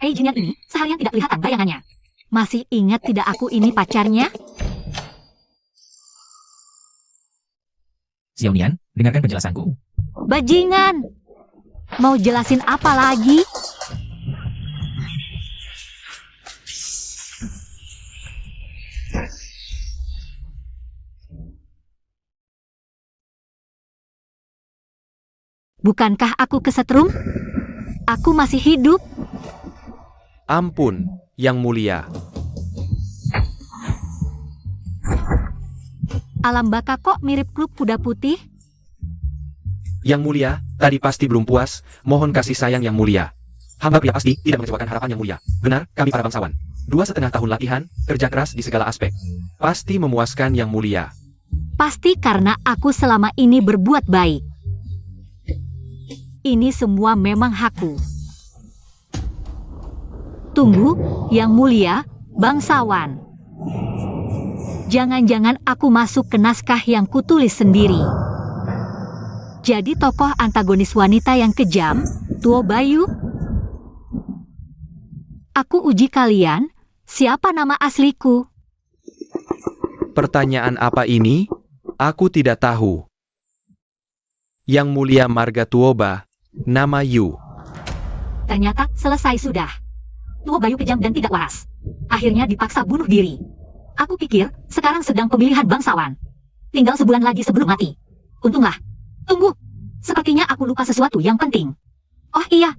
Pei Jinian ini seharian tidak kelihatan bayangannya. Masih ingat tidak aku ini pacarnya? Xiaonian, dengarkan penjelasanku. Bajingan! Mau jelasin apa lagi? Bukankah aku kesetrum? Aku masih hidup. Ampun, Yang Mulia. Alam baka kok mirip klub kuda putih? Yang Mulia, tadi pasti belum puas, mohon kasih sayang Yang Mulia. Hamba pria pasti tidak mengecewakan harapan Yang Mulia. Benar, kami para bangsawan. 2,5 tahun latihan, kerja keras di segala aspek. Pasti memuaskan Yang Mulia. Pasti karena aku selama ini berbuat baik. Ini semua memang hakku. Tunggu, Yang Mulia, bangsawan. Jangan-jangan aku masuk ke naskah yang kutulis sendiri. Jadi tokoh antagonis wanita yang kejam, Tuo Bayu? Aku uji kalian, siapa nama asliku? Pertanyaan apa ini? Aku tidak tahu. Yang Mulia Marga Tuoba, nama Yu. Ternyata selesai sudah. Tuo Bayu kejam dan tidak waras. Akhirnya dipaksa bunuh diri. Aku pikir sekarang sedang pemilihan bangsawan. Tinggal sebulan lagi sebelum mati. Untunglah. Tunggu. Sepertinya aku lupa sesuatu yang penting. Oh iya.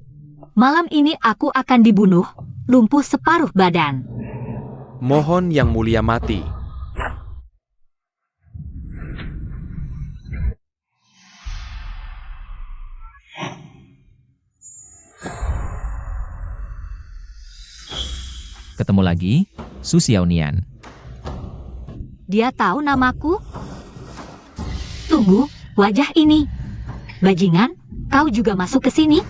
Malam ini aku akan dibunuh, lumpuh separuh badan. Mohon Yang Mulia mati. Ketemu lagi, Su Xiaonian. Dia tahu namaku? Tunggu, wajah ini. Bajingan, kau juga masuk ke sini?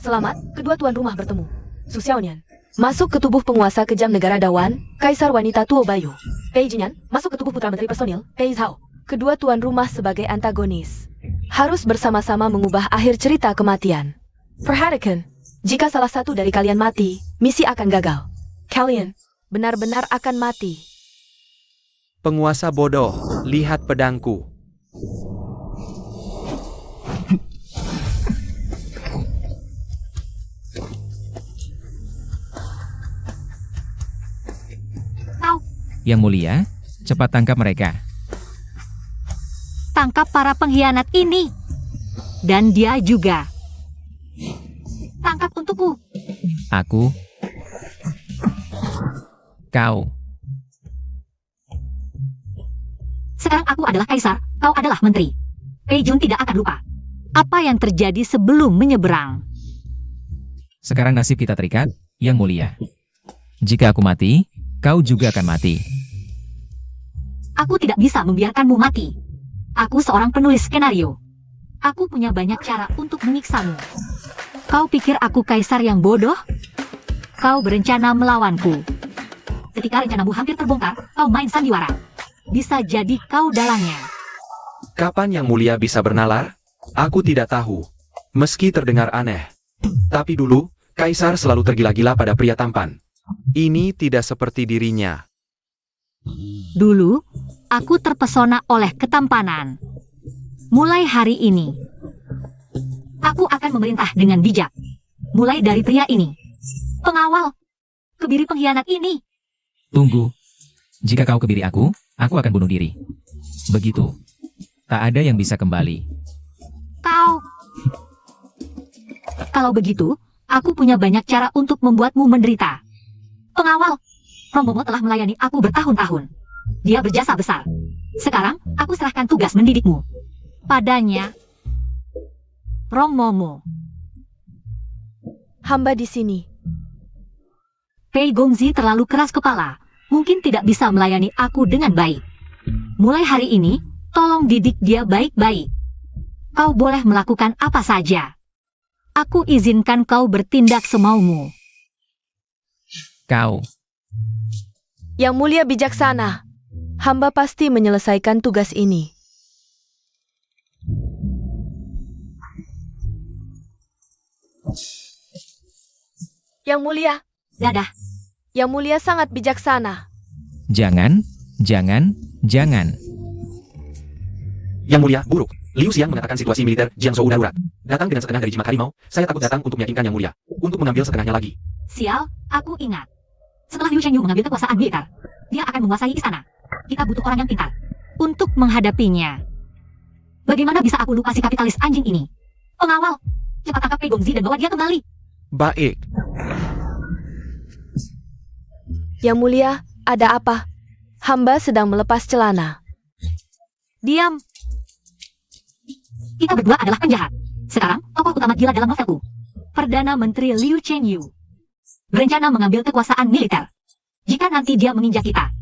Selamat, kedua tuan rumah bertemu. Su Xiaonian, masuk ke tubuh penguasa kejam negara Dawan, Kaisar Wanita Tuo Bayu. Pei Jinian, masuk ke tubuh putra menteri personil, Pei Zhao. Kedua tuan rumah sebagai antagonis. Harus bersama-sama mengubah akhir cerita kematian. Perhatikan, jika salah satu dari kalian mati, misi akan gagal. Kalian benar-benar akan mati. Penguasa bodoh, lihat pedangku. Kau, Yang Mulia, cepat tangkap mereka. tangkap para pengkhianat ini. Dan dia juga. Tangkap untukku. Aku. Kau. Sekarang aku adalah kaisar, kau adalah menteri. Pei Jun tidak akan lupa. Apa yang terjadi sebelum menyeberang? Sekarang nasib kita terikat, Yang Mulia. Jika aku mati, kau juga akan mati. Aku tidak bisa membiarkanmu mati. Aku seorang penulis skenario. Aku punya banyak cara untuk menyiksamu. Kau pikir aku kaisar yang bodoh? Kau berencana melawanku. Ketika rencanamu hampir terbongkar, kau main sandiwara. Bisa jadi kau dalangnya. Kapan Yang Mulia bisa bernalar? Aku tidak tahu. Meski terdengar aneh. Tapi dulu, Kaisar selalu tergila-gila pada pria tampan. Ini tidak seperti dirinya. Dulu, aku terpesona oleh ketampanan. Mulai hari ini, aku akan memerintah dengan bijak. Mulai dari pria ini. Pengawal, kebiri pengkhianat ini. Tunggu. Jika kau kebiri aku akan bunuh diri. Begitu. Tak ada yang bisa kembali. Kau. Kalau begitu, aku punya banyak cara untuk membuatmu menderita. Pengawal, Romomo telah melayani aku bertahun-tahun. Dia berjasa besar. Sekarang, aku serahkan tugas mendidikmu. Padanya, Romomo. Hamba di sini. Pei Gongzi terlalu keras kepala. Mungkin tidak bisa melayani aku dengan baik. Mulai hari ini, tolong didik dia baik-baik. Kau boleh melakukan apa saja. Aku izinkan kau bertindak semaumu. Kau. Yang Mulia bijaksana. Hamba pasti menyelesaikan tugas ini. Yang Mulia, Dadah. Yang Mulia sangat bijaksana. Jangan, jangan, jangan. Yang Mulia, buruk. Liu Xiang mengatakan situasi militer Jiangzhou darurat. Datang dengan setengah dari jimat harimau, saya takut datang untuk meyakinkan Yang Mulia. Untuk mengambil setengahnya lagi. Sial, aku ingat. Setelah Liu Chengyu mengambil kekuasaan militer, dia akan menguasai istana. Kita butuh orang yang pintar untuk menghadapinya. Bagaimana bisa aku lupa si kapitalis anjing ini? Pengawal, cepat tangkap Pei Gongzi dan bawa dia kembali. Baik. Yang Mulia, ada apa? Hamba sedang melepas celana. Diam. Kita berdua adalah penjahat. Sekarang, tokoh utama gila dalam novelku. Perdana Menteri Liu Chengyu berencana mengambil kekuasaan militer. Jika nanti dia menginjak kita,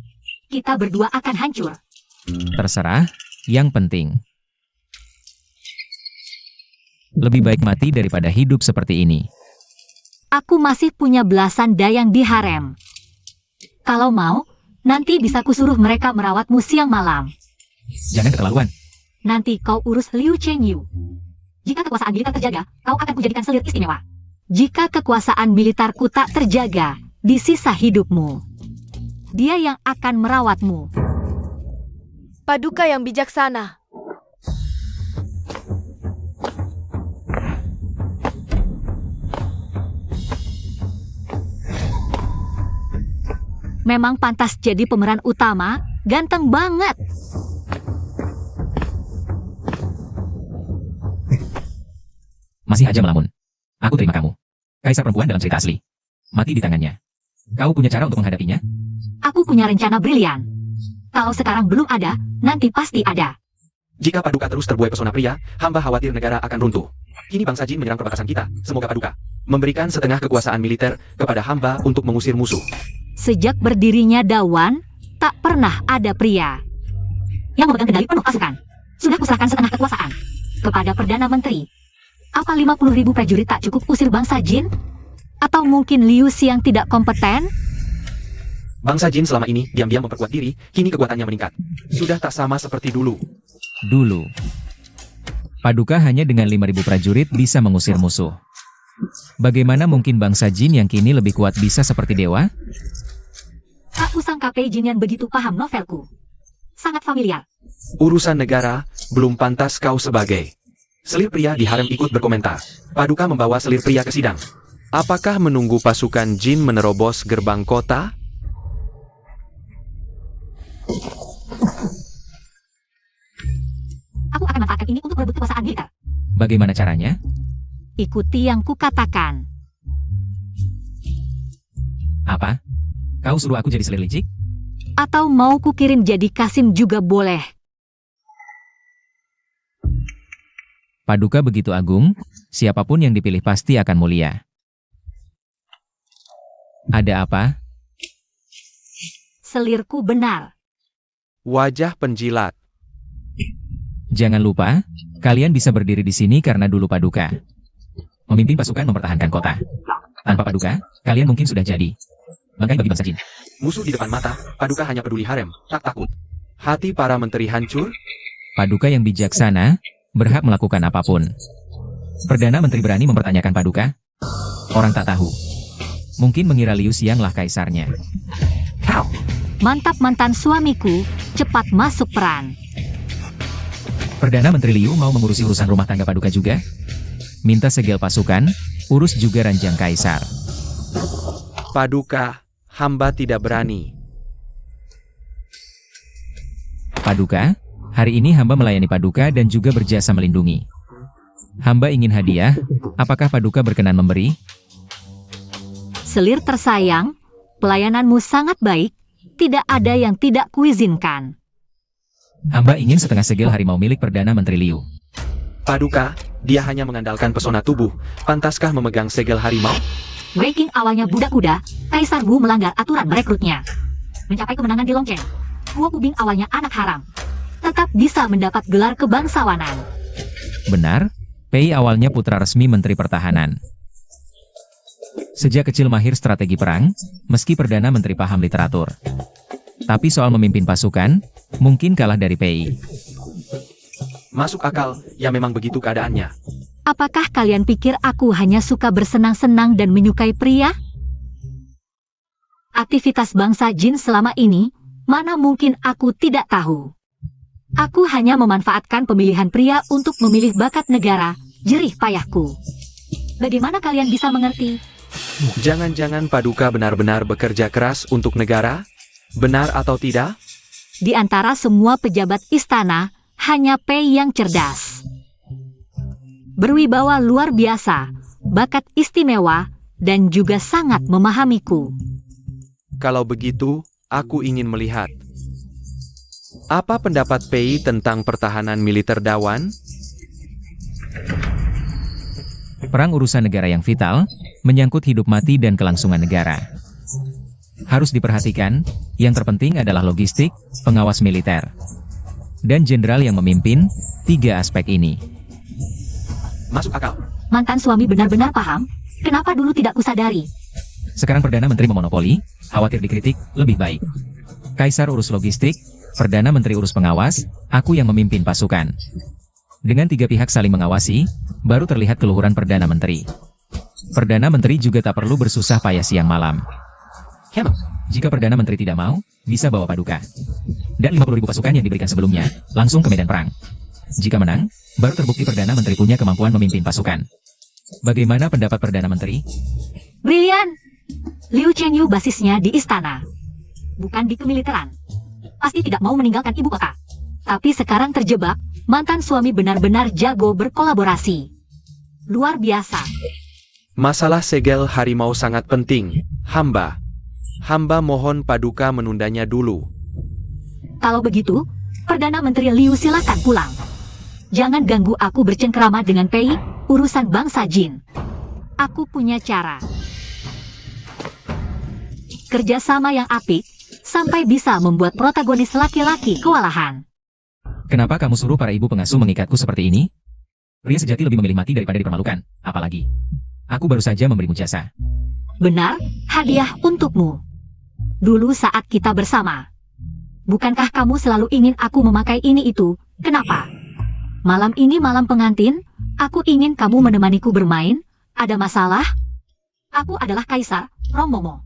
kita berdua akan hancur. Terserah, yang penting. Lebih baik mati daripada hidup seperti ini. Aku masih punya belasan dayang di harem. Kalau mau, nanti bisa kusuruh mereka merawatmu siang malam. Jangan keterlaluan. Nanti kau urus Liu Chengyu. Jika kekuasaan militer terjaga, kau akan kujadikan selir istimewa. Jika kekuasaan militerku tak terjaga di sisa hidupmu, dia yang akan merawatmu. Paduka yang bijaksana. Memang pantas jadi pemeran utama, ganteng banget. Masih aja melamun. Aku terima kamu. Kaisar perempuan dalam cerita asli. Mati di tangannya. Kau punya cara untuk menghadapinya? Aku punya rencana brilian. Kalau sekarang belum ada, nanti pasti ada. Jika Paduka terus terbuai pesona pria, hamba khawatir negara akan runtuh. Kini bangsa Jin menyerang perbatasan kita. Semoga Paduka memberikan setengah kekuasaan militer kepada hamba untuk mengusir musuh. Sejak berdirinya Dawan, tak pernah ada pria yang memegang kendali penuh pasukan. Sudah kuserahkan setengah kekuasaan kepada Perdana Menteri. Apa 50.000 prajurit tak cukup usir bangsa Jin? Atau mungkin Liu Xiang tidak kompeten? Bangsa Jin selama ini diam-diam memperkuat diri, kini kekuatannya meningkat. Sudah tak sama seperti dulu. Dulu. Paduka hanya dengan 5.000 prajurit bisa mengusir musuh. Bagaimana mungkin bangsa Jin yang kini lebih kuat bisa seperti dewa? Tak usangka Pei Jin yang begitu paham novelku. Sangat familiar. Urusan negara, belum pantas kau sebagai. Selir pria di harem ikut berkomentar. Paduka membawa selir pria ke sidang. Apakah menunggu pasukan Jin menerobos gerbang kota? Aku akan manfaatkan ini untuk merebut kekuasaan militer. Bagaimana caranya? Ikuti yang kukatakan. Apa? Kau suruh aku jadi selir licik? Atau mau kukirim jadi Kasim juga boleh. Paduka begitu agung, siapapun yang dipilih pasti akan mulia. Ada apa? Selirku benar. Wajah penjilat. Jangan lupa, kalian bisa berdiri di sini karena dulu Paduka memimpin pasukan mempertahankan kota. Tanpa Paduka, kalian mungkin sudah jadi bangkai bagi bangsa Jin. Musuh di depan mata, Paduka hanya peduli harem, tak takut. Hati para menteri hancur. Paduka yang bijaksana, berhak melakukan apapun. Perdana Menteri berani mempertanyakan Paduka? Orang tak tahu. Mungkin mengira Liu Xiang lah kaisarnya. Kau. Mantap mantan suamiku, cepat masuk peran. Perdana Menteri Liu mau mengurusi urusan rumah tangga Paduka juga? Minta segel pasukan, urus juga ranjang kaisar. Paduka, hamba tidak berani. Paduka, hari ini hamba melayani Paduka dan juga berjasa melindungi. Hamba ingin hadiah, apakah Paduka berkenan memberi? Selir tersayang, pelayananmu sangat baik, tidak ada yang tidak kuizinkan. Hamba ingin setengah segel harimau milik Perdana Menteri Liu. Paduka, dia hanya mengandalkan pesona tubuh. Pantaskah memegang segel harimau? Wei King awalnya budak kuda, Kaisar Wu melanggar aturan merekrutnya. Mencapai kemenangan di Longchen, Wu Kubing awalnya anak haram. Tetap bisa mendapat gelar kebangsawanan. Benar, Pei awalnya putra resmi Menteri Pertahanan. Sejak kecil mahir strategi perang, meski Perdana Menteri paham literatur. Tapi soal memimpin pasukan, mungkin kalah dari Pei. Masuk akal, ya memang begitu keadaannya. Apakah kalian pikir aku hanya suka bersenang-senang dan menyukai pria? Aktivitas bangsa jin selama ini, mana mungkin aku tidak tahu. Aku hanya memanfaatkan pemilihan pria untuk memilih bakat negara, jerih payahku. Bagaimana kalian bisa mengerti? Jangan-jangan Paduka benar-benar bekerja keras untuk negara? Benar atau tidak? Di antara semua pejabat istana, hanya Pei yang cerdas. Berwibawa luar biasa, bakat istimewa, dan juga sangat memahamiku. Kalau begitu, aku ingin melihat. Apa pendapat Pei tentang pertahanan militer Dawan? Perang urusan negara yang vital, menyangkut hidup mati dan kelangsungan negara. Harus diperhatikan, yang terpenting adalah logistik, pengawas militer, dan jenderal yang memimpin, 3 aspek ini. Masuk akal. Mantan suami benar-benar paham, kenapa dulu tidak kusadari? Sekarang Perdana Menteri memonopoli, khawatir dikritik, lebih baik. Kaisar urus logistik, Perdana Menteri urus pengawas, aku yang memimpin pasukan. Dengan 3 pihak saling mengawasi, baru terlihat keluhuran Perdana Menteri. Perdana Menteri juga tak perlu bersusah payah siang malam. Jika Perdana Menteri tidak mau, bisa bawa Paduka. Dan 50.000 pasukan yang diberikan sebelumnya, langsung ke medan perang. Jika menang, baru terbukti Perdana Menteri punya kemampuan memimpin pasukan. Bagaimana pendapat Perdana Menteri? Brilian! Liu Chengyu basisnya di istana, bukan di kemiliteran. Pasti tidak mau meninggalkan ibu kota. Tapi sekarang terjebak, mantan suami benar-benar jago berkolaborasi. Luar biasa. Masalah segel harimau sangat penting, hamba. Hamba mohon Paduka menundanya dulu. Kalau begitu, Perdana Menteri Liu silakan pulang. Jangan ganggu aku bercengkrama dengan Pei, urusan bangsa jin. Aku punya cara. Kerjasama yang apik, sampai bisa membuat protagonis laki-laki kewalahan. Kenapa kamu suruh para ibu pengasuh mengikatku seperti ini? Pria sejati lebih memilih mati daripada dipermalukan, apalagi. Aku baru saja memberimu jasa. Benar, hadiah untukmu. Dulu saat kita bersama. Bukankah kamu selalu ingin aku memakai ini itu? Kenapa? Malam ini malam pengantin, aku ingin kamu menemaniku bermain. Ada masalah? Aku adalah Kaisar, Romomo.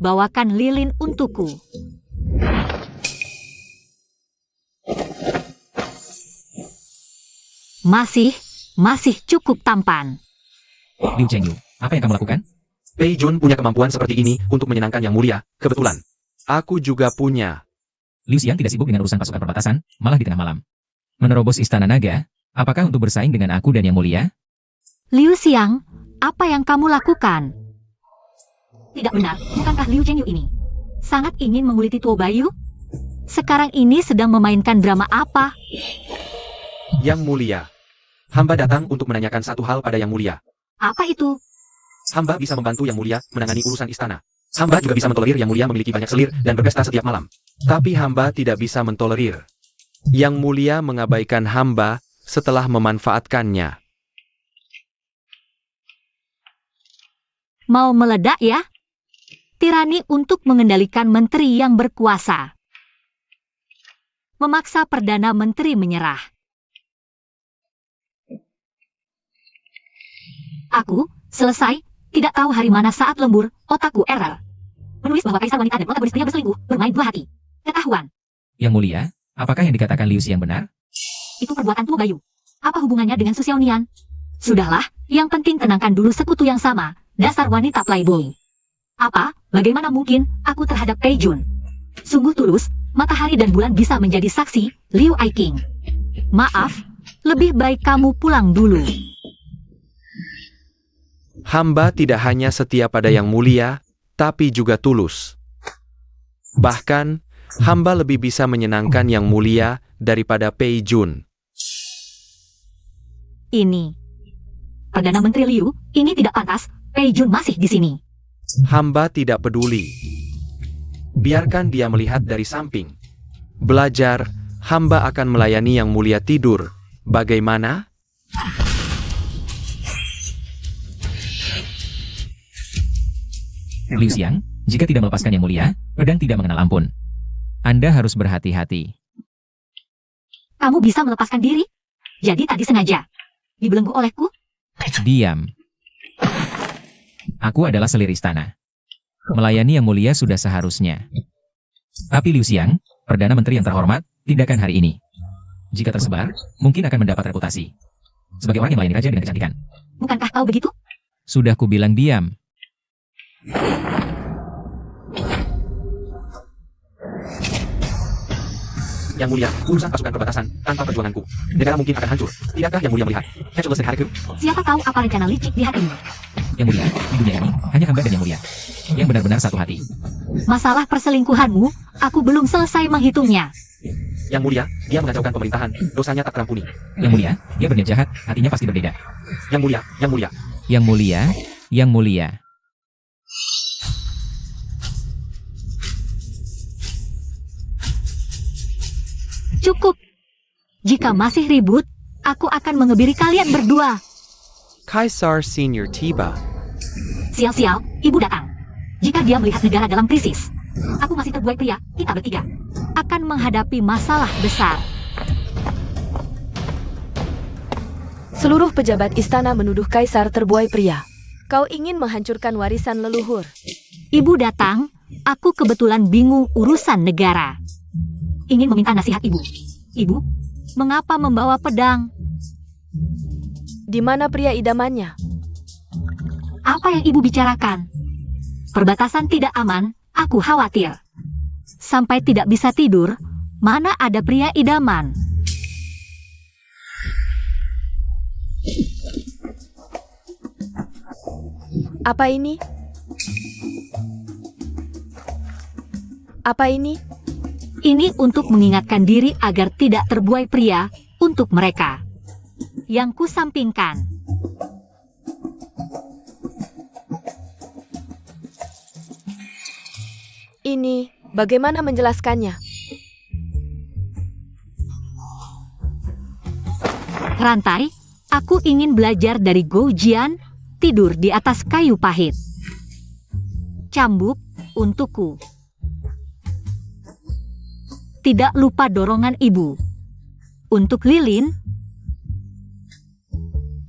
Bawakan lilin untukku. Masih cukup tampan. Liu Chengyu, apa yang kamu lakukan? Pei Jun punya kemampuan seperti ini untuk menyenangkan Yang Mulia, kebetulan. Aku juga punya. Liu Xiang tidak sibuk dengan urusan pasukan perbatasan, malah di tengah malam. Menerobos istana naga, apakah untuk bersaing dengan aku dan Yang Mulia? Liu Xiang, apa yang kamu lakukan? Tidak benar, bukankah Liu Chengyu ini sangat ingin menguliti Tuo Bayu? Sekarang ini sedang memainkan drama apa? Yang Mulia. Hamba datang untuk menanyakan satu hal pada Yang Mulia. Apa itu? Hamba bisa membantu Yang Mulia menangani urusan istana. Hamba juga bisa mentolerir Yang Mulia memiliki banyak selir dan berpesta setiap malam. Tapi hamba tidak bisa mentolerir Yang Mulia mengabaikan hamba setelah memanfaatkannya. Mau meledak ya? Tirani untuk mengendalikan menteri yang berkuasa. Memaksa Perdana Menteri menyerah. Aku, selesai, tidak tahu hari mana saat lembur, otakku error. Menulis bahwa Kaisar wanita dan protagonis pria berselingkuh, bermain 2 hati. Ketahuan. Yang Mulia, apakah yang dikatakan Liu Xiang benar? Itu perbuatan Tuo Bayu. Apa hubungannya dengan Su Xiaonian? Sudahlah, yang penting tenangkan dulu sekutu yang sama, dasar wanita playboy. Apa, bagaimana mungkin, aku terhadap Pei Jun? Sungguh tulus, matahari dan bulan bisa menjadi saksi, Liu Aiking. Maaf, lebih baik kamu pulang dulu. Hamba tidak hanya setia pada Yang Mulia, tapi juga tulus. Bahkan, hamba lebih bisa menyenangkan Yang Mulia daripada Pei Jun. Ini. Perdana Menteri Liu, ini tidak pantas, Pei Jun masih di sini. Hamba tidak peduli. Biarkan dia melihat dari samping. Belajar, hamba akan melayani Yang Mulia tidur. Bagaimana? Liu Xiang, jika tidak melepaskan Yang Mulia, pedang tidak mengenal ampun. Anda harus berhati-hati. Kamu bisa melepaskan diri? Jadi tadi sengaja dibelenggu olehku? Diam. Aku adalah selir istana. Melayani Yang Mulia sudah seharusnya. Tapi Liu Xiang, Perdana Menteri yang terhormat, tindakan hari ini, jika tersebar, mungkin akan mendapat reputasi sebagai orang yang melayani raja dengan kecantikan. Bukankah kau begitu? Sudah kubilang diam. Yang Mulia, urusan pasukan perbatasan, tanpa perjuanganku, negara mungkin akan hancur. Tidakkah Yang Mulia melihat? Hatchless dan Hariku? Siapa tahu apa rencana licik di hatimu? Yang Mulia, di dunia ini, hanya hamba dan Yang Mulia yang benar-benar satu hati. Masalah perselingkuhanmu, aku belum selesai menghitungnya. Yang Mulia, dia mengacaukan pemerintahan, dosanya tak terampuni. Yang Mulia, dia berniat jahat, hatinya pasti berbeda. Yang Mulia, Yang Mulia. Yang Mulia, Yang Mulia. Cukup. Jika masih ribut, aku akan mengebiri kalian berdua. Kaisar Senior tiba. Sial-sial, ibu datang. Jika dia melihat negara dalam krisis, aku masih terbuai pria, kita bertiga akan menghadapi masalah besar. Seluruh pejabat istana menuduh Kaisar terbuai pria. Kau ingin menghancurkan warisan leluhur. Ibu datang, aku kebetulan bingung urusan negara. Ingin meminta nasihat ibu. Ibu, mengapa membawa pedang? Di mana pria idamannya? Apa yang ibu bicarakan? Perbatasan tidak aman, aku khawatir. Sampai tidak bisa tidur, mana ada pria idaman? Apa ini? Apa ini? Ini untuk mengingatkan diri agar tidak terbuai pria untuk mereka. Yang kusampingkan. Ini, bagaimana menjelaskannya? Rantai, aku ingin belajar dari Gou Jian, tidur di atas kayu pahit. Cambuk, untukku. Tidak lupa dorongan ibu. Untuk lilin,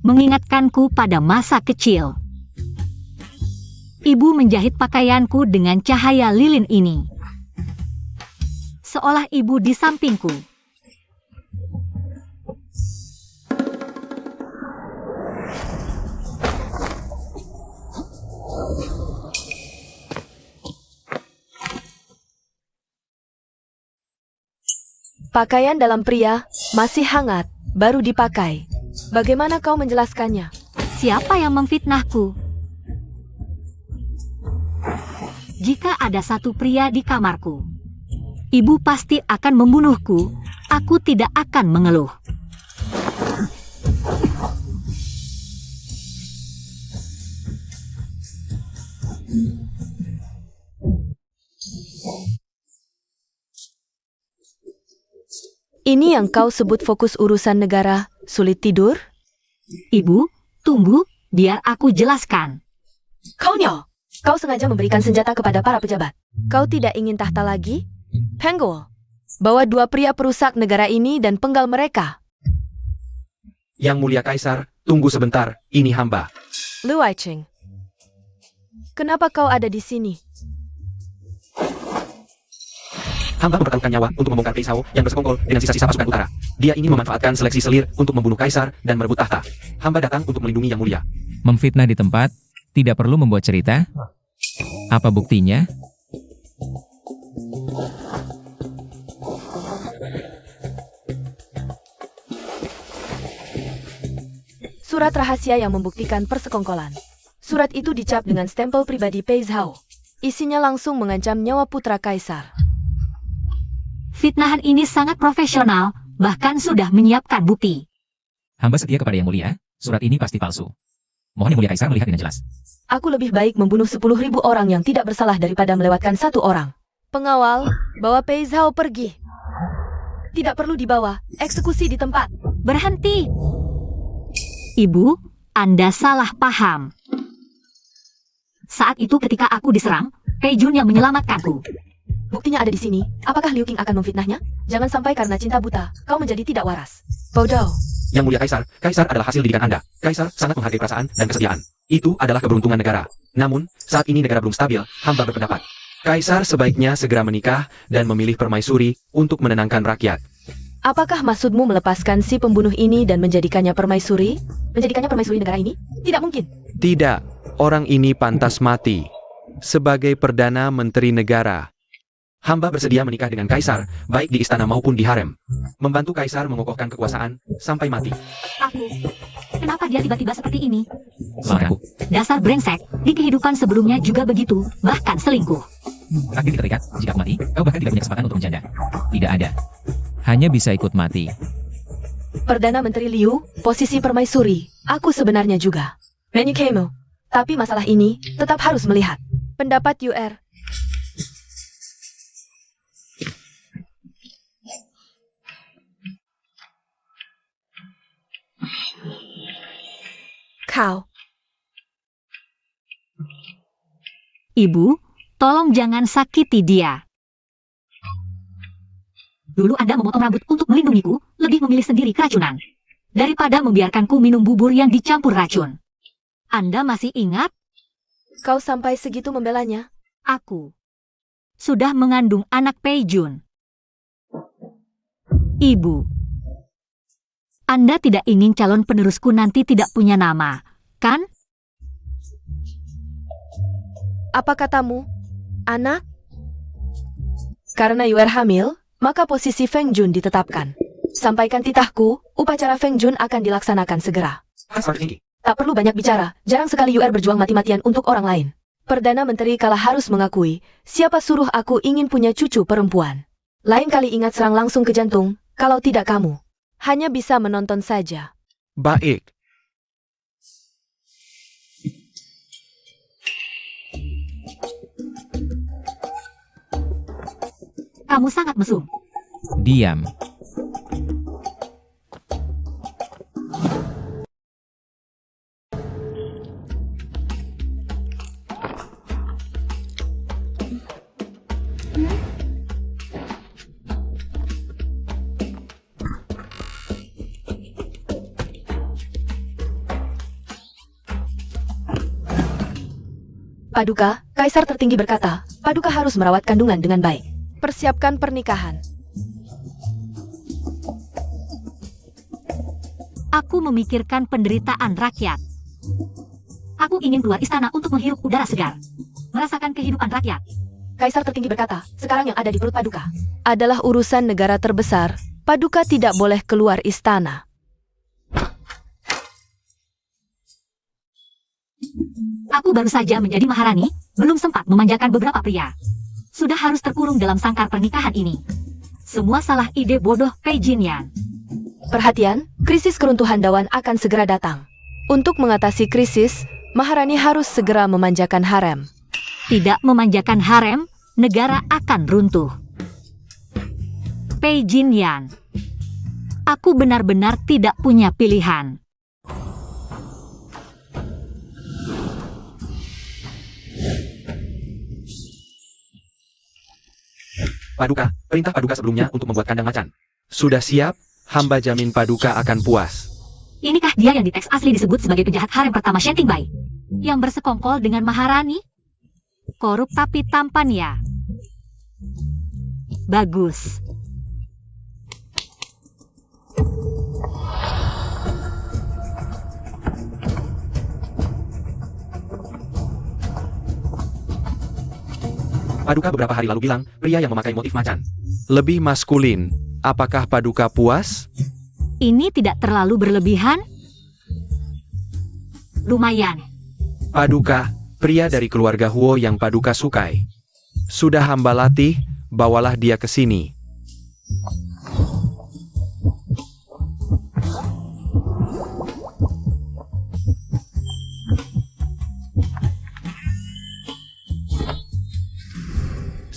mengingatkanku pada masa kecil. Ibu menjahit pakaianku dengan cahaya lilin ini. Seolah ibu di sampingku. Pakaian dalam pria masih hangat, baru dipakai. Bagaimana kau menjelaskannya? Siapa yang memfitnahku? Jika ada satu pria di kamarku, ibu pasti akan membunuhku. Aku tidak akan mengeluh. Ini yang kau sebut fokus urusan negara, sulit tidur? Ibu, tunggu, biar aku jelaskan. Konyol! Kau sengaja memberikan senjata kepada para pejabat. Kau tidak ingin tahta lagi? Penggol, bawa dua pria perusak negara ini dan penggal mereka. Yang Mulia Kaisar, tunggu sebentar, ini hamba. Lu Aicheng, kenapa kau ada di sini? Hamba mempertaruhkan nyawa untuk membongkar Peisao yang bersekongkol dengan sisa-sisa pasukan utara. Dia ingin memanfaatkan seleksi selir untuk membunuh Kaisar dan merebut tahta. Hamba datang untuk melindungi Yang Mulia. Memfitnah di tempat, tidak perlu membuat cerita. Apa buktinya? Surat rahasia yang membuktikan persekongkolan. Surat itu dicap dengan stempel pribadi Pei Zhao. Isinya langsung mengancam nyawa putra Kaisar. Fitnahan ini sangat profesional, bahkan sudah menyiapkan bukti. Hamba setia kepada Yang Mulia, surat ini pasti palsu. Mohon Yang Mulia Kaisar melihat dengan jelas. Aku lebih baik membunuh 10.000 orang yang tidak bersalah daripada melewatkan satu orang. Pengawal, bawa Pei Zhao pergi. Tidak perlu dibawa, eksekusi di tempat. Berhenti! Ibu, Anda salah paham. Saat itu ketika aku diserang, Pei Jun yang menyelamatkanku. Buktinya ada di sini. Apakah Liu Qing akan memfitnahnya? Jangan sampai karena cinta buta, kau menjadi tidak waras. Bodoh. Yang Mulia Kaisar, Kaisar adalah hasil didikan Anda. Kaisar sangat menghargai perasaan dan kesetiaan. Itu adalah keberuntungan negara. Namun, saat ini negara belum stabil, hamba berpendapat. Kaisar sebaiknya segera menikah dan memilih permaisuri untuk menenangkan rakyat. Apakah maksudmu melepaskan si pembunuh ini dan menjadikannya permaisuri? Menjadikannya permaisuri negara ini? Tidak mungkin. Tidak, orang ini pantas mati. Sebagai Perdana Menteri Negara, Hamba bersedia menikah dengan kaisar, baik di istana maupun di harem. Membantu kaisar mengokohkan kekuasaan sampai mati. Aku. Kenapa dia tiba-tiba seperti ini? Selamat aku. Dasar brengsek, di kehidupan sebelumnya juga begitu, bahkan selingkuh. Takdir kita terikat, jika aku mati, kau bahkan tidak punya kesempatan untuk menjanda. Tidak ada. Hanya bisa ikut mati. Perdana Menteri Liu, posisi permaisuri. Aku sebenarnya juga. Menu Kemo. Tapi masalah ini tetap harus melihat. Pendapat UR. Kau. Ibu, tolong jangan sakiti dia. Dulu Anda memotong rambut untuk melindungiku, lebih memilih sendiri keracunan. Daripada membiarkanku minum bubur yang dicampur racun. Anda masih ingat? Kau sampai segitu membelanya? Aku sudah mengandung anak Pei Jun. Ibu, Anda tidak ingin calon penerusku nanti tidak punya nama, kan? Apa katamu? Anak? Karena UR hamil, maka posisi Feng Jun ditetapkan. Sampaikan titahku, upacara Feng Jun akan dilaksanakan segera. Kaisar tinggi. Tak perlu banyak bicara, jarang sekali UR berjuang mati-matian untuk orang lain. Perdana Menteri kalah harus mengakui, siapa suruh aku ingin punya cucu perempuan. Lain kali ingat serang langsung ke jantung, kalau tidak kamu. Hanya bisa menonton saja. baik. Kamu sangat mesum. Diam. Paduka, Kaisar tertinggi berkata, Paduka harus merawat kandungan dengan baik. Persiapkan pernikahan. Aku memikirkan penderitaan rakyat. Aku ingin keluar istana untuk menghirup udara segar. Merasakan kehidupan rakyat. Kaisar tertinggi berkata, sekarang yang ada di perut Paduka adalah urusan negara terbesar. Paduka tidak boleh keluar istana. Aku baru saja menjadi maharani, belum sempat memanjakan beberapa pria. Sudah harus terkurung dalam sangkar pernikahan ini. Semua salah ide bodoh Pei Jinyan. Perhatian, krisis keruntuhan Dawan akan segera datang. Untuk mengatasi krisis, Maharani harus segera memanjakan harem. Tidak memanjakan harem, negara akan runtuh. Pei Jinyan. Aku benar-benar tidak punya pilihan. Paduka, perintah Paduka sebelumnya untuk membuat kandang macan. Sudah siap, hamba jamin Paduka akan puas. Inikah dia yang di teks asli disebut sebagai penjahat harem pertama Shenting Bai? Yang bersekongkol dengan Maharani? Korup tapi tampan ya? Bagus. Paduka beberapa hari lalu bilang, pria yang memakai motif macan. Lebih maskulin, apakah Paduka puas? Ini tidak terlalu berlebihan? Lumayan. Paduka, pria dari keluarga Huo yang Paduka sukai. Sudah hamba latih, bawalah dia ke sini.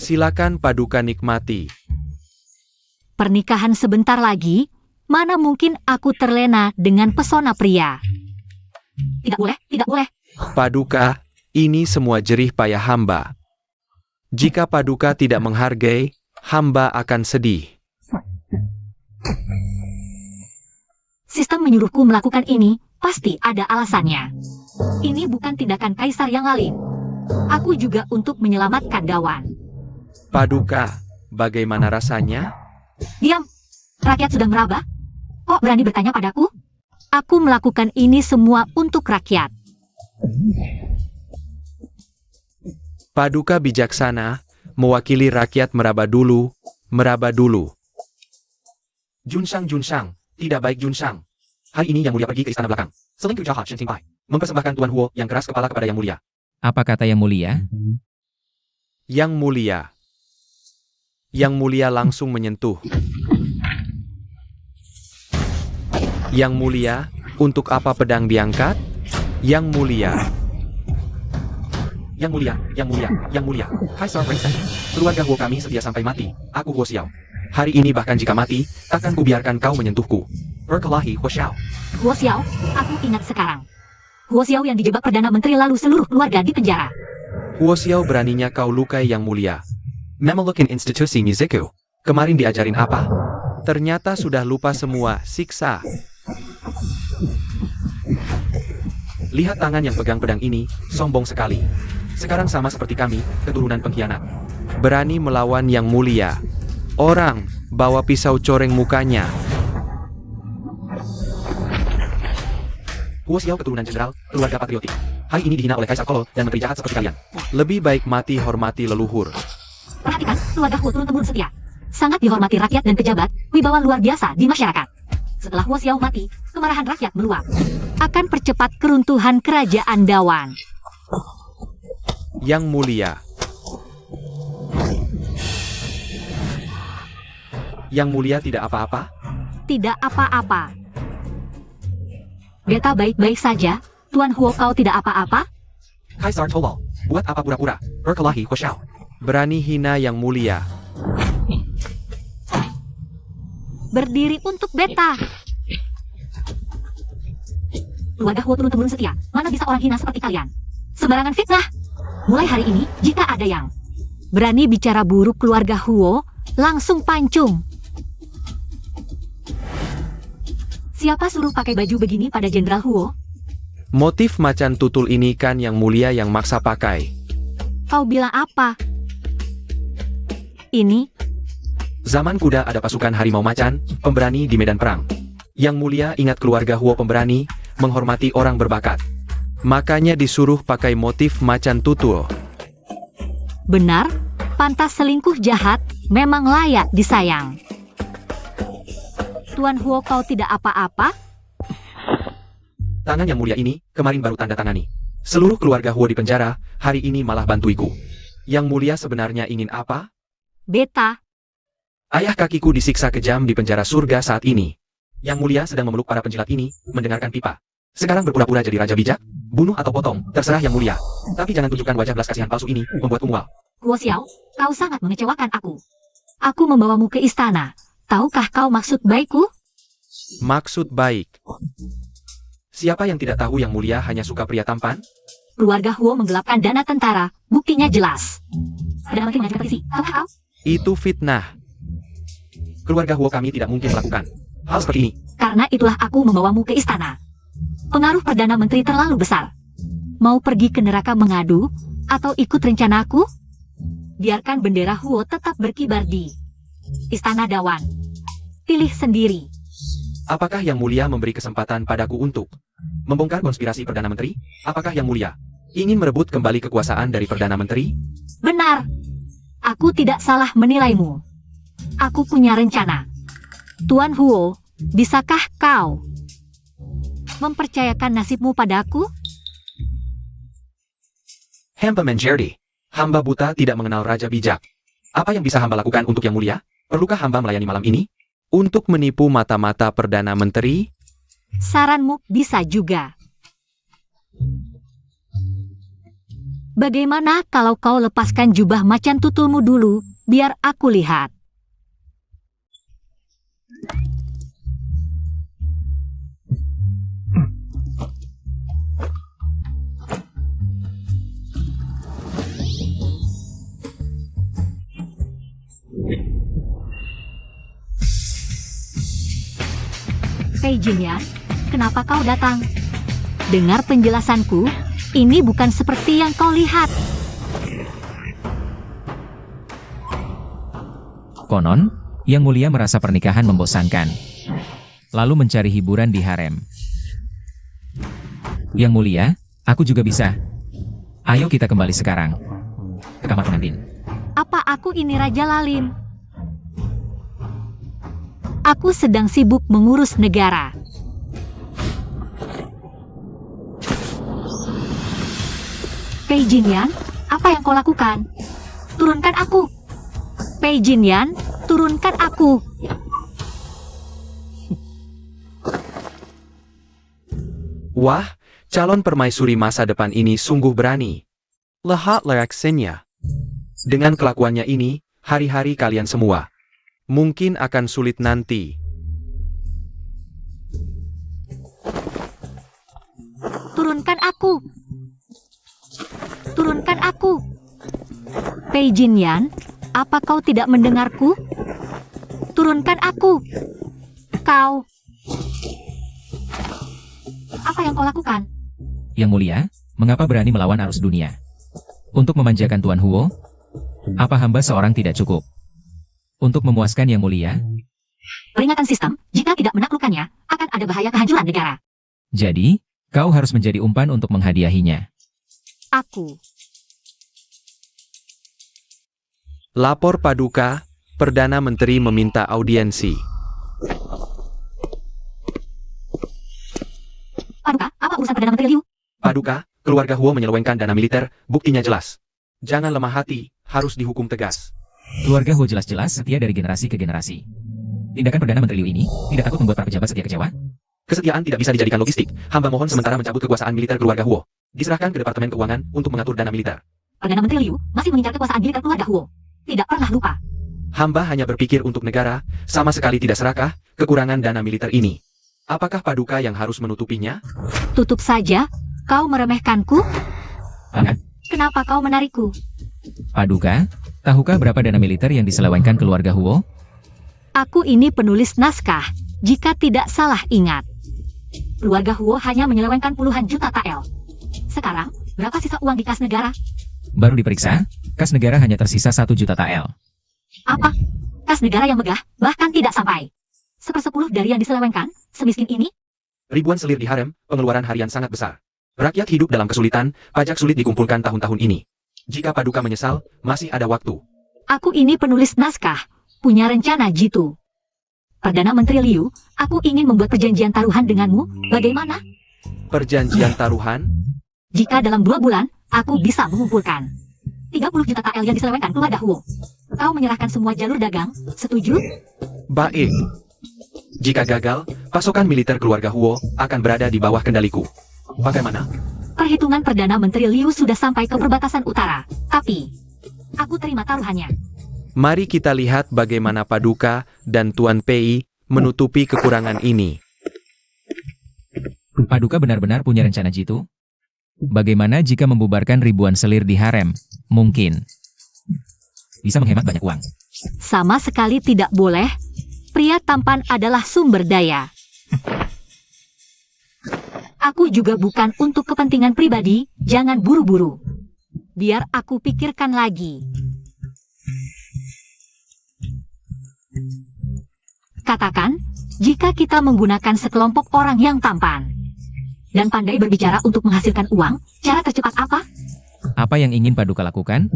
Silakan Paduka nikmati. Pernikahan sebentar lagi, mana mungkin aku terlena dengan pesona pria. Tidak boleh, tidak boleh. Paduka, ini semua jerih payah hamba. Jika Paduka tidak menghargai, hamba akan sedih. Sistem menyuruhku melakukan ini, pasti ada alasannya. Ini bukan tindakan kaisar yang lalim. Aku juga untuk menyelamatkan Dawan. Paduka, bagaimana rasanya? Diam. Rakyat sudah meraba. Kok berani bertanya padaku? Aku melakukan ini semua untuk rakyat. Paduka bijaksana, mewakili rakyat meraba dulu, meraba dulu. Junsang, tidak baik Junsang. Hari ini Yang Mulia pergi ke istana belakang. Selingkuh jahat Shen Qingbai. Mempersembahkan Tuan Huo yang keras kepala kepada Yang Mulia. Apa kata Yang Mulia? Yang Mulia. Yang Mulia langsung menyentuh. Yang Mulia, untuk apa pedang diangkat? Yang Mulia. Yang Mulia, Yang Mulia, Yang Mulia. Kaisar Ren. Keluarga Huo kami setia sampai mati. Aku Huo Xiao. Hari ini bahkan jika mati, takkan kubiarkan kau menyentuhku. Berkelahi Huo Xiao. Huo Xiao, aku ingat sekarang. Huo Xiao yang dijebak Perdana Menteri lalu seluruh keluarga di penjara. Huo Xiao beraninya kau lukai Yang Mulia. Memelukin institusi Miziku. Kemarin diajarin apa? Ternyata sudah lupa semua, siksa. Lihat tangan yang pegang pedang ini, sombong sekali. Sekarang sama seperti kami, keturunan pengkhianat. Berani melawan Yang Mulia. Orang, bawa pisau coreng mukanya. Huo Xiao keturunan jenderal, keluarga patriotik. Hari ini dihina oleh Kaisar Kolo dan menteri jahat seperti kalian. Lebih baik mati hormati leluhur. Perhatikan, keluarga Huo turun-temurun setia. Sangat dihormati rakyat dan pejabat, wibawa luar biasa di masyarakat. Setelah Huo Xiao mati, kemarahan rakyat meluap. Akan percepat keruntuhan kerajaan Dawan. Yang Mulia. Yang Mulia tidak apa-apa? Tidak apa-apa. Beta baik-baik saja. Tuan Huo kau tidak apa-apa? Kaisar tolol. Buat apa pura-pura? Berkelahi Huo Xiao. Berani hina Yang Mulia. Berdiri untuk beta. Keluarga Huo turun-temurun setia. Mana bisa orang hina seperti kalian? Sembarangan fitnah. Mulai hari ini, jika ada yang berani bicara buruk keluarga Huo, langsung pancung. Siapa suruh pakai baju begini pada Jenderal Huo? Motif macan tutul ini kan Yang Mulia yang maksa pakai. Kau bilang apa? Ini, Zaman kuda ada pasukan harimau macan, pemberani di medan perang. Yang Mulia ingat keluarga Huo pemberani, menghormati orang berbakat. Makanya disuruh pakai motif macan tutul. benar, pantas selingkuh jahat, memang layak disayang. Tuan Huo kau tidak apa-apa? Tangan Yang Mulia ini, kemarin baru tanda tangani. Seluruh keluarga Huo di penjara, hari ini malah bantuiku. Yang Mulia sebenarnya ingin apa? Beta, Ayah kakiku disiksa kejam di penjara surga saat ini. Yang Mulia sedang memeluk para penjilat ini, mendengarkan pipa. Sekarang berpura-pura jadi raja bijak, bunuh atau potong, terserah Yang Mulia. Tapi jangan tunjukkan wajah belas kasihan palsu ini, membuat mual. Huo Xiao, kau sangat mengecewakan aku. Aku membawamu ke istana. Tahukah kau maksud baikku? Maksud baik. Siapa yang tidak tahu Yang Mulia hanya suka pria tampan? Keluarga Huo menggelapkan dana tentara, buktinya jelas. Perdana Menteri mengajukan petisi, tahukah kau? Itu fitnah. Keluarga Huo kami tidak mungkin melakukan hal seperti ini. Karena itulah aku membawamu ke istana. Pengaruh Perdana Menteri terlalu besar. Mau pergi ke neraka mengadu, atau ikut rencanaku? Biarkan bendera Huo tetap berkibar di Istana Dawan. Pilih sendiri. Apakah Yang Mulia memberi kesempatan padaku untuk membongkar konspirasi Perdana Menteri? Apakah Yang Mulia ingin merebut kembali kekuasaan dari Perdana Menteri? Benar. Aku tidak salah menilaimu. Aku punya rencana. Tuan Huo, bisakah kau mempercayakan nasibmu padaku? Hamba menjadi. Hamba buta tidak mengenal raja bijak. Apa yang bisa hamba lakukan untuk Yang Mulia? Perlukah hamba melayani malam ini? Untuk menipu mata-mata Perdana Menteri? Saranmu bisa juga. Bagaimana kalau kau lepaskan jubah macan tutulmu dulu, biar aku lihat. Pei Jinyan, kenapa kau datang? Dengar penjelasanku, ini bukan seperti yang kau lihat. Konon, Yang Mulia merasa pernikahan membosankan. Lalu mencari hiburan di harem. Yang Mulia, aku juga bisa. Ayo kita kembali sekarang ke kamar pengantin. Apa aku ini Raja Lalim? Aku sedang sibuk mengurus negara. Pei Jinyan, apa yang kau lakukan? Turunkan aku. Pei Jinyan, turunkan aku. Wah, calon permaisuri masa depan ini sungguh berani. Lihat reaksinya. Dengan kelakuannya ini, hari-hari kalian semua mungkin akan sulit nanti. Turunkan aku. Turunkan aku. Pei Jinyan, apa kau tidak mendengarku? Turunkan aku. Kau. Apa yang kau lakukan? Yang Mulia, mengapa berani melawan arus dunia? Untuk memanjakan Tuan Huo? Apa hamba seorang tidak cukup? Untuk memuaskan Yang Mulia? Peringatan sistem, jika tidak menaklukkannya, akan ada bahaya kehancuran negara. Jadi, kau harus menjadi umpan untuk menghadiahinya. Aku. Lapor Paduka, Perdana Menteri meminta audiensi. Paduka, apa urusan Perdana Menteri Liu? Paduka, keluarga Huo menyelewengkan dana militer, buktinya jelas. Jangan lemah hati, harus dihukum tegas. Keluarga Huo jelas-jelas setia dari generasi ke generasi. Tindakan Perdana Menteri Liu ini tidak takut membuat para pejabat setia kecewa? Kesetiaan tidak bisa dijadikan logistik. Hamba mohon sementara mencabut kekuasaan militer keluarga Huo. Diserahkan ke Departemen Keuangan untuk mengatur dana militer. Perdana Menteri Liu masih mengincar kekuasaan militer keluarga Huo. Tidak pernah lupa. Hamba hanya berpikir untuk negara, sama sekali tidak serakah, kekurangan dana militer ini. Apakah Paduka yang harus menutupinya? Tutup saja. Kau meremehkanku? Paman, Kenapa kau menarikku? Paduka, tahukah berapa dana militer yang diselewengkan keluarga Huo? Aku ini penulis naskah. Jika tidak salah ingat, keluarga Huo hanya menyelewengkan puluhan juta tael. Sekarang, berapa sisa uang di kas negara? Baru diperiksa, kas negara hanya tersisa 1 juta tael. Apa? Kas negara yang megah, bahkan tidak sampai 1/10 dari yang diselewengkan, semiskin ini? Ribuan selir di harem, pengeluaran harian sangat besar. Rakyat hidup dalam kesulitan, pajak sulit dikumpulkan tahun-tahun ini. Jika Paduka menyesal, masih ada waktu. Aku ini penulis naskah, punya rencana jitu. Perdana Menteri Liu, aku ingin membuat perjanjian taruhan denganmu, bagaimana? Perjanjian taruhan? Jika dalam 2 bulan, aku bisa mengumpulkan 30 juta tael yang diselewengkan keluarga Huo. Kau menyerahkan semua jalur dagang, setuju? Baik. Jika gagal, pasokan militer keluarga Huo akan berada di bawah kendaliku. Bagaimana? Perhitungan Perdana Menteri Liu sudah sampai ke perbatasan utara, tapi aku terima taruhannya. Mari kita lihat bagaimana Paduka dan Tuan Pei menutupi kekurangan ini. Paduka benar-benar punya rencana jitu? Bagaimana jika membubarkan ribuan selir di harem? Mungkin bisa menghemat banyak uang. Sama sekali tidak boleh. Pria tampan adalah sumber daya. Aku juga bukan untuk kepentingan pribadi, jangan buru-buru. Biar aku pikirkan lagi. Katakan, jika kita menggunakan sekelompok orang yang tampan dan pandai berbicara untuk menghasilkan uang, cara tercepat apa? Apa yang ingin Paduka lakukan?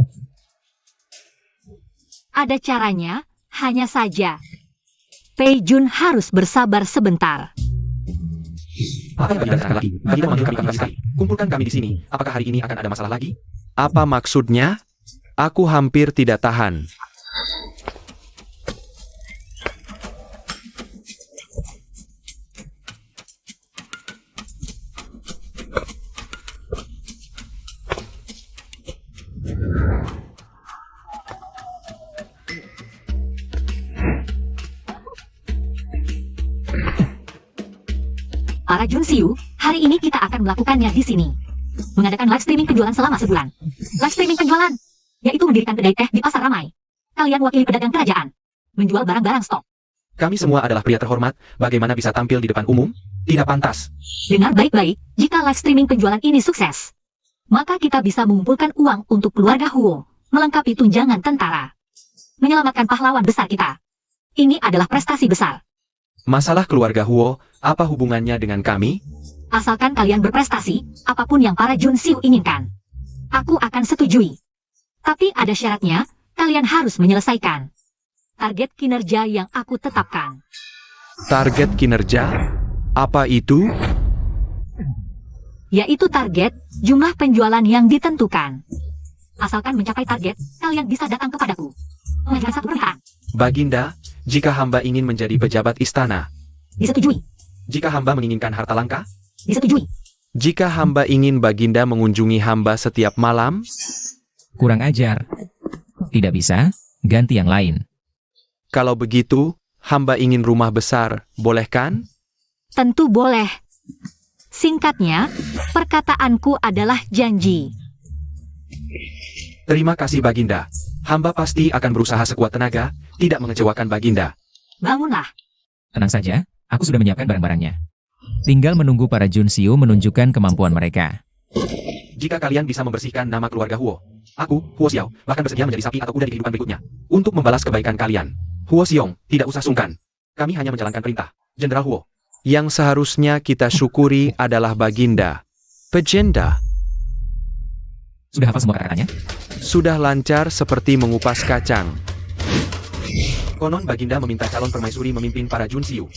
Ada caranya, hanya saja Pei Jun harus bersabar sebentar. Apa yang tidak lagi? Kita memanggil kami sekali. Kumpulkan kami di sini. Apakah hari ini akan ada masalah lagi? Apa maksudnya? Aku hampir tidak tahan. Para Jun Siu, hari ini kita akan melakukannya di sini. Mengadakan live streaming penjualan selama sebulan. Live streaming penjualan, yaitu mendirikan kedai teh di pasar ramai. Kalian wakili pedagang kerajaan. Menjual barang-barang stok. Kami semua adalah pria terhormat, bagaimana bisa tampil di depan umum? Tidak pantas. Dengar baik-baik, jika live streaming penjualan ini sukses, maka kita bisa mengumpulkan uang untuk keluarga Huo, melengkapi tunjangan tentara, menyelamatkan pahlawan besar kita. Ini adalah prestasi besar. Masalah keluarga Huo, apa hubungannya dengan kami? Asalkan kalian berprestasi, apapun yang para Jun Xiu inginkan, aku akan setujui. Tapi ada syaratnya, kalian harus menyelesaikan target kinerja yang aku tetapkan. Target kinerja? Apa itu? Yaitu target jumlah penjualan yang ditentukan. Asalkan mencapai target, kalian bisa datang kepadaku, mengajukan satu permintaan. Baginda, jika hamba ingin menjadi pejabat istana, Disetujui, Jika hamba menginginkan harta langka, disetujui. jika hamba ingin Baginda mengunjungi hamba setiap malam, Kurang ajar. Tidak bisa, ganti yang lain. kalau begitu, hamba ingin rumah besar, boleh kan? Tentu boleh. Singkatnya, perkataanku adalah janji. terima kasih Baginda. Hamba pasti akan berusaha sekuat tenaga, tidak mengecewakan Baginda. Bangunlah. Tenang saja, aku sudah menyiapkan barang-barangnya. Tinggal menunggu para Jun Xiu menunjukkan kemampuan mereka. Jika kalian bisa membersihkan nama keluarga Huo, aku, Huo Xiao, bahkan bersedia menjadi sapi atau kuda di kehidupan berikutnya, untuk membalas kebaikan kalian. Huo Xiong, tidak usah sungkan. Kami hanya menjalankan perintah. Jenderal Huo. Yang seharusnya kita syukuri adalah Baginda. Pejenda, Sudah hafal semua kata-katanya? sudah lancar seperti mengupas kacang. Konon Baginda meminta calon permaisuri memimpin para Jun Xiu.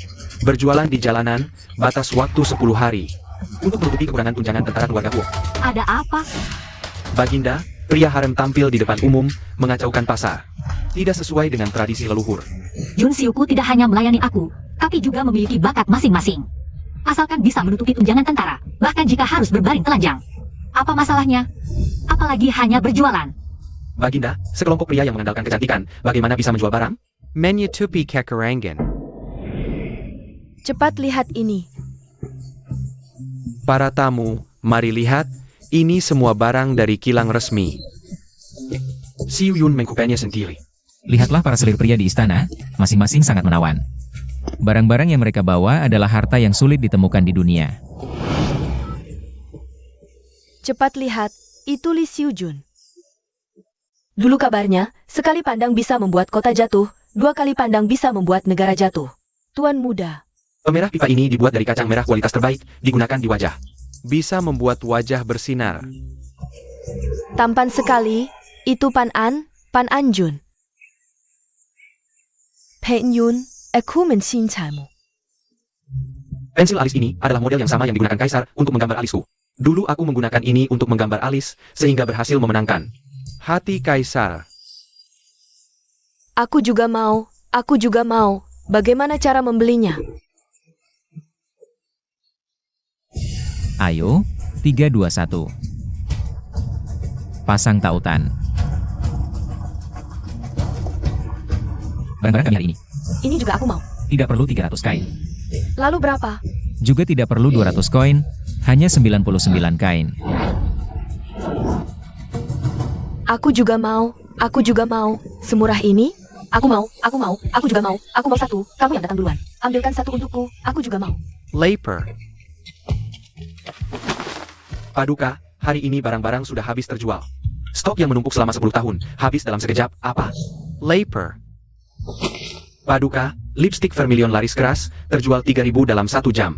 Berjualan di jalanan, batas waktu 10 hari. Untuk menutupi kekurangan tunjangan tentara keluarga Huo. Ada apa? Baginda, pria harem tampil di depan umum, mengacaukan pasar. Tidak sesuai dengan tradisi leluhur. Jun Xiuku tidak hanya melayani aku, tapi juga memiliki bakat masing-masing. Asalkan bisa menutupi tunjangan tentara, bahkan jika harus berbaring telanjang. Apa masalahnya? Apalagi hanya berjualan. Baginda, sekelompok pria yang mengandalkan kecantikan, bagaimana bisa menjual barang? Menyutupi kekurangan. Cepat lihat ini. Para tamu, mari lihat, ini semua barang dari kilang resmi. Xiu Yun mengkupainya sendiri. Lihatlah para selir pria di istana, masing-masing sangat menawan. Barang-barang yang mereka bawa adalah harta yang sulit ditemukan di dunia. Cepat lihat, itu Li Xiujun. Dulu kabarnya, sekali pandang bisa membuat kota jatuh, 2 kali pandang bisa membuat negara jatuh. Tuan muda, Pemerah pipa ini dibuat dari kacang merah kualitas terbaik, digunakan di wajah. Bisa membuat wajah bersinar. tampan sekali, itu Pan Anjun. Pen Yun, aku mencintaimu. Pensil alis ini adalah model yang sama yang digunakan Kaisar untuk menggambar alisku. Dulu aku menggunakan ini untuk menggambar alis, sehingga berhasil memenangkan. Hati Kaisar. Aku juga mau. Bagaimana cara membelinya? Ayo, 3, 2, 1. Pasang tautan. Barang-barang kami hari ini. Ini juga aku mau. Tidak perlu 300 kain. Lalu berapa? Juga tidak perlu 200 koin, hanya 99 kain. Aku juga mau. Semurah ini? Aku mau. Aku juga mau. Aku mau 1, kamu yang datang duluan. Ambilkan 1 untukku, aku juga mau. Laper. Paduka, hari ini barang-barang sudah habis terjual. Stok yang menumpuk selama 10 tahun, habis dalam sekejap, apa? Laper. Paduka, lipstik vermilion laris keras, terjual 3.000 dalam 1 jam.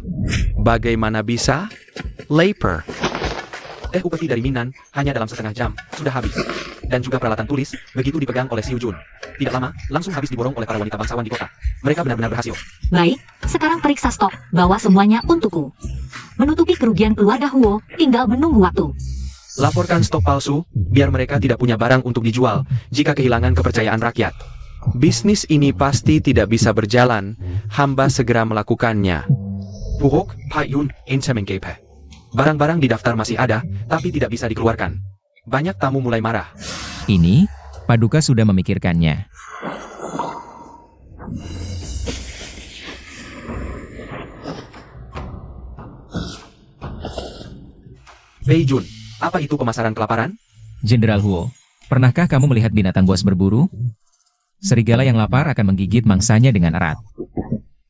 Bagaimana bisa? Laper. Teh upeti dari Minnan, hanya dalam setengah jam, sudah habis. Dan juga peralatan tulis, begitu dipegang oleh Xiu Jun. Tidak lama, langsung habis diborong oleh para wanita bangsawan di kota. Mereka benar-benar berhasil. Baik, sekarang periksa stok, bawa semuanya untukku. Menutupi kerugian keluarga Huo, tinggal menunggu waktu. Laporkan stok palsu, biar mereka tidak punya barang untuk dijual, jika kehilangan kepercayaan rakyat. Bisnis ini pasti tidak bisa berjalan, hamba segera melakukannya. Puhok, Pai Yun, Insemengkepe. Barang-barang di daftar masih ada, tapi tidak bisa dikeluarkan. Banyak tamu mulai marah. Ini, Paduka sudah memikirkannya. Pei Jun, apa itu pemasaran kelaparan? Jenderal Huo, pernahkah kamu melihat binatang buas berburu? Serigala yang lapar akan menggigit mangsanya dengan erat.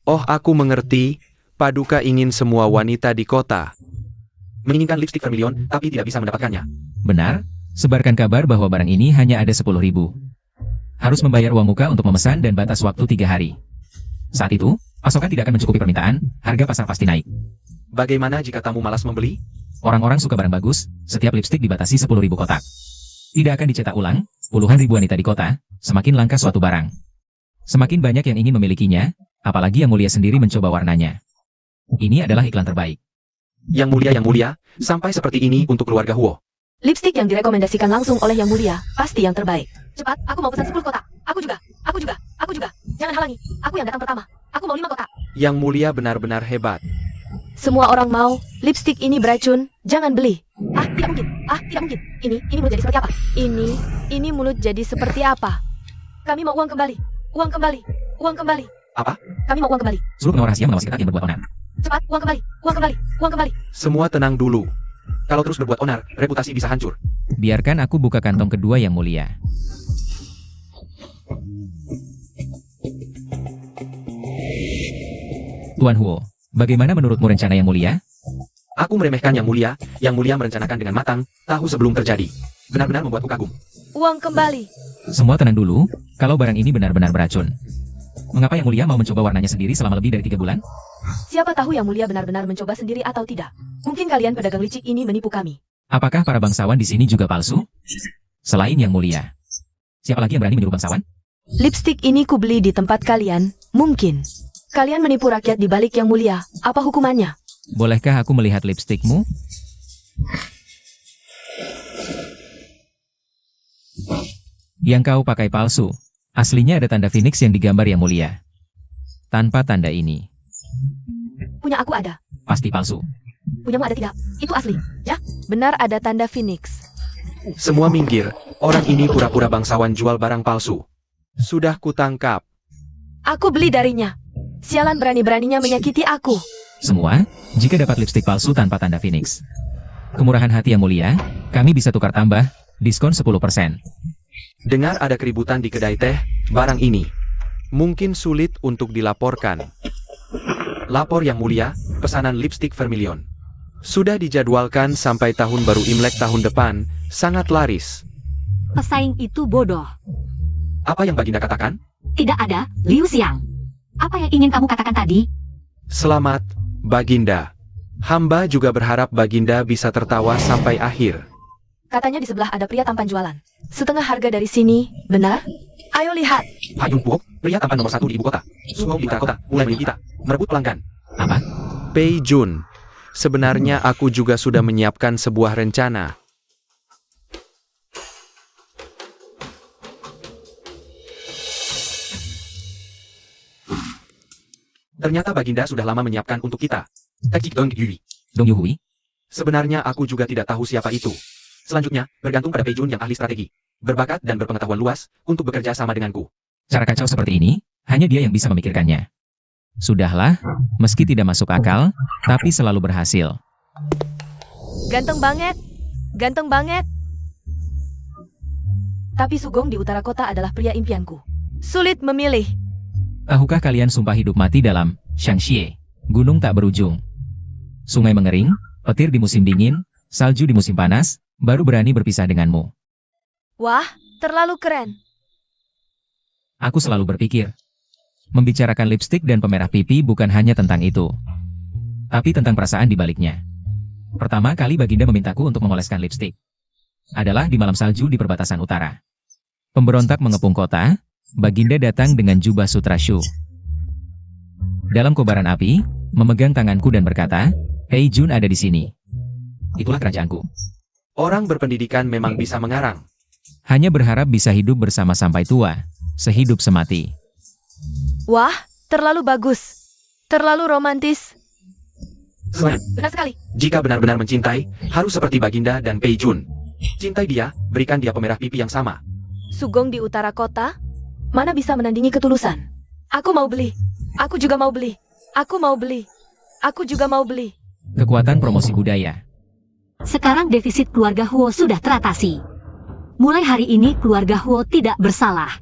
Oh, aku mengerti. Paduka ingin semua wanita di kota. Menginginkan lipstik vermilion, tapi tidak bisa mendapatkannya. Benar, sebarkan kabar bahwa barang ini hanya ada 10.000. Harus membayar uang muka untuk memesan dan batas waktu 3 hari. Saat itu, pasokan tidak akan mencukupi permintaan, harga pasar pasti naik. Bagaimana jika tamu malas membeli? Orang-orang suka barang bagus, setiap lipstik dibatasi 10.000 kotak. Tidak akan dicetak ulang, puluhan ribu wanita di kota, semakin langka suatu barang. Semakin banyak yang ingin memilikinya, apalagi Yang Mulia sendiri mencoba warnanya. Ini adalah iklan terbaik. Yang mulia, sampai seperti ini untuk keluarga Huo. Lipstik yang direkomendasikan langsung oleh Yang Mulia, pasti yang terbaik. Cepat, aku mau pesan 10 kotak. Aku juga. Jangan halangi, aku yang datang pertama. Aku mau 5 kotak. Yang Mulia benar-benar hebat. Semua orang mau, lipstik ini beracun, jangan beli. Tidak mungkin. Ini mulut jadi seperti apa? Ini mulut jadi seperti apa? Kami mau uang kembali. Uang kembali. Apa? Kami mau uang kembali. Suruh pengawal rahasia mengawasi ketat yang berbuat onar. Cepat, uang kembali. Semua tenang dulu. Kalau terus berbuat onar, reputasi bisa hancur. Biarkan aku buka kantong kedua Yang Mulia. Tuan Huo, bagaimana menurutmu rencana Yang Mulia? Aku meremehkan Yang Mulia merencanakan dengan matang, tahu sebelum terjadi. Benar-benar membuatku kagum. Uang kembali. Semua tenang dulu, kalau barang ini benar-benar beracun. Mengapa Yang Mulia mau mencoba warnanya sendiri selama lebih dari 3 bulan? Siapa tahu Yang Mulia benar-benar mencoba sendiri atau tidak. Mungkin kalian pedagang licik ini menipu kami. Apakah para bangsawan di sini juga palsu? Selain Yang Mulia, siapa lagi yang berani meniru bangsawan? Lipstik ini kubeli di tempat kalian, mungkin. Kalian menipu rakyat di balik Yang Mulia, apa hukumannya? Bolehkah aku melihat lipstikmu? Yang kau pakai palsu. Aslinya ada tanda Phoenix yang digambar Yang Mulia. Tanpa tanda ini, Punya aku ada. pasti palsu. Punyamu ada tidak? Itu asli, ya? Benar ada tanda Phoenix. Semua minggir. Orang ini pura-pura bangsawan jual barang palsu. Sudah kutangkap. Aku beli darinya. Sialan berani-beraninya menyakiti aku. Semua, jika dapat lipstik palsu tanpa tanda Phoenix. Kemurahan hati Yang Mulia, kami bisa tukar tambah, diskon 10%. Dengar ada keributan di kedai teh, barang ini. Mungkin sulit untuk dilaporkan. Lapor Yang Mulia, pesanan lipstik vermilion. Sudah dijadwalkan sampai tahun baru Imlek tahun depan, sangat laris. Pesaing itu bodoh. Apa yang Baginda katakan? Tidak ada, Liu Xiang. Apa yang ingin kamu katakan tadi? Selamat, Baginda. Hamba juga berharap Baginda bisa tertawa sampai akhir. Katanya di sebelah ada pria tampan jualan. Setengah harga dari sini, benar? Ayo lihat. Hayun Puok, pria tampan nomor 1 di ibu kota. Sugong di utara kota, mulai menipu kita. Merebut pelanggan. Apa? Pei Jun. Sebenarnya aku juga sudah menyiapkan sebuah rencana. Ternyata Baginda sudah lama menyiapkan untuk kita. Teknik Dong Yui. Dong Yuhui? Sebenarnya aku juga tidak tahu siapa itu. Selanjutnya, bergantung pada Pei Jun yang ahli strategi. Berbakat dan berpengetahuan luas, untuk bekerja sama denganku. Cara kacau seperti ini, hanya dia yang bisa memikirkannya. Sudahlah, meski tidak masuk akal, tapi selalu berhasil. Ganteng banget. Tapi Sugong di utara kota adalah pria impianku. Sulit memilih. Tahukah kalian sumpah hidup mati dalam Shangxie? Gunung tak berujung. Sungai mengering, petir di musim dingin, salju di musim panas, baru berani berpisah denganmu. Wah, terlalu keren. Aku selalu berpikir, membicarakan lipstik dan pemerah pipi bukan hanya tentang itu, tapi tentang perasaan di baliknya. Pertama kali Baginda memintaku untuk mengoleskan lipstik adalah di malam salju di perbatasan utara. Pemberontak mengepung kota, Baginda datang dengan jubah sutra shu. Dalam kobaran api, memegang tanganku dan berkata, Pei Jun ada di sini. Itulah kerajaanku. Orang berpendidikan memang bisa mengarang. Hanya berharap bisa hidup bersama sampai tua, sehidup semati. Wah, terlalu bagus. Terlalu romantis. Benar sekali. Jika benar-benar mencintai, harus seperti Baginda dan Pei Jun. Cintai dia, berikan dia pemerah pipi yang sama. Sugong di utara kota? Mana bisa menandingi ketulusan? Aku mau beli. Aku juga mau beli. Aku mau beli. Aku juga mau beli. Kekuatan promosi budaya. Sekarang defisit keluarga Huo sudah teratasi. Mulai hari ini keluarga Huo tidak bersalah.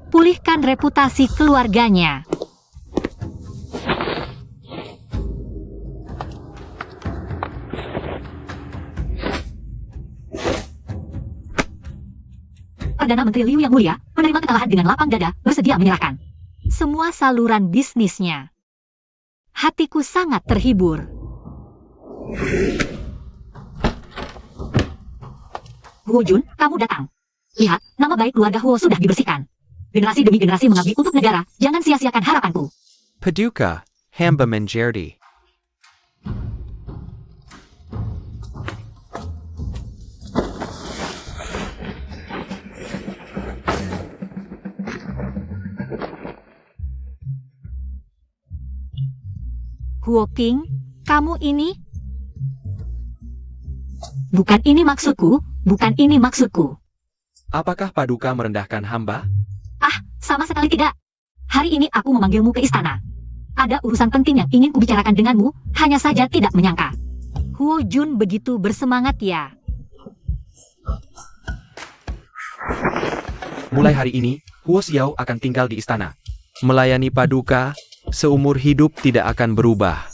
Pulihkan reputasi keluarganya. Perdana Menteri Liu yang mulia menerima kekalahan dengan lapang dada, bersedia menyerahkan semua saluran bisnisnya. Hatiku sangat terhibur. Huo Jun, kamu datang. Lihat, nama baik keluarga Huo sudah dibersihkan. Generasi demi generasi mengabdi untuk negara, jangan sia-siakan harapanku. Paduka, hamba menjerti. Huo King, kamu ini? Bukan ini maksudku, bukan ini maksudku. Apakah Paduka merendahkan hamba? Ah, sama sekali tidak. Hari ini aku memanggilmu ke istana. Ada urusan penting yang ingin kubicarakan denganmu, hanya saja tidak menyangka. Huo Jun begitu bersemangat ya. Mulai hari ini, Huo Xiao akan tinggal di istana. Melayani Paduka, seumur hidup tidak akan berubah.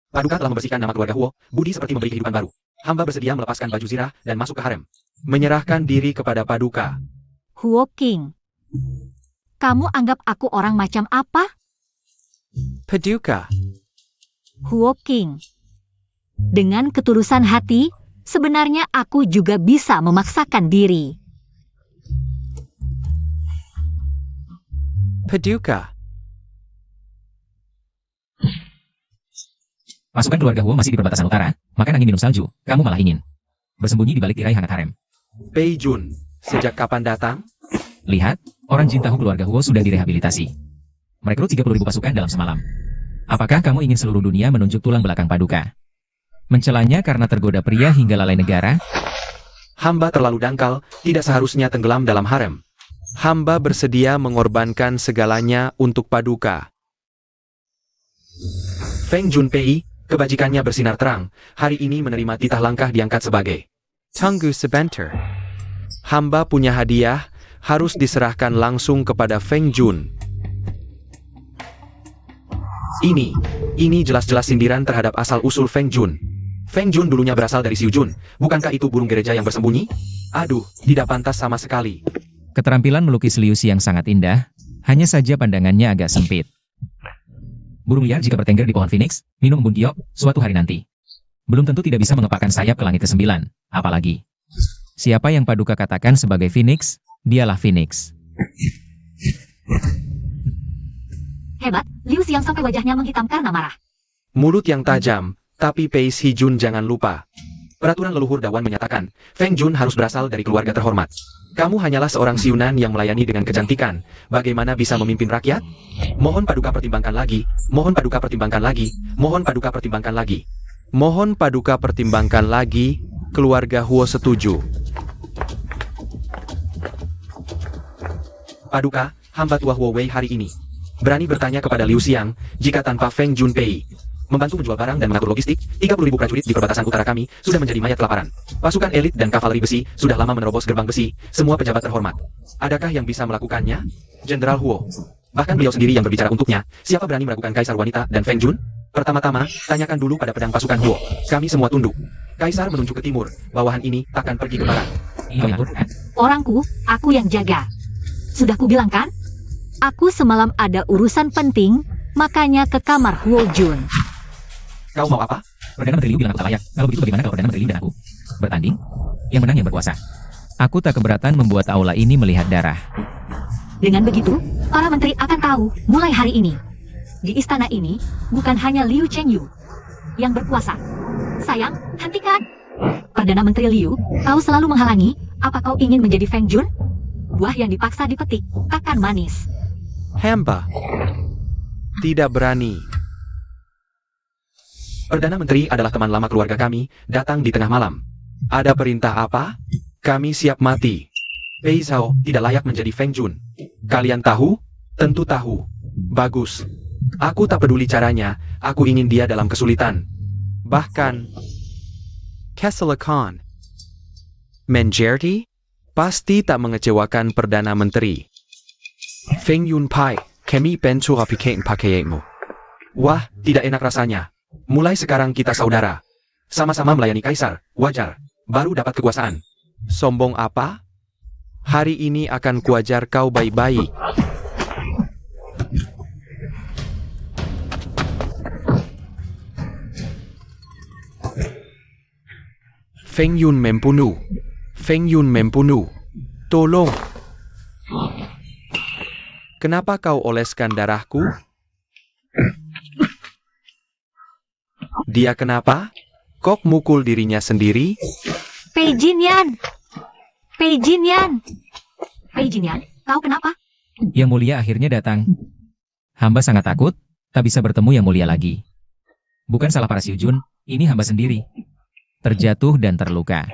Paduka telah membersihkan nama keluarga Huo, budi seperti memberi kehidupan baru. Hamba bersedia melepaskan baju zirah dan masuk ke harem. Menyerahkan diri kepada Paduka. Huo King, kamu anggap aku orang macam apa? Paduka, Huo King, dengan ketulusan hati, sebenarnya aku juga bisa memaksakan diri. Paduka. Pasukan keluarga Huo masih di perbatasan utara, makan angin minum salju, kamu malah ingin bersembunyi di balik tirai hangat harem. Pei Jun, sejak kapan datang? Lihat, orang Jin tahu keluarga Huo sudah direhabilitasi. Merekrut 30.000 pasukan dalam semalam. Apakah kamu ingin seluruh dunia menunjuk tulang belakang Paduka? Mencelanya karena tergoda pria hingga lalai negara? Hamba terlalu dangkal, tidak seharusnya tenggelam dalam harem. Hamba bersedia mengorbankan segalanya untuk Paduka. Feng Junpei, kebajikannya bersinar terang, hari ini menerima titah langkah diangkat sebagai Tunggu sebentar. Hamba punya hadiah, harus diserahkan langsung kepada Feng Jun. Ini jelas-jelas sindiran terhadap asal-usul Feng Jun. Feng Jun dulunya berasal dari Xiu Jun, bukankah itu burung gereja yang bersembunyi? Aduh, tidak pantas sama sekali. Keterampilan melukis Liu Xi yang sangat indah, hanya saja pandangannya agak sempit. Burung liar jika bertengger di pohon Phoenix, minum embun giok, suatu hari nanti belum tentu tidak bisa mengepakkan sayap ke langit ke-9, apalagi siapa yang Paduka katakan sebagai Phoenix, dialah Phoenix. Hebat, Liu Xiang sampai wajahnya menghitam karena marah. Mulut yang tajam, tapi Pei Si Jun jangan lupa. Peraturan leluhur Dawan menyatakan, Feng Jun harus berasal dari keluarga terhormat. Kamu hanyalah seorang siunan yang melayani dengan kecantikan. Bagaimana bisa memimpin rakyat? Mohon Paduka pertimbangkan lagi. Mohon Paduka pertimbangkan lagi. Mohon Paduka pertimbangkan lagi. Mohon Paduka pertimbangkan lagi. Keluarga Huo setuju. Paduka, hamba tua Huo Wei hari ini berani bertanya kepada Liu Xiang, jika tanpa Feng Junpei membantu menjual barang dan mengatur logistik, 30.000 prajurit di perbatasan utara kami sudah menjadi mayat kelaparan. Pasukan elit dan kavaleri besi sudah lama menerobos gerbang besi, semua pejabat terhormat. Adakah yang bisa melakukannya? Jenderal Huo. Bahkan beliau sendiri yang berbicara untuknya, siapa berani meragukan Kaisar Wanita dan Feng Jun? Pertama-tama, tanyakan dulu pada pedang pasukan Huo. Kami semua tunduk. Kaisar menunjuk ke timur, bawahan ini takkan pergi ke barat. Orangku, aku yang jaga. Sudah kubilang kan? Aku semalam ada urusan penting, makanya ke kamar Huo Jun. Kau mau apa? Perdana Menteri Liu bilang aku tak layak. Kalau begitu bagaimana kalau Perdana Menteri Liu dan aku bertanding? Yang menang yang berkuasa. Aku tak keberatan membuat aula ini melihat darah. Dengan begitu, para menteri akan tahu mulai hari ini. Di istana ini, bukan hanya Liu Chengyu yang berkuasa. Sayang, hentikan. Perdana Menteri Liu, kau selalu menghalangi. Apa kau ingin menjadi Feng Jun? Buah yang dipaksa dipetik, takkan manis. Hamba tidak berani. Perdana Menteri adalah teman lama keluarga kami, datang di tengah malam. Ada perintah apa? Kami siap mati. Pei Zhao tidak layak menjadi Feng Jun. Kalian tahu? Tentu tahu. Bagus. Aku tak peduli caranya, aku ingin dia dalam kesulitan. Bahkan kesalahan. Menjerti? Pasti tak mengecewakan Perdana Menteri. Feng Yun Pai, kami pencu apikain pakaianmu. Wah, tidak enak rasanya. Mulai sekarang kita saudara. Sama-sama melayani Kaisar, wajar. Baru dapat kekuasaan. Sombong apa? Hari ini akan kuajar kau baik-baik. Feng Yun membunuh. Feng Yun membunuh. Tolong. Kenapa kau oleskan darahku? Dia kenapa? Kok mukul dirinya sendiri? Pei Jinyan! Pei Jinyan! Pei Jinyan, kau kenapa? Yang Mulia akhirnya datang. Hamba sangat takut, tak bisa bertemu Yang Mulia lagi. Bukan salah para Xiu Jun, ini hamba sendiri. Terjatuh dan terluka.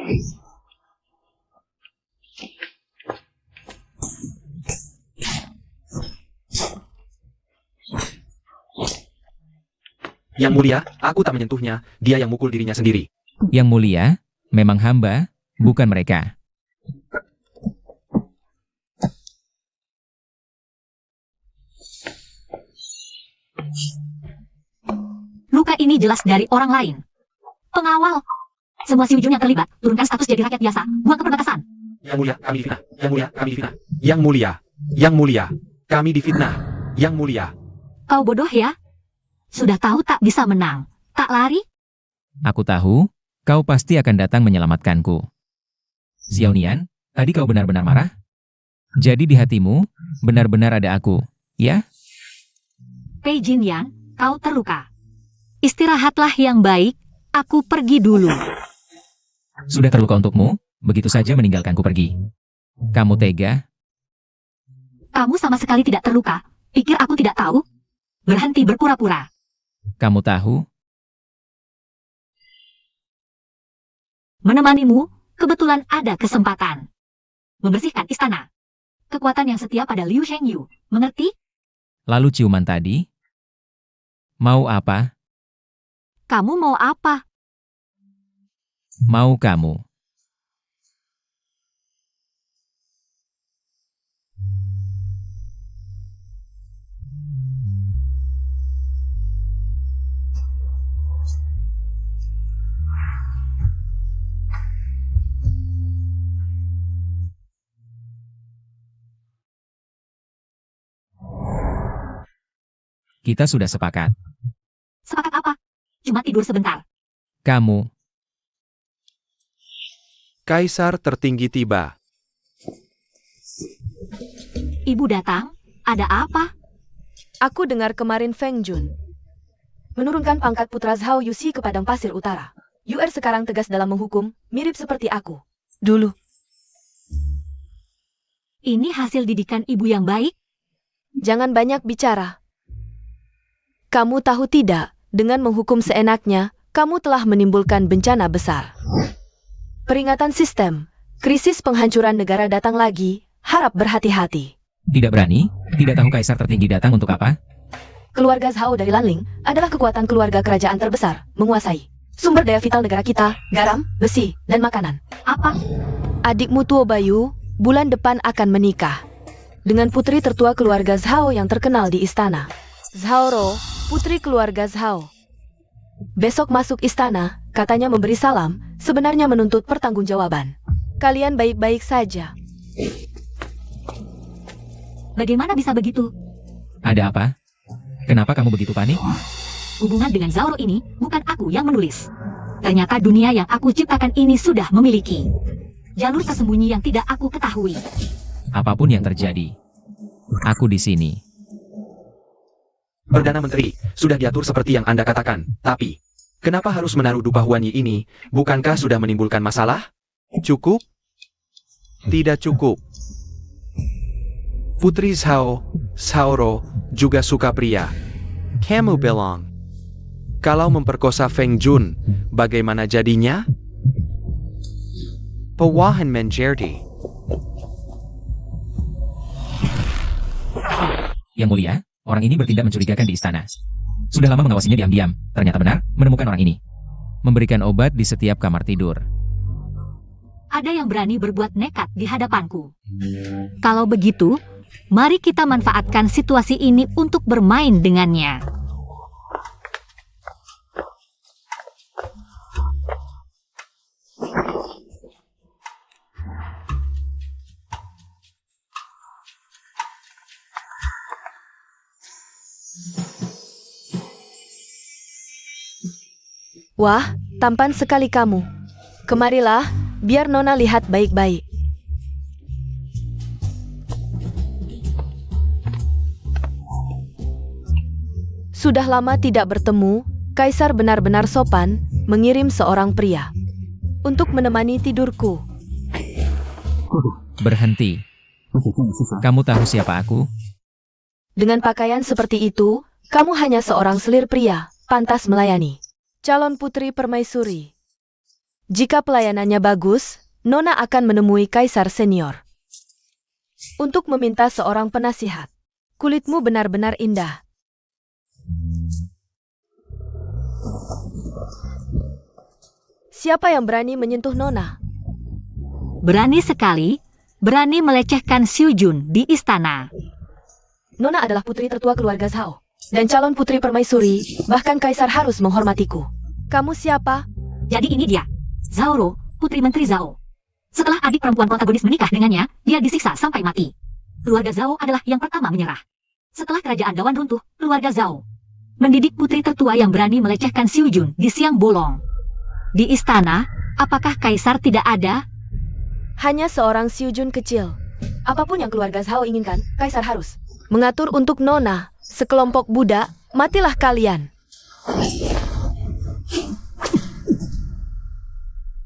Yang Mulia, aku tak menyentuhnya, dia yang mukul dirinya sendiri. Yang Mulia, memang hamba, bukan mereka. Luka ini jelas dari orang lain. Pengawal. Semua Xiu Jun yang terlibat, turunkan status jadi rakyat biasa. Buang ke perbatasan. Yang Mulia, kami difitnah. Yang Mulia, kami difitnah. Yang Mulia, Yang Mulia, kami difitnah. Yang Mulia. Kau bodoh ya? Sudah tahu tak bisa menang. Tak lari? Aku tahu, kau pasti akan datang menyelamatkanku. Xiao Nian, tadi kau benar-benar marah? Jadi di hatimu, benar-benar ada aku, ya? Pei Jinyan, kau terluka. Istirahatlah yang baik, aku pergi dulu. Sudah terluka untukmu, begitu saja meninggalkanku pergi. Kamu tega? Kamu sama sekali tidak terluka. Pikir aku tidak tahu? Berhenti berpura-pura. Kamu tahu? Menemanimu, kebetulan ada kesempatan. Membersihkan istana. Kekuatan yang setia pada Liu Shengyu. Mengerti? Lalu ciuman tadi? Mau apa? Kamu mau apa? Mau kamu. Kita sudah sepakat. Sepakat apa? Cuma tidur sebentar. Kamu. Kaisar tertinggi tiba. Ibu datang? Ada apa? Aku dengar kemarin Feng Jun menurunkan pangkat putra Zhao Yuxi ke padang pasir utara. UR sekarang tegas dalam menghukum, mirip seperti aku dulu. Ini hasil didikan ibu yang baik? Jangan banyak bicara. Kamu tahu tidak, dengan menghukum seenaknya, kamu telah menimbulkan bencana besar. Peringatan sistem, krisis penghancuran negara datang lagi, harap berhati-hati. Tidak berani? Tidak tahu Kaisar tertinggi datang untuk apa? Keluarga Zhao dari Lanling adalah kekuatan keluarga kerajaan terbesar, menguasai sumber daya vital negara kita, garam, besi, dan makanan. Apa? Adikmu Tuo Bayu, bulan depan akan menikah dengan putri tertua keluarga Zhao yang terkenal di istana. Zhao Ro, putri keluarga Zhao. Besok masuk istana, katanya memberi salam, sebenarnya menuntut pertanggungjawaban. Kalian baik-baik saja. Bagaimana bisa begitu? Ada apa? Kenapa kamu begitu panik? Hubungan dengan Zauro ini bukan aku yang menulis. Ternyata dunia yang aku ciptakan ini sudah memiliki jalur tersembunyi yang tidak aku ketahui. Apapun yang terjadi, aku di sini. Perdana Menteri, sudah diatur seperti yang Anda katakan, tapi kenapa harus menaruh dupa Huanyi ini? Bukankah sudah menimbulkan masalah? Cukup? Tidak cukup. Putri Zhao, Zhaoro, juga suka pria. Kamu bilang, kalau memperkosa Feng Jun, bagaimana jadinya? Pewahan menjadi. Yang Mulia, orang ini bertindak mencurigakan di istana. Sudah lama mengawasinya diam-diam. Ternyata benar, menemukan orang ini. Memberikan obat di setiap kamar tidur. Ada yang berani berbuat nekat di hadapanku. Kalau begitu, mari kita manfaatkan situasi ini untuk bermain dengannya. Wah, tampan sekali kamu. Kemarilah, biar Nona lihat baik-baik. Sudah lama tidak bertemu, Kaisar benar-benar sopan mengirim seorang pria untuk menemani tidurku. Berhenti. Kamu tahu siapa aku? Dengan pakaian seperti itu, kamu hanya seorang selir pria, pantas melayani calon putri permaisuri. Jika pelayanannya bagus, Nona akan menemui Kaisar senior untuk meminta seorang penasihat. Kulitmu benar-benar indah. Siapa yang berani menyentuh Nona? Berani sekali, berani melecehkan Xiu Jun di istana. Nona adalah putri tertua keluarga Zhao dan calon putri permaisuri, bahkan Kaisar harus menghormatiku. Kamu siapa? Jadi ini dia, Zhao, putri menteri Zhao. Setelah adik perempuan protagonis menikah dengannya, dia disiksa sampai mati. Keluarga Zhao adalah yang pertama menyerah. Setelah kerajaan Dawan runtuh, keluarga Zhao mendidik putri tertua yang berani melecehkan Xiu Jun di siang bolong. Di istana, apakah Kaisar tidak ada? Hanya seorang Xiu Jun kecil. Apapun yang keluarga Zhao inginkan, Kaisar harus mengatur untuk Nona. Sekelompok budak, matilah kalian.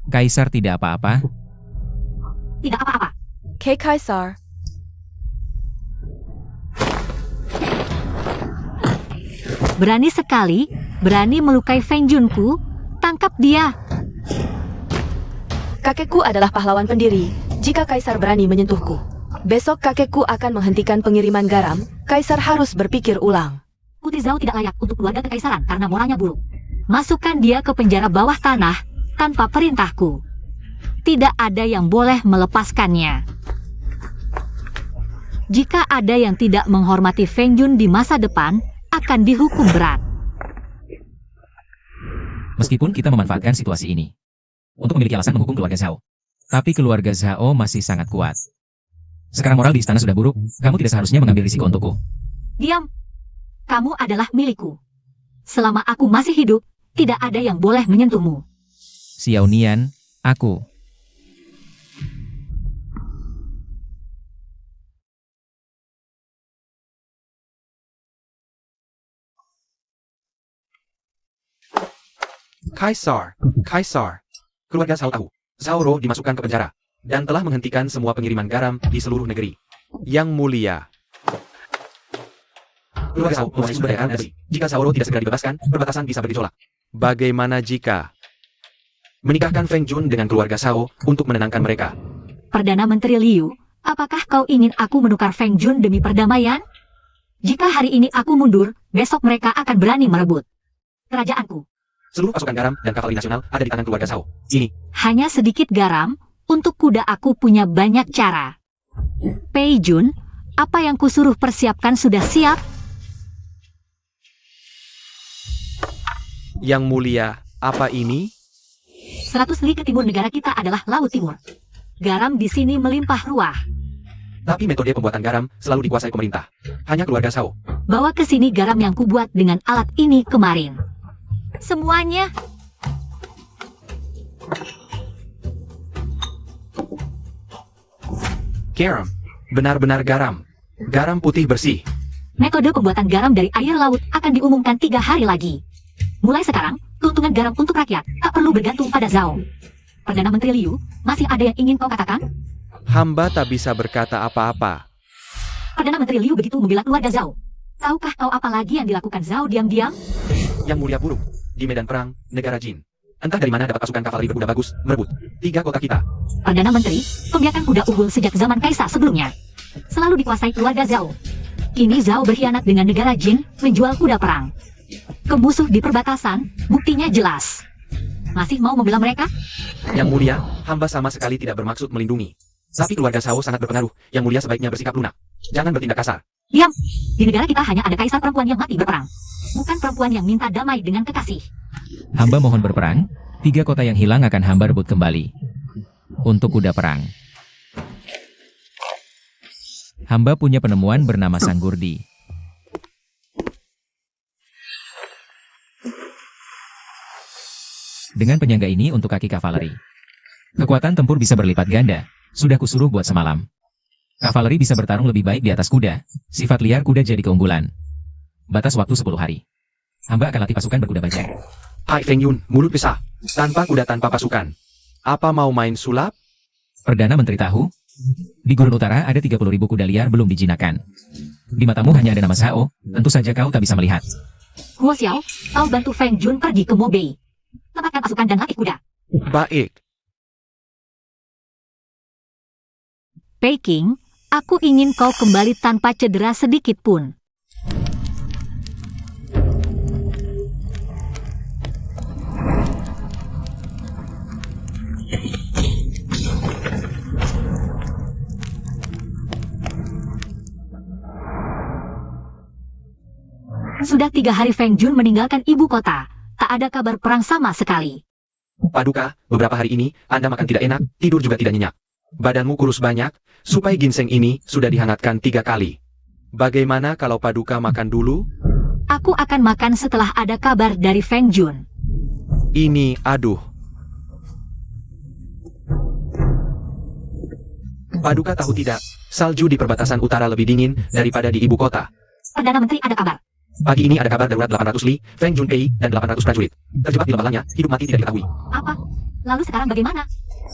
Kaisar tidak apa-apa. Tidak apa-apa. Kaisar. Berani sekali, berani melukai Feng Junku. Tangkap dia. Kakekku adalah pahlawan pendiri. Jika Kaisar berani menyentuhku, besok kakekku akan menghentikan pengiriman garam. Kaisar harus berpikir ulang. Putri Zhao tidak layak untuk keluarga kekaisaran karena moralnya buruk. Masukkan dia ke penjara bawah tanah tanpa perintahku. Tidak ada yang boleh melepaskannya. Jika ada yang tidak menghormati Feng Jun di masa depan, akan dihukum berat. Meskipun kita memanfaatkan situasi ini untuk memiliki alasan menghukum keluarga Zhao, tapi keluarga Zhao masih sangat kuat. Sekarang moral di istana sudah buruk, kamu tidak seharusnya mengambil risiko untukku. Diam. Kamu adalah milikku. Selama aku masih hidup, tidak ada yang boleh menyentuhmu. Xiao Nian, aku. Kaisar. Keluarga Zhao tahu. Zhao Ro dimasukkan ke penjara dan telah menghentikan semua pengiriman garam di seluruh negeri. Yang mulia, Keluarga Zhao menguasai sumber daya garam dan besi. Jika Zhao Ro tidak segera dibebaskan, perbatasan bisa bergejolak. bagaimana jika Menikahkan Feng Jun dengan keluarga Zhao untuk menenangkan mereka. Perdana Menteri Liu, apakah kau ingin aku menukar Feng Jun demi perdamaian? Jika hari ini aku mundur, besok mereka akan berani merebut kerajaanku. Seluruh pasukan garam dan kavaleri nasional ada di tangan keluarga Zhao. Ini, Hanya sedikit garam, untuk kuda aku punya banyak cara. Pei Jun, apa yang kusuruh persiapkan sudah siap? Yang mulia, apa ini? 100 li ke timur negara kita adalah Laut Timur. Garam di sini melimpah ruah. tapi metode pembuatan garam selalu dikuasai pemerintah. Hanya keluarga Zhao. Bawa ke sini garam yang kubuat dengan alat ini kemarin. Semuanya. Garam. Benar-benar garam. Garam putih bersih. Metode pembuatan garam dari air laut akan diumumkan 3 hari lagi. Mulai sekarang, keuntungan garam untuk rakyat tak perlu bergantung pada Zhao. Perdana Menteri Liu, masih ada yang ingin kau katakan? Hamba tak bisa berkata apa-apa. Perdana Menteri Liu begitu membela keluarga Zhao. Tahukah kau apa lagi yang dilakukan Zhao diam-diam? Yang mulia buruk. Di medan perang, negara Jin. Entah dari mana dapat pasukan kavaleri berkuda bagus, merebut 3 kota kita. Perdana Menteri, pembiakan kuda unggul sejak zaman Kaisar sebelumnya selalu dikuasai keluarga Zhao. Kini Zhao berkhianat dengan negara Jin, menjual kuda perang ke musuh di perbatasan, buktinya jelas. Masih mau membela mereka? Yang mulia, hamba sama sekali tidak bermaksud melindungi. Tapi keluarga Zhao sangat berpengaruh. Yang mulia sebaiknya bersikap lunak. Jangan bertindak kasar. Diam! Di negara kita hanya ada kaisar perempuan yang mati berperang, bukan perempuan yang minta damai dengan kekasih. Hamba mohon berperang, 3 kota yang hilang akan hamba rebut kembali. Untuk kuda perang. Hamba punya penemuan bernama Sanggurdi. Dengan penyangga ini untuk kaki kavaleri. Kekuatan tempur bisa berlipat ganda. Sudah kusuruh buat semalam. Kavaleri bisa bertarung lebih baik di atas kuda. Sifat liar kuda jadi keunggulan. Batas waktu 10 hari. Hamba akan latih pasukan berkuda bajak. Hai Feng Yun, mulut besar. Tanpa kuda tanpa pasukan. Apa mau main sulap? Perdana Menteri tahu? Di Gurun Utara ada 30.000 kuda liar belum dijinakkan. Di matamu hanya ada nama Sao, tentu saja kau tak bisa melihat. Huo Xiao, kau bantu Feng Jun pergi ke Mobei. Tempatkan pasukan dan latih kuda. Baik. Peking, aku ingin kau kembali tanpa cedera sedikit pun. Sudah 3 hari Feng Jun meninggalkan ibu kota. Tak ada kabar perang sama sekali. Paduka, beberapa hari ini, Anda makan tidak enak, tidur juga tidak nyenyak. Badanmu kurus banyak, supai ginseng ini sudah dihangatkan 3 kali. Bagaimana kalau Paduka makan dulu? Aku akan makan setelah ada kabar dari Feng Jun. Ini, aduh. Paduka tahu tidak, salju di perbatasan utara lebih dingin daripada di ibu kota. Perdana Menteri ada kabar. Pagi ini ada kabar darurat 800 Li, Feng Jun Pei, dan 800 prajurit. Terjebak di lembalannya, hidup mati tidak diketahui. Apa? Lalu sekarang bagaimana?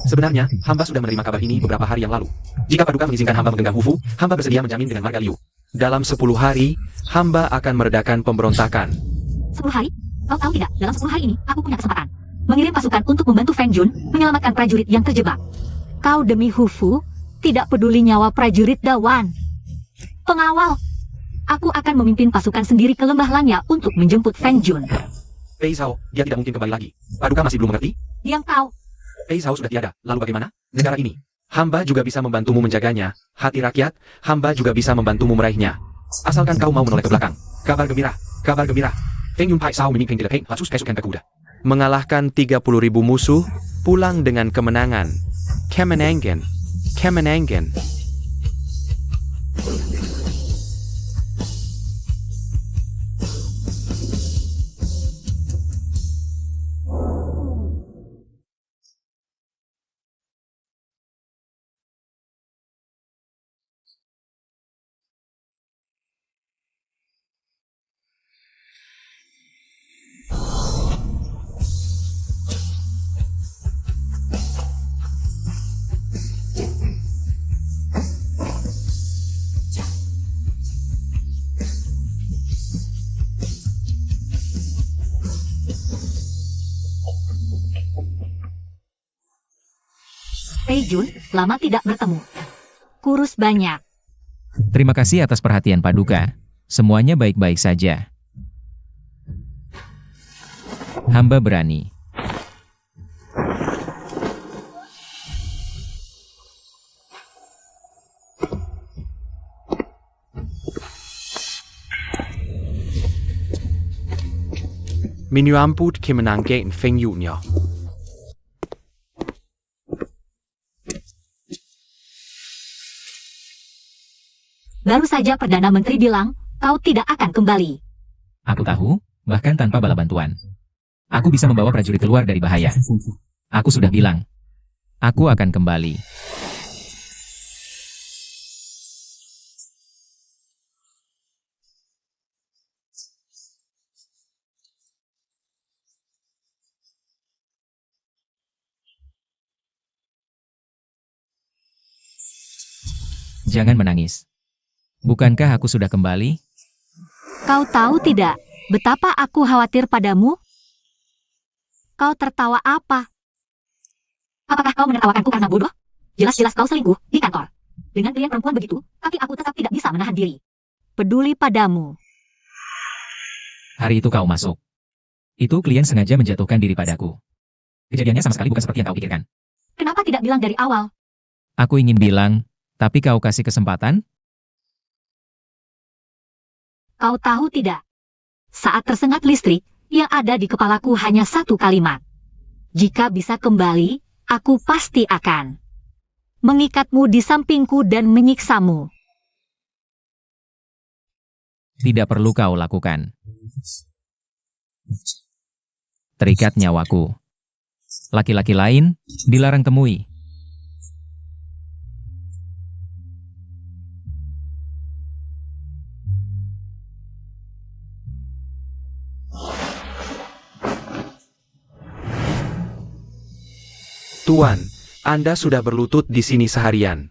Sebenarnya, hamba sudah menerima kabar ini beberapa hari yang lalu. Jika Paduka mengizinkan hamba menggenggam Hufu, hamba bersedia menjamin dengan marga Liu. Dalam 10 hari, hamba akan meredakan pemberontakan. 10 hari? Kau tahu tidak, dalam 10 hari ini, aku punya kesempatan. Mengirim pasukan untuk membantu Feng Jun, menyelamatkan prajurit yang terjebak. Kau demi Hufu, tidak peduli nyawa prajurit Dawan. Pengawal! Aku akan memimpin pasukan sendiri ke lembah Lanya untuk menjemput Feng Jun. Pei Zhao, dia tidak mungkin kembali lagi. Paduka masih belum mengerti? Diam kau. Pei Zhao sudah tiada, lalu bagaimana? Negara ini. Hamba juga bisa membantumu menjaganya. Hati rakyat, hamba juga bisa membantumu meraihnya. Asalkan kau mau menoleh ke belakang. Kabar gembira, kabar gembira. Feng Yun Pai Sao Miming Peng Tidak Peng Hatsus Kesuken Kuda. Mengalahkan 30.000 musuh, pulang dengan kemenangan. Kemenangan, kemenangan. Fei Jun, lama tidak bertemu. Kurus banyak. Terima kasih atas perhatian Paduka. Semuanya baik-baik saja. Hamba berani. Menyambut kemenangan Feng Yunnya. Baru saja Perdana Menteri bilang, kau tidak akan kembali. Aku tahu, bahkan tanpa bala bantuan. Aku bisa membawa prajurit keluar dari bahaya. Aku sudah bilang, aku akan kembali. Jangan menangis. Bukankah aku sudah kembali? Kau tahu tidak, betapa aku khawatir padamu? Kau tertawa apa? Apakah kau menertawakanku karena bodoh? Jelas-jelas kau selingkuh di kantor. Dengan klien perempuan begitu, tapi aku tetap tidak bisa menahan diri. Peduli padamu. Hari itu kau masuk. Itu klien sengaja menjatuhkan diri padaku. Kejadiannya sama sekali bukan seperti yang kau pikirkan. Kenapa tidak bilang dari awal? Aku ingin bilang, tapi kau kasih kesempatan? Kau tahu tidak? Saat tersengat listrik, yang ada di kepalaku hanya satu kalimat. Jika bisa kembali, aku pasti akan mengikatmu di sampingku dan menyiksamu. Tidak perlu kau lakukan. Terikat nyawaku. Laki-laki lain dilarang temui. Tuan, Anda sudah berlutut di sini seharian.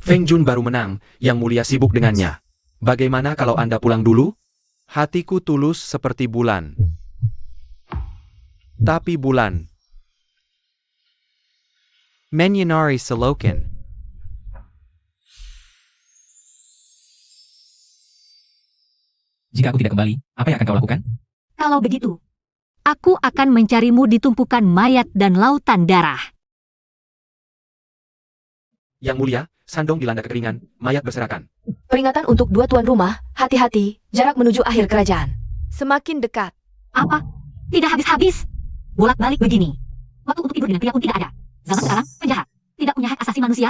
Feng Jun baru menang, Yang Mulia sibuk dengannya. Bagaimana kalau Anda pulang dulu? Hatiku tulus seperti bulan. Tapi bulan. Menyanari Seloken. Jika aku tidak kembali, apa yang akan kau lakukan? Kalau begitu, aku akan mencarimu di tumpukan mayat dan lautan darah. Yang Mulia, Sandong dilanda kekeringan, mayat berserakan. Peringatan untuk dua tuan rumah, hati-hati, jarak menuju akhir kerajaan. Semakin dekat. Apa? Tidak habis-habis. Bolak-balik begini. Waktu untuk tidur dengan pria pun tidak ada. Zaman sekarang, penjahat. Tidak punya hak asasi manusia.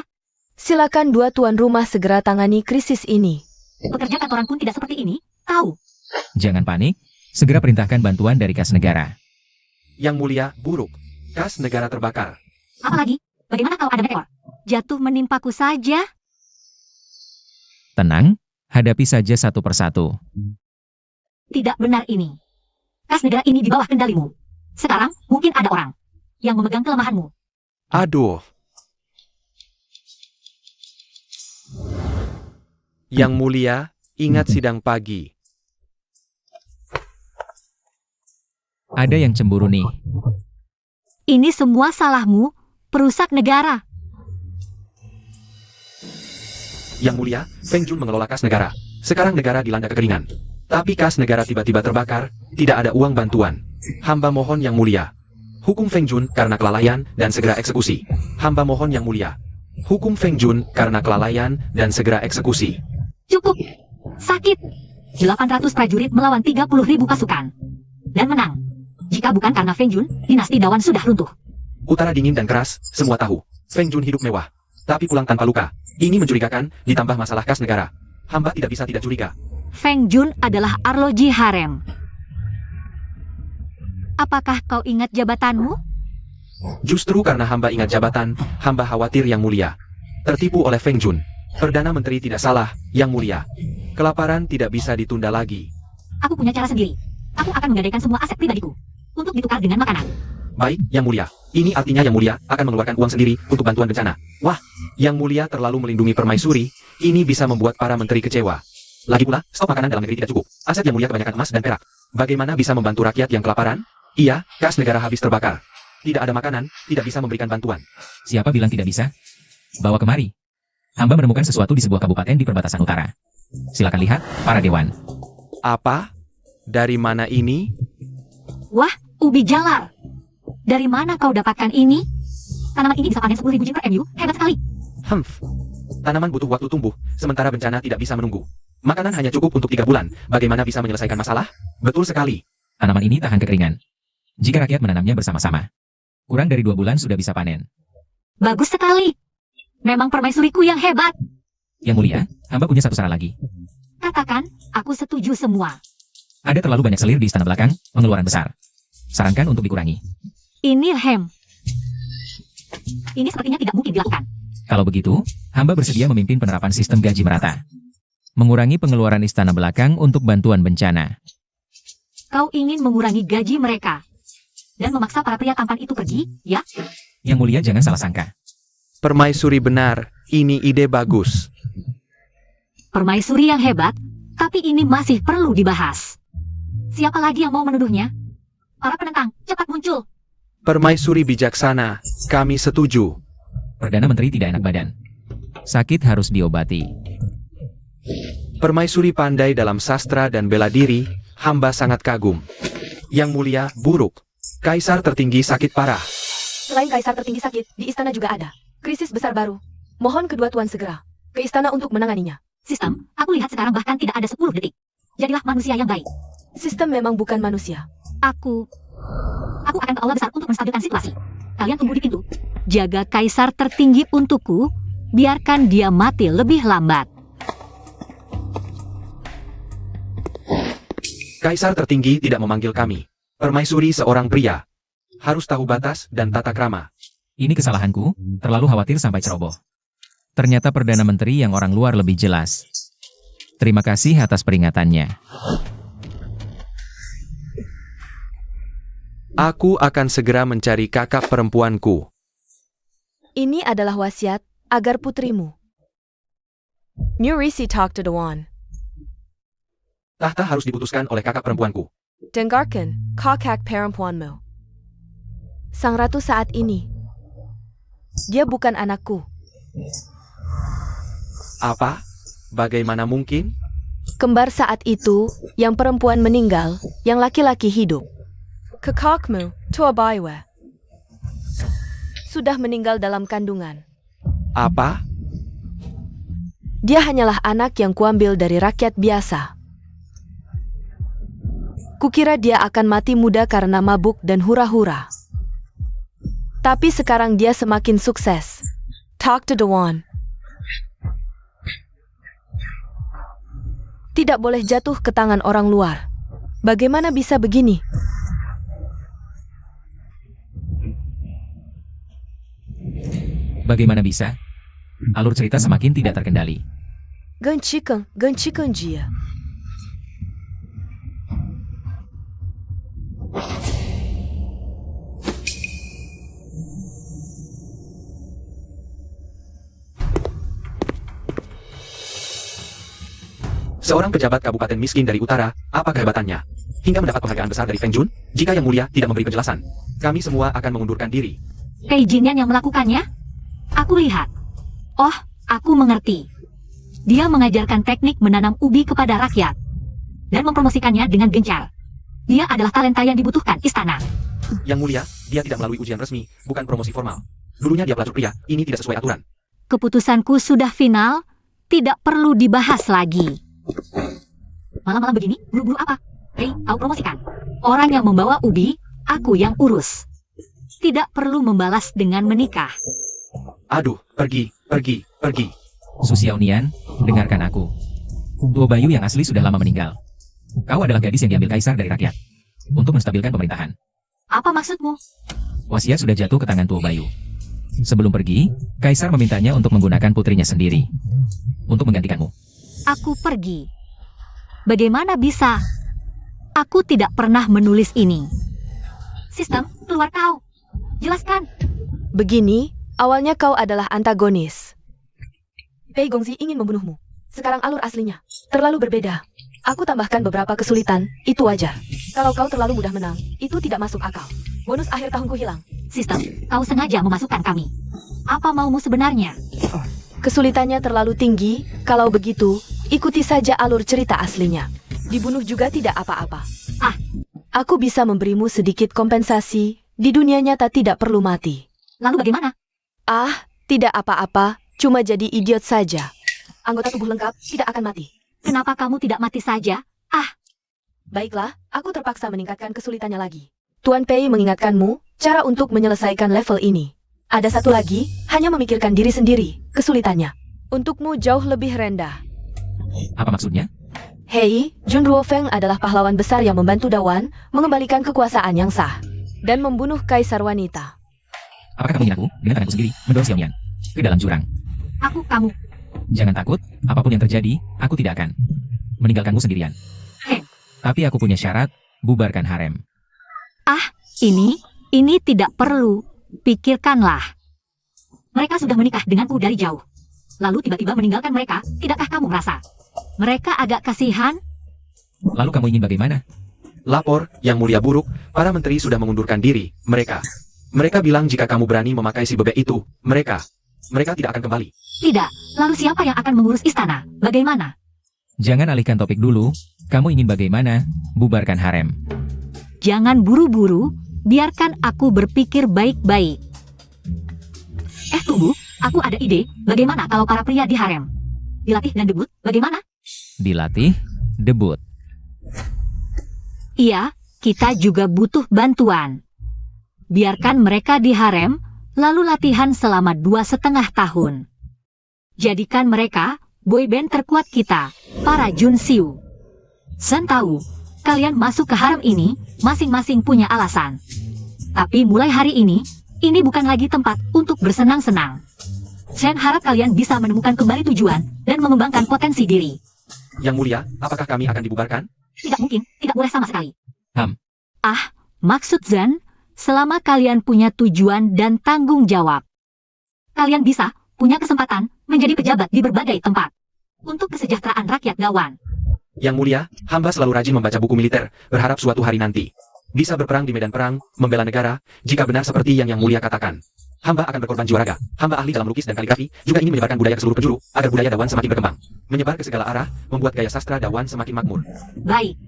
Silakan dua tuan rumah segera tangani krisis ini. Pekerja kantoran pun tidak seperti ini. Tahu. Jangan panik, segera perintahkan bantuan dari kas negara. Yang Mulia, buruk. Kas negara terbakar. Apalagi? Bagaimana kalau ada meteor? Jatuh menimpaku saja. Tenang, hadapi saja satu persatu. Tidak benar ini. Kas negara ini di bawah kendalimu. Sekarang, mungkin ada orang yang memegang kelemahanmu. Aduh. Yang Mulia, ingat sidang pagi. Ada yang cemburu nih. Ini semua salahmu, perusak negara. Yang Mulia, Feng Jun mengelola kas negara. Sekarang negara dilanda kekeringan. Tapi kas negara tiba-tiba terbakar, tidak ada uang bantuan. Hamba mohon Yang Mulia. Hukum Feng Jun karena kelalaian dan segera eksekusi. Hamba mohon Yang Mulia. Hukum Feng Jun karena kelalaian dan segera eksekusi. Cukup. Sakit. 800 prajurit melawan 30.000 pasukan. Dan menang. Jika bukan karena Feng Jun, dinasti Dawan sudah runtuh. Utara dingin dan keras, semua tahu. Feng Jun hidup mewah. Tapi pulang tanpa luka. Ini mencurigakan, ditambah masalah kas negara. Hamba tidak bisa tidak curiga. Feng Jun adalah arloji harem. Apakah kau ingat jabatanmu? Justru karena hamba ingat jabatan, hamba khawatir Yang Mulia. Tertipu oleh Feng Jun. Perdana Menteri tidak salah, Yang Mulia. Kelaparan tidak bisa ditunda lagi. Aku punya cara sendiri. Aku akan menggadaikan semua aset pribadiku untuk ditukar dengan makanan. Baik, Yang Mulia. Ini artinya Yang Mulia akan mengeluarkan uang sendiri untuk bantuan bencana. Wah, Yang Mulia terlalu melindungi permaisuri. Ini bisa membuat para menteri kecewa. Lagi pula, stok makanan dalam negeri tidak cukup. Aset Yang Mulia kebanyakan emas dan perak. Bagaimana bisa membantu rakyat yang kelaparan? Iya, kas negara habis terbakar. Tidak ada makanan, tidak bisa memberikan bantuan. Siapa bilang tidak bisa? Bawa kemari. Hamba menemukan sesuatu di sebuah kabupaten di perbatasan utara. Silakan lihat, para dewan. Apa? Dari mana ini? Wah, ubi jalar. Dari mana kau dapatkan ini? Tanaman ini bisa panen 10.000 jin per MU. Hebat sekali. Tanaman butuh waktu tumbuh, sementara bencana tidak bisa menunggu. Makanan hanya cukup untuk 3 bulan. Bagaimana bisa menyelesaikan masalah? Betul sekali. Tanaman ini tahan kekeringan. Jika rakyat menanamnya bersama-sama, kurang dari 2 bulan sudah bisa panen. Bagus sekali. Memang permaisuriku yang hebat. Yang Mulia, hamba punya satu saran lagi. Katakan, aku setuju semua. Ada terlalu banyak selir di istana belakang, pengeluaran besar. Sarankan untuk dikurangi. Ini hem. Ini sepertinya tidak mungkin dilakukan. Kalau begitu, hamba bersedia memimpin penerapan sistem gaji merata. Mengurangi pengeluaran istana belakang untuk bantuan bencana. Kau ingin mengurangi gaji mereka dan memaksa para pria tampan itu pergi, ya? Yang Mulia jangan salah sangka. Permaisuri benar, ini ide bagus. Permaisuri yang hebat, tapi ini masih perlu dibahas. Siapa lagi yang mau menuduhnya? Para penentang, cepat muncul. Permaisuri bijaksana, kami setuju. Perdana Menteri tidak enak badan. Sakit harus diobati. Permaisuri pandai dalam sastra dan bela diri, hamba sangat kagum. Yang Mulia, buruk. Kaisar tertinggi sakit parah. Selain kaisar tertinggi sakit, di istana juga ada krisis besar baru. Mohon kedua tuan segera ke istana untuk menanganinya. Sistem, aku lihat sekarang bahkan tidak ada 10 detik. Jadilah manusia yang baik. Sistem memang bukan manusia. Aku akan ke aula besar untuk menstabilkan situasi. Kalian tunggu di pintu. Jaga kaisar tertinggi untukku. Biarkan dia mati lebih lambat. Kaisar tertinggi tidak memanggil kami. Permaisuri seorang pria. harus tahu batas dan tata krama. Ini kesalahanku, terlalu khawatir sampai ceroboh. Ternyata Perdana Menteri yang orang luar lebih jelas. Terima kasih atas peringatannya. Aku akan segera mencari kakak perempuanku. Ini adalah wasiat agar putrimu. Murisi talk to Dewan. Tahta harus diputuskan oleh kakak perempuanku. Dengarkan, kakak perempuanmu. Sang ratu saat ini. Dia bukan anakku. Apa? Bagaimana mungkin? Kembar saat itu, yang perempuan meninggal, yang laki-laki hidup. Kakakmu, Tua Baiwa, sudah meninggal dalam kandungan. Apa? Dia hanyalah anak yang kuambil dari rakyat biasa. Kukira dia akan mati muda karena mabuk dan hura-hura. Tapi sekarang dia semakin sukses. Talk to Dewan. Tidak boleh jatuh ke tangan orang luar. Bagaimana bisa begini? Bagaimana bisa? Alur cerita semakin tidak terkendali. Gantikan dia. Seorang pejabat kabupaten miskin dari utara, apa kehebatannya? Hingga mendapat penghargaan besar dari Feng Jun, jika Yang Mulia tidak memberi penjelasan, kami semua akan mengundurkan diri. Pei Jinyan yang melakukannya? Aku lihat. Oh, aku mengerti. Dia mengajarkan teknik menanam ubi kepada rakyat. Dan mempromosikannya dengan gencar. Dia adalah talenta yang dibutuhkan istana. Yang Mulia, dia tidak melalui ujian resmi, bukan promosi formal. Dulunya dia pelacur pria, ini tidak sesuai aturan. Keputusanku sudah final, tidak perlu dibahas lagi. Malam-malam begini, buru-buru apa? Hei, kau promosikan. Orang yang membawa ubi, aku yang urus. Tidak perlu membalas dengan menikah. Aduh, pergi. Su Xiaonian, dengarkan aku. Tuo Bayu yang asli sudah lama meninggal. Kau adalah gadis yang diambil kaisar dari rakyat. Untuk menstabilkan pemerintahan. Apa maksudmu? Wasiat sudah jatuh ke tangan Tuo Bayu. Sebelum pergi, kaisar memintanya untuk menggunakan putrinya sendiri. Untuk menggantikanmu. Aku pergi. Bagaimana bisa? Aku tidak pernah menulis ini. Sistem, keluar kau. Jelaskan. Begini, awalnya kau adalah antagonis. Pei Gongzi ingin membunuhmu. Sekarang alur aslinya terlalu berbeda. Aku tambahkan beberapa kesulitan, itu wajar. Kalau kau terlalu mudah menang, itu tidak masuk akal. Bonus akhir tahunku hilang. Sistem, kau sengaja memasukkan kami. Apa maumu sebenarnya? Kesulitannya terlalu tinggi, kalau begitu, ikuti saja alur cerita aslinya. Dibunuh juga tidak apa-apa. Ah. Aku bisa memberimu sedikit kompensasi, di dunia nyata tidak perlu mati. Lalu bagaimana? Ah, tidak apa-apa, cuma jadi idiot saja. Anggota tubuh lengkap tidak akan mati. Kenapa kamu tidak mati saja? Baiklah, aku terpaksa meningkatkan kesulitannya lagi. Tuan Pei mengingatkanmu, cara untuk menyelesaikan level ini. Ada satu lagi, hanya memikirkan diri sendiri, kesulitannya. Untukmu jauh lebih rendah. Apa maksudnya? Hei, Jun Ruofeng adalah pahlawan besar yang membantu Dawan mengembalikan kekuasaan yang sah. Dan membunuh kaisar wanita. Apakah kamu ingin aku, dengan tanganku sendiri, mendorong Xiaonian ke dalam jurang? Kamu. Jangan takut, apapun yang terjadi, aku tidak akan meninggalkanmu sendirian. Tapi aku punya syarat, bubarkan harem. Ini tidak perlu. Pikirkanlah. Mereka sudah menikah denganku dari jauh. Lalu tiba-tiba meninggalkan mereka, tidakkah kamu merasa? Mereka agak kasihan. Lalu kamu ingin bagaimana? Lapor, Yang Mulia buruk, para menteri sudah mengundurkan diri, Mereka bilang jika kamu berani memakai si bebek itu, mereka tidak akan kembali. Tidak, lalu siapa yang akan mengurus istana? Bagaimana? Jangan alihkan topik dulu, kamu ingin bagaimana? Bubarkan harem. Jangan buru-buru, biarkan aku berpikir baik-baik. Tunggu, aku ada ide, bagaimana kalau para pria di harem? Dilatih dan debut, bagaimana? Dilatih, debut. Iya, kita juga butuh bantuan. Biarkan mereka di harem, lalu latihan selama 2,5 tahun. Jadikan mereka boyband terkuat kita, para Junsiu. Sen tahu, kalian masuk ke harem ini, masing-masing punya alasan. Tapi mulai hari ini bukan lagi tempat untuk bersenang-senang. Shen harap kalian bisa menemukan kembali tujuan dan mengembangkan potensi diri. Yang Mulia, apakah kami akan dibubarkan? Tidak mungkin, tidak boleh sama sekali. Ah, Maksud Zen, selama kalian punya tujuan dan tanggung jawab, kalian bisa punya kesempatan menjadi pejabat di berbagai tempat. Untuk kesejahteraan rakyat Dawan. Yang Mulia, hamba selalu rajin membaca buku militer, berharap suatu hari nanti bisa berperang di medan perang, membela negara, jika benar seperti yang Mulia katakan. Hamba akan berkorban jiwa raga. Hamba ahli dalam lukis dan kaligrafi, juga ingin menyebarkan budaya ke seluruh penjuru, agar budaya Dawan semakin berkembang. Menyebar ke segala arah, membuat gaya sastra Dawan semakin makmur. Baik.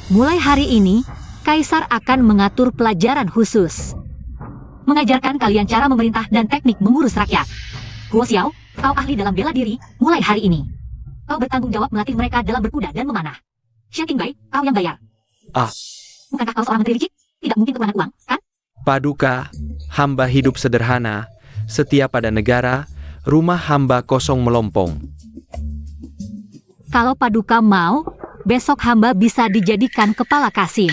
Mulai hari ini, Kaisar akan mengatur pelajaran khusus. Mengajarkan kalian cara memerintah dan teknik mengurus rakyat. Guo Xiao, kau ahli dalam bela diri, mulai hari ini. Kau bertanggung jawab melatih mereka dalam berkuda dan memanah. Xian Qingbai, kau yang bayar. Bukankah kau seorang menteri licik? Tidak mungkin kekurangan uang, kan? Paduka, hamba hidup sederhana, setia pada negara, rumah hamba kosong melompong. Kalau Paduka mau, besok hamba bisa dijadikan kepala Kasim.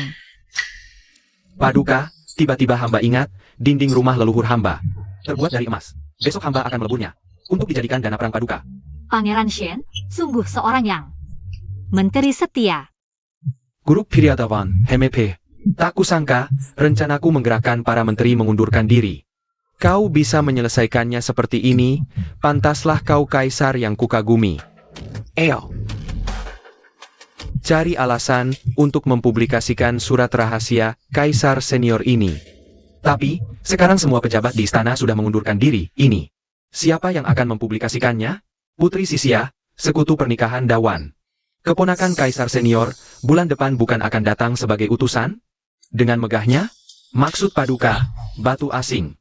Paduka, tiba-tiba hamba ingat, dinding rumah leluhur hamba terbuat dari emas. Besok hamba akan meleburnya untuk dijadikan dana perang Paduka. Pangeran Shen, sungguh seorang yang menteri setia. Guru Piryadawan, Hemepe. Tak kusangka, rencanaku menggerakkan para menteri mengundurkan diri. Kau bisa menyelesaikannya seperti ini, pantaslah kau kaisar yang kukagumi. Cari alasan untuk mempublikasikan surat rahasia kaisar senior ini. Tapi, sekarang semua pejabat di istana sudah mengundurkan diri, ini. Siapa yang akan mempublikasikannya? Putri Sisia, sekutu pernikahan Dawan. Keponakan kaisar senior, bulan depan bukan akan datang sebagai utusan? Dengan megahnya, maksud Paduka, batu asing.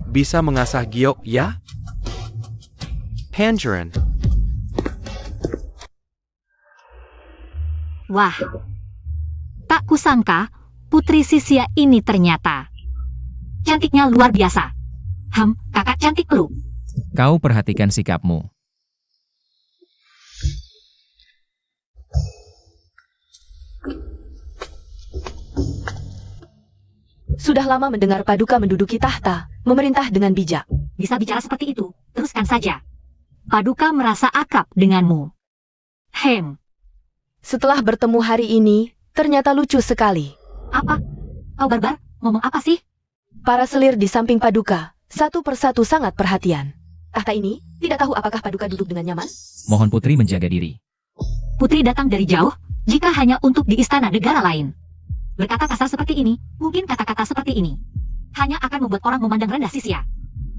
Bisa mengasah giok ya? Tangerine. Wah, tak kusangka Putri Sisia ini ternyata cantiknya luar biasa. Kakak cantik lu. kau perhatikan sikapmu. Sudah lama mendengar Paduka menduduki tahta, memerintah dengan bijak. Bisa bicara seperti itu, teruskan saja. Paduka merasa akrab denganmu. Setelah bertemu hari ini, ternyata lucu sekali. Apa? Kau barbar, ngomong apa sih? Para selir di samping Paduka, satu persatu sangat perhatian. Tahta ini, tidak tahu apakah Paduka duduk dengan nyaman? Mohon putri menjaga diri. Putri datang dari jauh, jika hanya untuk di istana negara lain. Berkata kasar seperti ini, mungkin kata-kata seperti ini hanya akan membuat orang memandang rendah Sisia.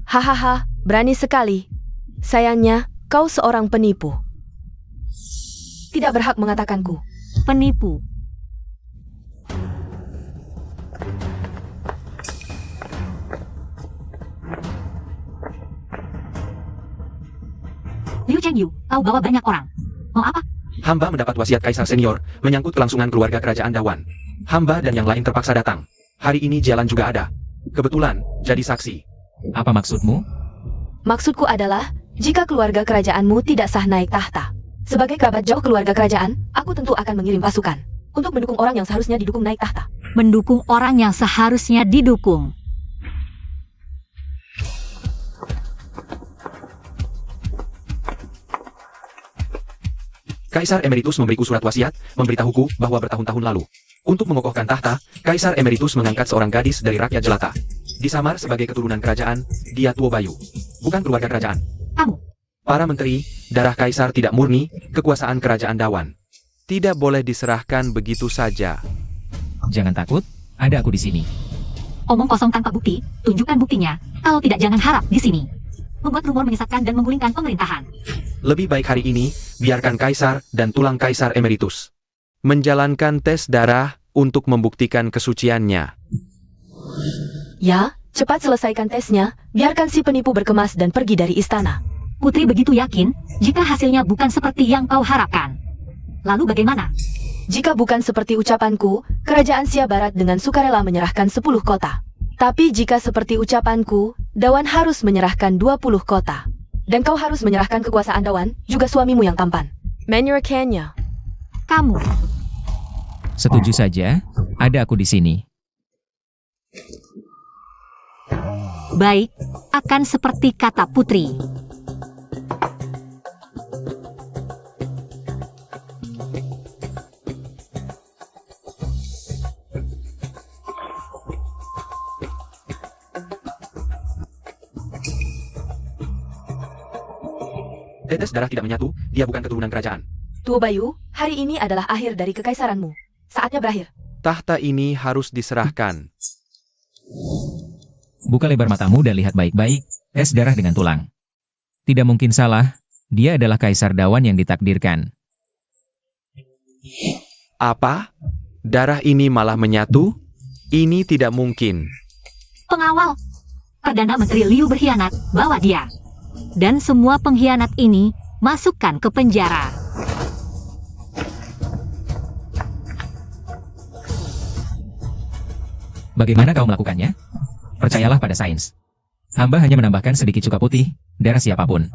Hahaha, berani sekali. Sayangnya, kau seorang penipu. Tidak berhak mengatakanku. Penipu. Liu Chengyu, kau bawa banyak orang. Mau apa? Hamba mendapat wasiat kaisar senior, menyangkut kelangsungan keluarga kerajaan Dawan. Hamba dan yang lain terpaksa datang. Hari ini jalan juga ada. Kebetulan, jadi saksi. Apa maksudmu? Maksudku adalah, jika keluarga kerajaanmu tidak sah naik tahta. Sebagai kerabat jauh keluarga kerajaan, aku tentu akan mengirim pasukan untuk mendukung orang yang seharusnya didukung naik tahta. Mendukung orang yang seharusnya didukung. Kaisar Emeritus memberiku surat wasiat, memberitahuku bahwa bertahun-tahun lalu, untuk mengokohkan tahta, Kaisar Emeritus mengangkat seorang gadis dari rakyat jelata. Disamar sebagai keturunan kerajaan, dia Tuo Bayu. Bukan keluarga kerajaan. Kamu. Para menteri, darah Kaisar tidak murni, kekuasaan kerajaan Dawan. Tidak boleh diserahkan begitu saja. Jangan takut, ada aku di sini. Omong kosong tanpa bukti, tunjukkan buktinya. Kalau tidak jangan harap di sini. Membuat rumor menyesatkan dan menggulingkan pemerintahan. Lebih baik hari ini, biarkan Kaisar dan tulang Kaisar Emeritus menjalankan tes darah untuk membuktikan kesuciannya. Ya, cepat selesaikan tesnya, biarkan si penipu berkemas dan pergi dari istana. Putri begitu yakin, jika hasilnya bukan seperti yang kau harapkan. Lalu bagaimana? Jika bukan seperti ucapanku, kerajaan Sia Barat dengan sukarela menyerahkan 10 kota. Tapi jika seperti ucapanku, Dawan harus menyerahkan 20 kota. Dan kau harus menyerahkan kekuasaan Dawan, juga suamimu yang tampan. Menyerahkannya. Kamu. Setuju saja, ada aku di sini. Baik, akan seperti kata putri. Tetes darah tidak menyatu, dia bukan keturunan kerajaan. Tuo Bayu, hari ini adalah akhir dari kekaisaranmu. Saatnya berakhir. Tahta ini harus diserahkan. Buka lebar matamu dan lihat baik-baik, tes darah dengan tulang. Tidak mungkin salah, dia adalah Kaisar Dawan yang ditakdirkan. Apa? Darah ini malah menyatu? Ini tidak mungkin. Pengawal, Perdana Menteri Liu berkhianat, bawa dia. Dan semua pengkhianat ini, masukkan ke penjara. Bagaimana kau melakukannya? Percayalah pada sains. Hamba hanya menambahkan sedikit cuka putih, darah siapapun.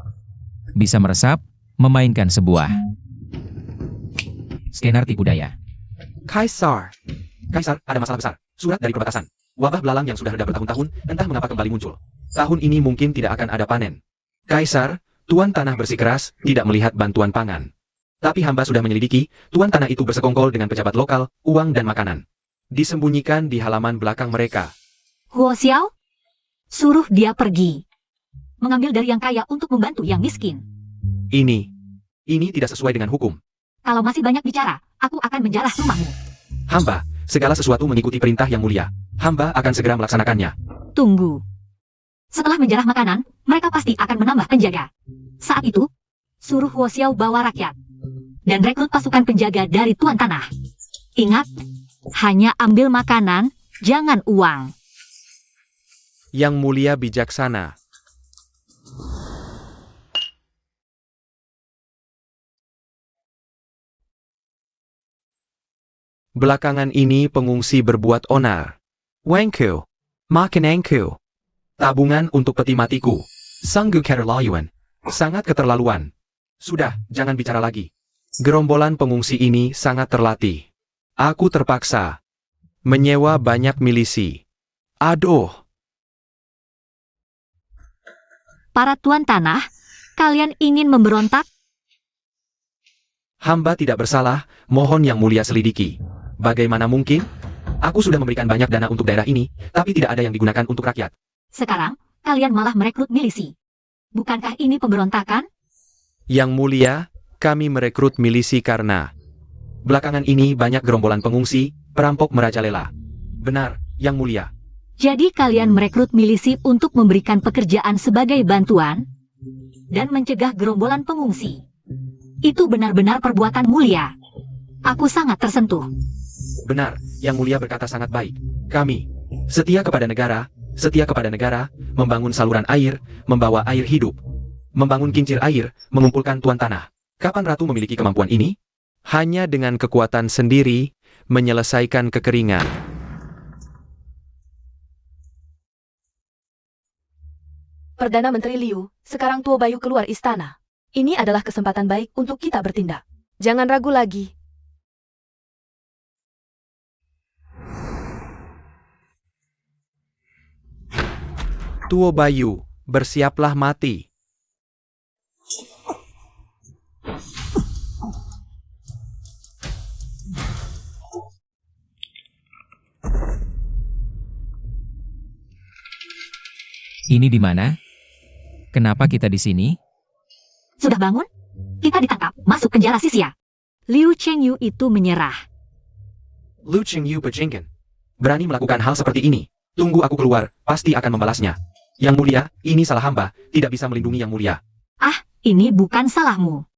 Bisa meresap, memainkan sebuah skenar tipu daya. Kaisar. Kaisar, ada masalah besar. Surat dari perbatasan. Wabah belalang yang sudah reda bertahun-tahun, entah mengapa kembali muncul. Tahun ini mungkin tidak akan ada panen. Kaisar, Tuan Tanah bersikeras, tidak melihat bantuan pangan. Tapi hamba sudah menyelidiki, Tuan Tanah itu bersekongkol dengan pejabat lokal, uang dan makanan. Disembunyikan di halaman belakang mereka. Huo Xiao, suruh dia pergi. Mengambil dari yang kaya untuk membantu yang miskin. Ini tidak sesuai dengan hukum. Kalau masih banyak bicara, aku akan menjarah rumahmu. Hamba, segala sesuatu mengikuti perintah yang mulia. Hamba akan segera melaksanakannya. Tunggu. Setelah menjarah makanan, mereka pasti akan menambah penjaga. Saat itu, suruh Huo Xiao bawa rakyat. Dan rekrut pasukan penjaga dari Tuan Tanah. Ingat, hanya ambil makanan, jangan uang. Yang mulia bijaksana. Belakangan ini pengungsi berbuat onar. Wangku. Makananku. Tabungan untuk peti matiku. Sanggu keterlaluan. Sangat keterlaluan. Sudah, jangan bicara lagi. Gerombolan pengungsi ini sangat terlatih. Aku terpaksa menyewa banyak milisi. Aduh. Para Tuan Tanah, kalian ingin memberontak? Hamba tidak bersalah, mohon yang mulia selidiki. Bagaimana mungkin? Aku sudah memberikan banyak dana untuk daerah ini, tapi tidak ada yang digunakan untuk rakyat. Sekarang, kalian malah merekrut milisi. Bukankah ini pemberontakan? Yang mulia, kami merekrut milisi karena belakangan ini banyak gerombolan pengungsi, perampok merajalela. Benar, yang mulia. Jadi kalian merekrut milisi untuk memberikan pekerjaan sebagai bantuan dan mencegah gerombolan pengungsi. Itu benar-benar perbuatan mulia. Aku sangat tersentuh. Benar, yang mulia berkata sangat baik. Kami setia kepada negara, membangun saluran air, membawa air hidup, membangun kincir air, mengumpulkan Tuan Tanah. Kapan Ratu memiliki kemampuan ini? Hanya dengan kekuatan sendiri, menyelesaikan kekeringan. Perdana Menteri Liu, sekarang Tuo Bayu keluar istana. Ini adalah kesempatan baik untuk kita bertindak. Jangan ragu lagi. Tuo Bayu, bersiaplah mati. Ini di mana? Kenapa kita di sini? Sudah bangun? Kita ditangkap, masuk penjara Sisia. Liu Chengyu itu menyerah. Lu Chengyu bejengken. Berani melakukan hal seperti ini. Tunggu aku keluar, pasti akan membalasnya. Yang mulia, ini salah hamba, tidak bisa melindungi yang mulia. Ah, ini bukan salahmu.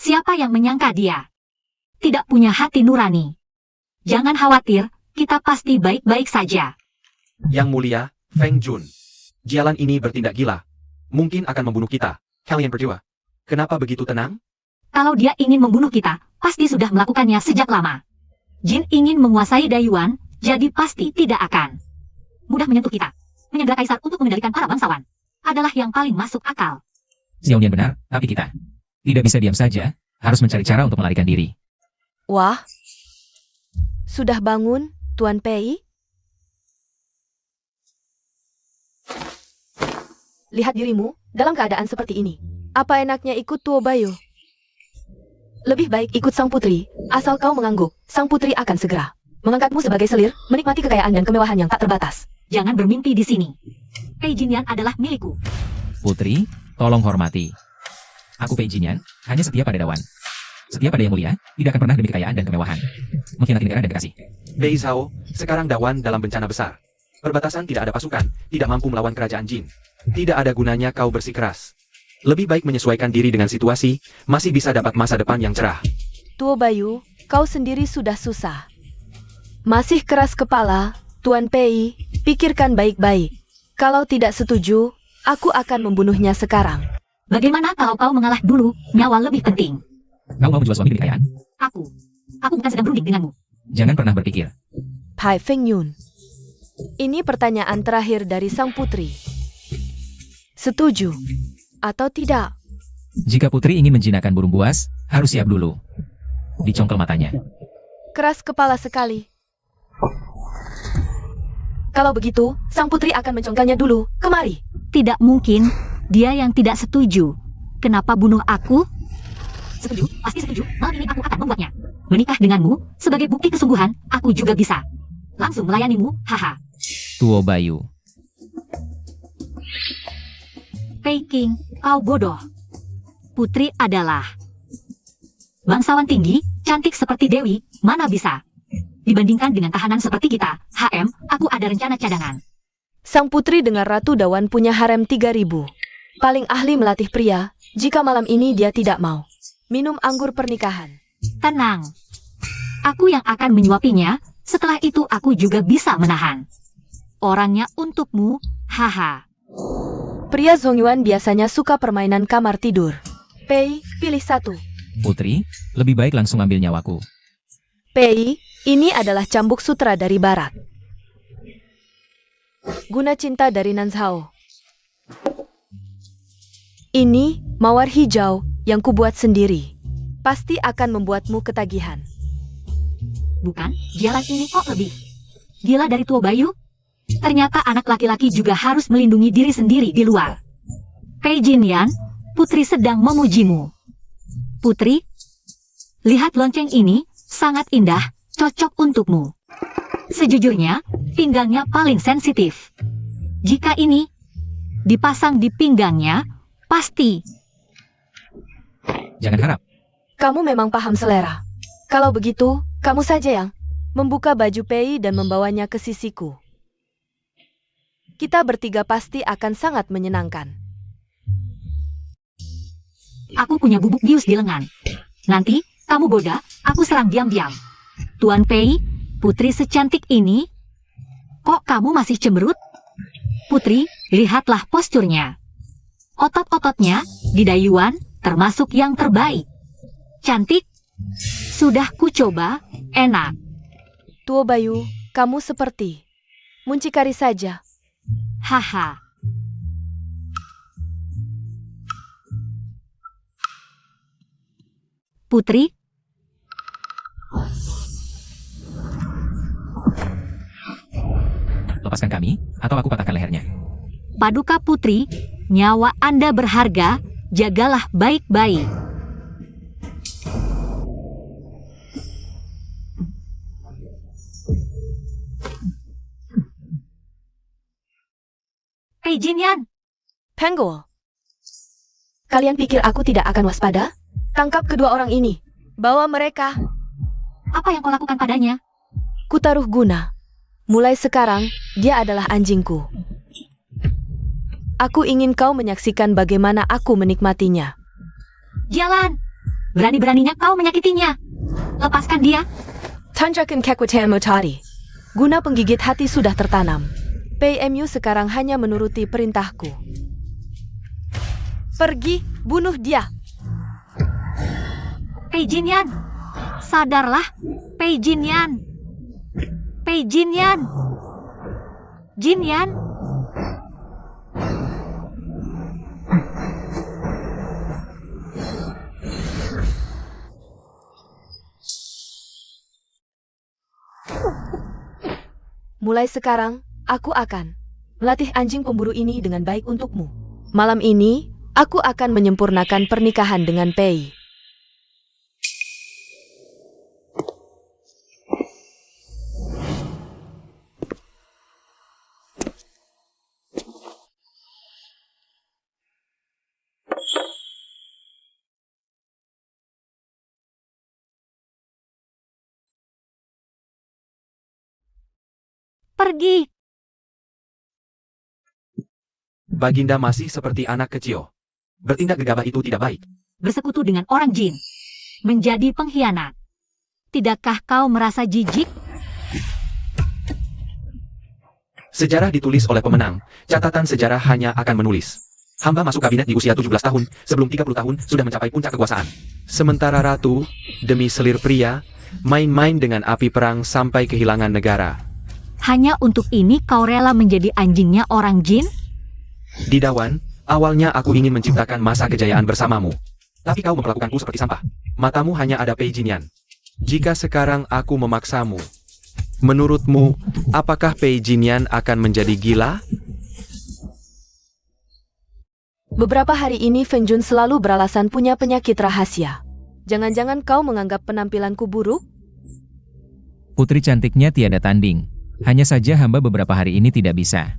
Siapa yang menyangka dia? Tidak punya hati nurani. Jangan khawatir, kita pasti baik-baik saja. Yang mulia, Feng Jun. Jalan ini bertindak gila. Mungkin akan membunuh kita. Kalian berdua. Kenapa begitu tenang? Kalau dia ingin membunuh kita, pasti sudah melakukannya sejak lama. Jin ingin menguasai Dayuan, jadi pasti tidak akan mudah menyentuh kita. Menyegera kaisar untuk mengendalikan para bangsawan adalah yang paling masuk akal. Xiaonian benar, tapi kita tidak bisa diam saja, harus mencari cara untuk melarikan diri. Wah. Sudah bangun, Tuan Pei? lihat dirimu dalam keadaan seperti ini. Apa enaknya ikut Tuo Bayu? Lebih baik ikut sang putri, asal kau mengangguk, sang putri akan segera mengangkatmu sebagai selir, menikmati kekayaan dan kemewahan yang tak terbatas. Jangan bermimpi di sini. Pei Jinyan adalah milikku. Putri, tolong hormati. Aku Pei Jinyan, hanya setia pada Dawan. Setia pada Yang Mulia, tidak akan pernah demi kekayaan dan kemewahan. Mengkhianati negara dan kekasih. Pei Zhao, sekarang Dawan dalam bencana besar. Perbatasan tidak ada pasukan, tidak mampu melawan kerajaan Jin. Tidak ada gunanya kau bersikeras. Lebih baik menyesuaikan diri dengan situasi, masih bisa dapat masa depan yang cerah. Tuo Bayu, kau sendiri sudah susah. Masih keras kepala, Tuan Pei, pikirkan baik-baik. Kalau tidak setuju, aku akan membunuhnya sekarang. Bagaimana kalau kau mengalah dulu, nyawa lebih penting. Kau mau menjual suami demi kekayaan? Aku bukan sedang berunding denganmu. Jangan pernah berpikir. Pai Feng Yun. Ini pertanyaan terakhir dari sang putri. Setuju atau tidak? Jika putri ingin menjinakkan burung buas, harus siap dulu. Dicongkel matanya. Keras kepala sekali. Kalau begitu, sang putri akan mencongkelnya dulu. Kemari. Tidak mungkin, dia yang tidak setuju. Kenapa bunuh aku? Setuju, pasti setuju. Malam ini aku akan membuatnya. Menikah denganmu, sebagai bukti kesungguhan, aku juga bisa. Langsung melayanimu, haha. Tuo Bayu. Pei King, kau bodoh. Putri adalah bangsawan tinggi, cantik seperti Dewi, mana bisa. Dibandingkan dengan tahanan seperti kita, HM, aku ada rencana cadangan. Sang putri dengar Ratu Dawan punya harem 3.000. Paling ahli melatih pria, jika malam ini dia tidak mau minum anggur pernikahan. Tenang. Aku yang akan menyuapinya, setelah itu aku juga bisa menahan. Orangnya untukmu, haha. Pria Zongyuan biasanya suka permainan kamar tidur. Pei, pilih satu. Putri, lebih baik langsung ambil nyawaku. Pei, ini adalah cambuk sutra dari barat. Guna cinta dari Nanzhao. Ini mawar hijau yang kubuat sendiri. Pasti akan membuatmu ketagihan. Bukan, jalan ini kok lebih gila dari Tuo Bayu? Ternyata anak laki-laki juga harus melindungi diri sendiri di luar. Pei Jinyan, putri sedang memujimu. Putri, lihat lonceng ini, sangat indah, cocok untukmu. Sejujurnya, pinggangnya paling sensitif. Jika ini dipasang di pinggangnya, pasti. Jangan harap. Kamu memang paham selera. Kalau begitu, kamu saja yang membuka baju Pei dan membawanya ke sisiku. Kita bertiga pasti akan sangat menyenangkan. Aku punya bubuk bius di lengan. Nanti, kamu boda, aku serang diam-diam. Tuan Pei, putri secantik ini, kok kamu masih cemberut? Putri, lihatlah posturnya. Otot-ototnya, di dayuan, termasuk yang terbaik. Cantik, sudah kucoba, enak. Tuo Bayu, kamu seperti muncikari saja. Haha. Putri, Lepaskan kami, atau aku patahkan lehernya. Paduka Putri, nyawa Anda berharga, jagalah baik-baik. Pei Jinyan, Penggol. Kalian pikir aku tidak akan waspada? Tangkap kedua orang ini. Bawa mereka. apa yang kau lakukan padanya? Kutaruh guna. Mulai sekarang, dia adalah anjingku. Aku ingin kau menyaksikan bagaimana aku menikmatinya. Jalan! Berani-beraninya kau menyakitinya. Lepaskan dia. Tanjakan Kekwatemo tadi. Guna penggigit hati sudah tertanam. PMU sekarang hanya menuruti perintahku. Pergi, bunuh dia. Pei Jinyan, sadarlah, Pei Jinyan. Pei Jinyan. Jinyan. Mulai sekarang, aku akan melatih anjing pemburu ini dengan baik untukmu. Malam ini, aku akan menyempurnakan pernikahan dengan Pei. Pergi. Baginda masih seperti anak kecil. Bertindak gegabah itu tidak baik. Bersekutu dengan orang jin. Menjadi pengkhianat. Tidakkah kau merasa jijik? Sejarah ditulis oleh pemenang. Catatan sejarah hanya akan menulis. Hamba masuk kabinet di usia 17 tahun, sebelum 30 tahun sudah mencapai puncak kekuasaan. Sementara ratu, demi selir pria, main-main dengan api perang sampai kehilangan negara. Hanya untuk ini kau rela menjadi anjingnya orang jin? Di Dawan, awalnya aku ingin menciptakan masa kejayaan bersamamu. Tapi kau memperlakukanku seperti sampah. Matamu hanya ada Pei Jinyan. Jika sekarang aku memaksamu, menurutmu, apakah Pei Jinyan akan menjadi gila? Beberapa hari ini Feng Jun selalu beralasan punya penyakit rahasia. Jangan-jangan kau menganggap penampilanku buruk? Putri cantiknya tiada tanding. Hanya saja hamba beberapa hari ini tidak bisa.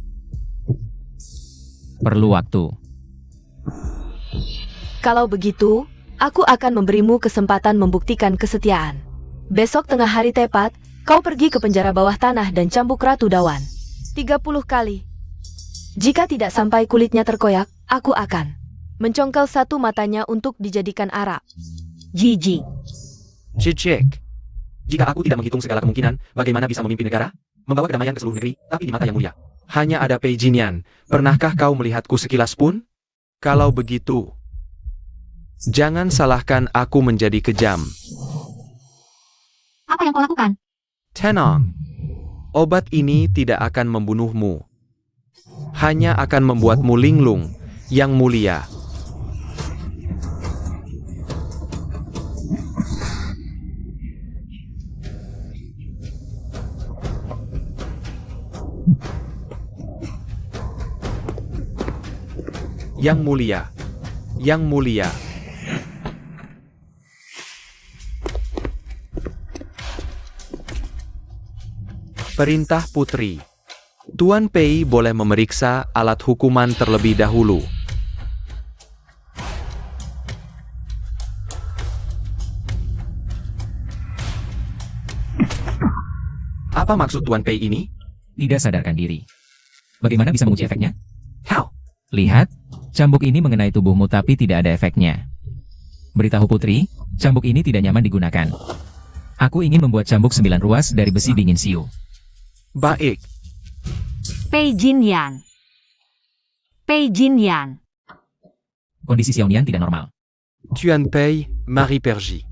Perlu waktu. Kalau begitu, aku akan memberimu kesempatan membuktikan kesetiaan. Besok tengah hari tepat, kau pergi ke penjara bawah tanah dan cambuk Ratu Dawan. 30 kali. Jika tidak sampai kulitnya terkoyak, aku akan mencongkel satu matanya untuk dijadikan arak. Jijik. Cicik. Jika aku tidak menghitung segala kemungkinan, bagaimana bisa memimpin negara? Membawa kedamaian ke seluruh negeri, tapi di mata yang mulia. Hanya ada Pei Jinyan. Pernahkah kau melihatku sekilas pun? Kalau begitu, jangan salahkan aku menjadi kejam. Apa yang kau lakukan? Tenang. Obat ini tidak akan membunuhmu. Hanya akan membuatmu linglung, yang mulia. Yang mulia. Yang mulia. Perintah Putri. Tuan Pei boleh memeriksa alat hukuman terlebih dahulu. Apa maksud Tuan Pei ini? Tidak sadarkan diri. Bagaimana bisa menguji efeknya? How? Lihat, cambuk ini mengenai tubuhmu tapi tidak ada efeknya. Beritahu Putri, cambuk ini tidak nyaman digunakan. Aku ingin membuat cambuk 9 ruas dari besi dingin siu. Baik. Pei Jinyan. Pei Jinyan. Kondisi Xiaonian tidak normal. Tuan Pei, Marie Pergy.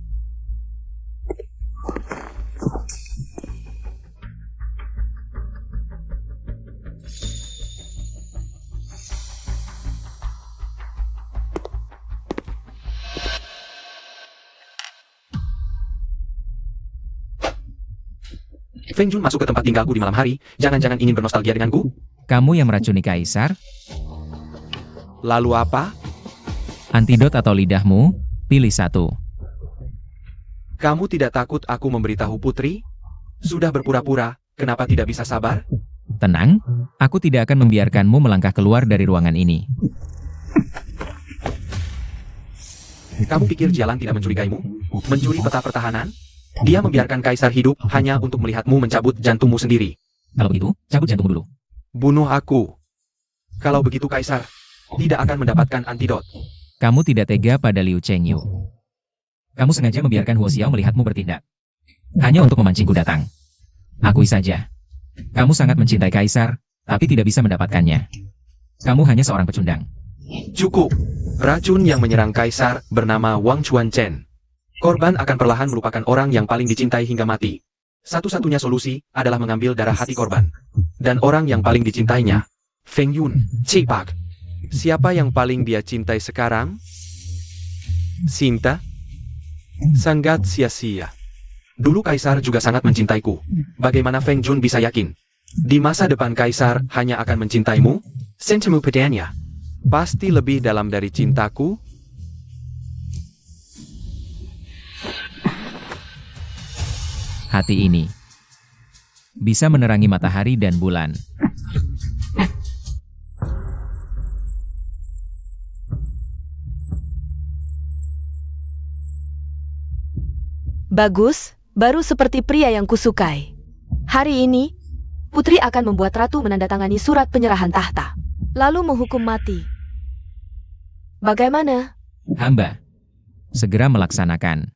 Feng Jun masuk ke tempat tinggalku di malam hari, jangan-jangan ingin bernostalgia denganku? Kamu yang meracuni Kaisar? Lalu apa? Antidot atau lidahmu? Pilih satu. Kamu tidak takut aku memberitahu Putri? Sudah berpura-pura, kenapa tidak bisa sabar? Tenang, aku tidak akan membiarkanmu melangkah keluar dari ruangan ini. Kamu pikir Jialan tidak mencurigaimu? Mencuri peta pertahanan? Dia membiarkan Kaisar hidup hanya untuk melihatmu mencabut jantungmu sendiri. Kalau begitu, cabut jantungmu dulu. Bunuh aku. Kalau begitu Kaisar tidak akan mendapatkan antidot. Kamu tidak tega pada Liu Chengyu. Kamu sengaja membiarkan Huo Xiao melihatmu bertindak. Hanya untuk memancingku datang. Akui saja. Kamu sangat mencintai Kaisar, tapi tidak bisa mendapatkannya. Kamu hanya seorang pecundang. Cukup. Racun yang menyerang Kaisar bernama Wang Chuanchen. Korban akan perlahan merupakan orang yang paling dicintai hingga mati. Satu-satunya solusi adalah mengambil darah hati korban. Dan orang yang paling dicintainya, Feng Yun, Cipak. Siapa yang paling dia cintai sekarang? Sinta? Sangat sia-sia. Dulu Kaisar juga sangat mencintaiku. Bagaimana Feng Jun bisa yakin? Di masa depan Kaisar hanya akan mencintaimu? Sentimu pedanya. Pasti lebih dalam dari cintaku. Hati ini bisa menerangi matahari dan bulan. Bagus, baru seperti pria yang kusukai. Hari ini, Putri akan membuat Ratu menandatangani surat penyerahan tahta, lalu menghukum mati. Bagaimana? Hamba segera melaksanakan.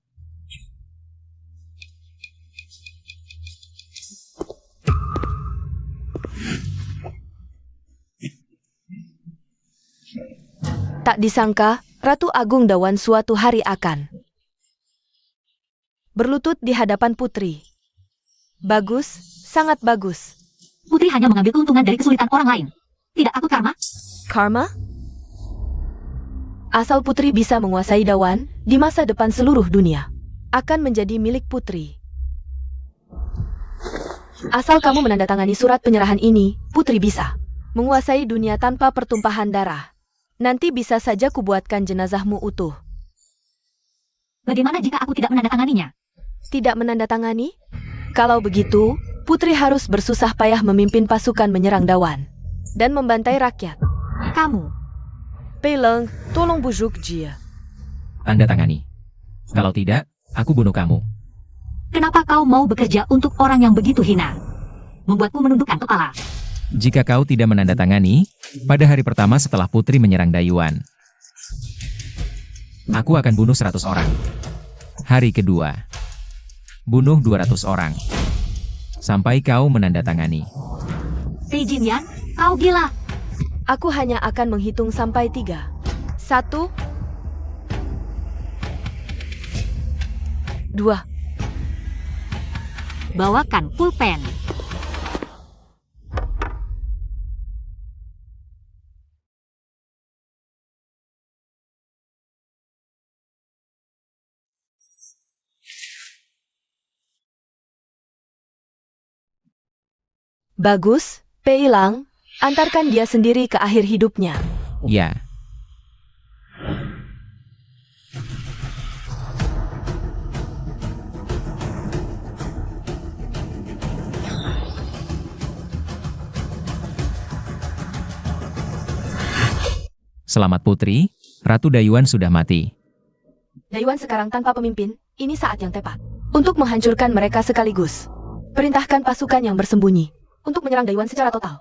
Tak disangka, Ratu Agung Dawan suatu hari akan berlutut di hadapan Putri. Bagus, sangat bagus. Putri hanya mengambil keuntungan dari kesulitan orang lain. Tidak aku karma. Karma? Asal Putri bisa menguasai Dawan, di masa depan seluruh dunia akan menjadi milik Putri. Asal kamu menandatangani surat penyerahan ini, Putri bisa menguasai dunia tanpa pertumpahan darah. Nanti bisa saja kubuatkan jenazahmu utuh. Bagaimana jika aku tidak menandatanganinya? Tidak menandatangani? Kalau begitu, Putri harus bersusah payah memimpin pasukan menyerang Dawan dan membantai rakyat. Kamu. Peileng, tolong bujuk dia. Tanda tangani. Kalau tidak, aku bunuh kamu. Kenapa kau mau bekerja untuk orang yang begitu hina? Membuatku menundukkan kepala. Jika kau tidak menandatangani, pada hari pertama setelah Putri menyerang Dayuan, aku akan bunuh 100 orang. Hari kedua, bunuh 200 orang. Sampai kau menandatangani. Pei Jinyan, kau gila. Aku hanya akan menghitung sampai 3. 1, 2. Bawakan pulpen. Bagus, Peilang, antarkan dia sendiri ke akhir hidupnya. Ya. Selamat Putri, Ratu Dayuan sudah mati. Dayuan sekarang tanpa pemimpin, ini saat yang tepat untuk menghancurkan mereka sekaligus. Perintahkan pasukan yang bersembunyi untuk menyerang Dayuan secara total.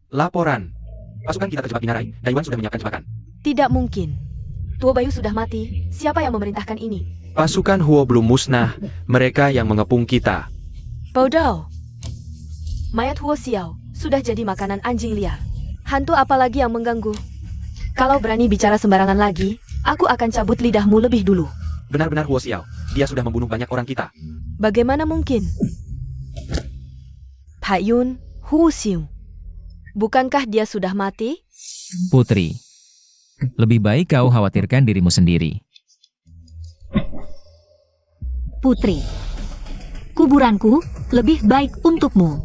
Laporan. Pasukan kita terjebak di Narai, Dayuan sudah menyiapkan jebakan. Tidak mungkin. Tuo Bayu sudah mati, siapa yang memerintahkan ini? Pasukan Huo belum musnah, mereka yang mengepung kita. Bodoh. Mayat Huo Xiao sudah jadi makanan anjing liar. Hantu apalagi yang mengganggu? Kalau berani bicara sembarangan lagi, aku akan cabut lidahmu lebih dulu. Benar-benar Huo Xiao, dia sudah membunuh banyak orang kita. Bagaimana mungkin? Taiyun, Hu Xiu. Bukankah dia sudah mati? Putri, lebih baik kau khawatirkan dirimu sendiri. Putri, kuburanku lebih baik untukmu.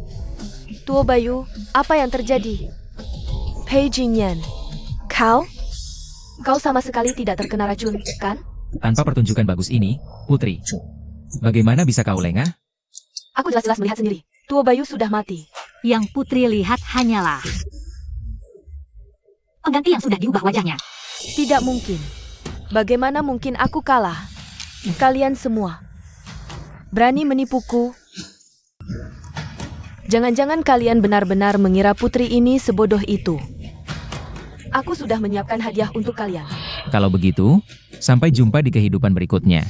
Tuo Bayu, apa yang terjadi? Pei Jinyan, kau sama sekali tidak terkena racun, kan? Tanpa pertunjukan bagus ini, Putri, bagaimana bisa kau lengah? Aku jelas-jelas melihat sendiri. Tuo Bayu sudah mati. Yang Putri lihat hanyalah pengganti yang sudah diubah wajahnya. Tidak mungkin. Bagaimana mungkin aku kalah? Kalian semua berani menipuku? Jangan-jangan kalian benar-benar mengira Putri ini sebodoh itu. Aku sudah menyiapkan hadiah untuk kalian. Kalau begitu, sampai jumpa di kehidupan berikutnya.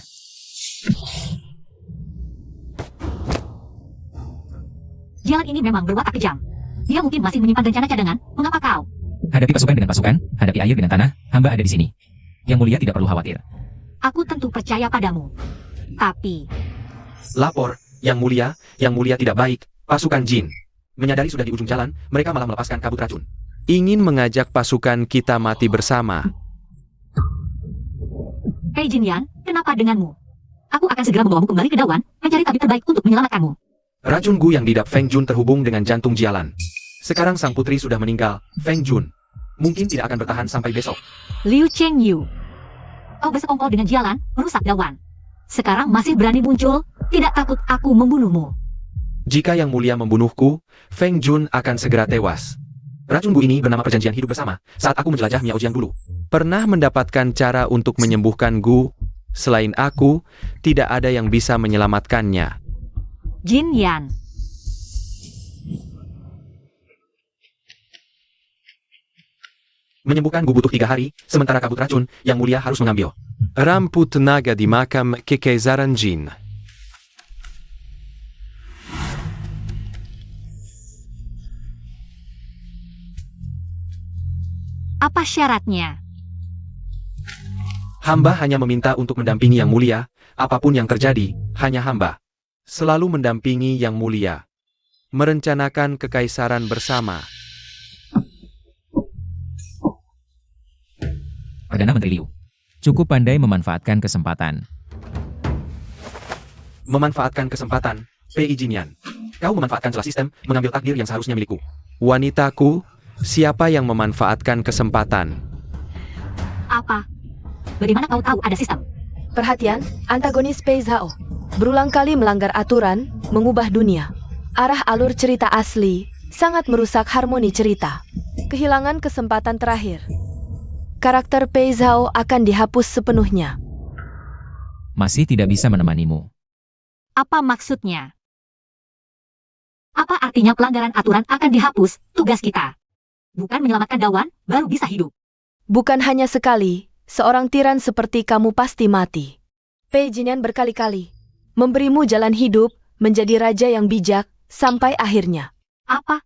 Jalan ini memang berwatak kejam. Dia mungkin masih menyimpan rencana cadangan. Mengapa kau? Hadapi pasukan dengan pasukan, hadapi air dengan tanah, hamba ada di sini. Yang mulia tidak perlu khawatir. Aku tentu percaya padamu. Tapi, Lapor, yang mulia tidak baik. Pasukan Jin. Menyadari sudah di ujung jalan, mereka malah melepaskan kabut racun. Ingin mengajak pasukan kita mati bersama. Pei Jinyan, kenapa denganmu? Aku akan segera membawamu kembali ke Dawan, mencari tabib terbaik untuk menyelamatkanmu. Racun Gu yang didap Feng Jun terhubung dengan jantung Jialan. Sekarang sang putri sudah meninggal, Feng Jun. mungkin tidak akan bertahan sampai besok. Liu Chengyu. Kau bersekongkol dengan Jialan, merusak Dawan. Sekarang masih berani muncul, tidak takut aku membunuhmu. Jika Yang Mulia membunuhku, Feng Jun akan segera tewas. Racun Bu ini bernama perjanjian hidup bersama, saat aku menjelajah Miaojiang dulu. Pernah mendapatkan cara untuk menyembuhkan Gu? Selain aku, tidak ada yang bisa menyelamatkannya. Jin Yan. Menyembuhkan Gu butuh 3 hari, sementara kabut racun, Yang Mulia harus mengambil. Rampu tenaga di makam Kekaisaran Jin. Apa syaratnya? Hamba hanya meminta untuk mendampingi Yang Mulia, apapun yang terjadi, hanya hamba. Selalu mendampingi Yang Mulia. Merencanakan kekaisaran bersama. Perdana Menteri Liu. Cukup pandai memanfaatkan kesempatan. Memanfaatkan kesempatan, Pei Jinyan. Kau memanfaatkan celah sistem, mengambil takdir yang seharusnya milikku. Wanitaku, siapa yang memanfaatkan kesempatan? Apa? Bagaimana kau tahu ada sistem? Perhatian, antagonis Pei Zhao. Berulang kali melanggar aturan, mengubah dunia. Arah alur cerita asli, sangat merusak harmoni cerita. Kehilangan kesempatan terakhir. Karakter Pei Zhao akan dihapus sepenuhnya. Masih tidak bisa menemanimu. Apa maksudnya? Apa artinya pelanggaran aturan akan dihapus, tugas kita? Bukan menyelamatkan Dawan, baru bisa hidup. Bukan hanya sekali, seorang tiran seperti kamu pasti mati. Pei Jinyan berkali-kali memberimu jalan hidup, menjadi raja yang bijak, sampai akhirnya. Apa?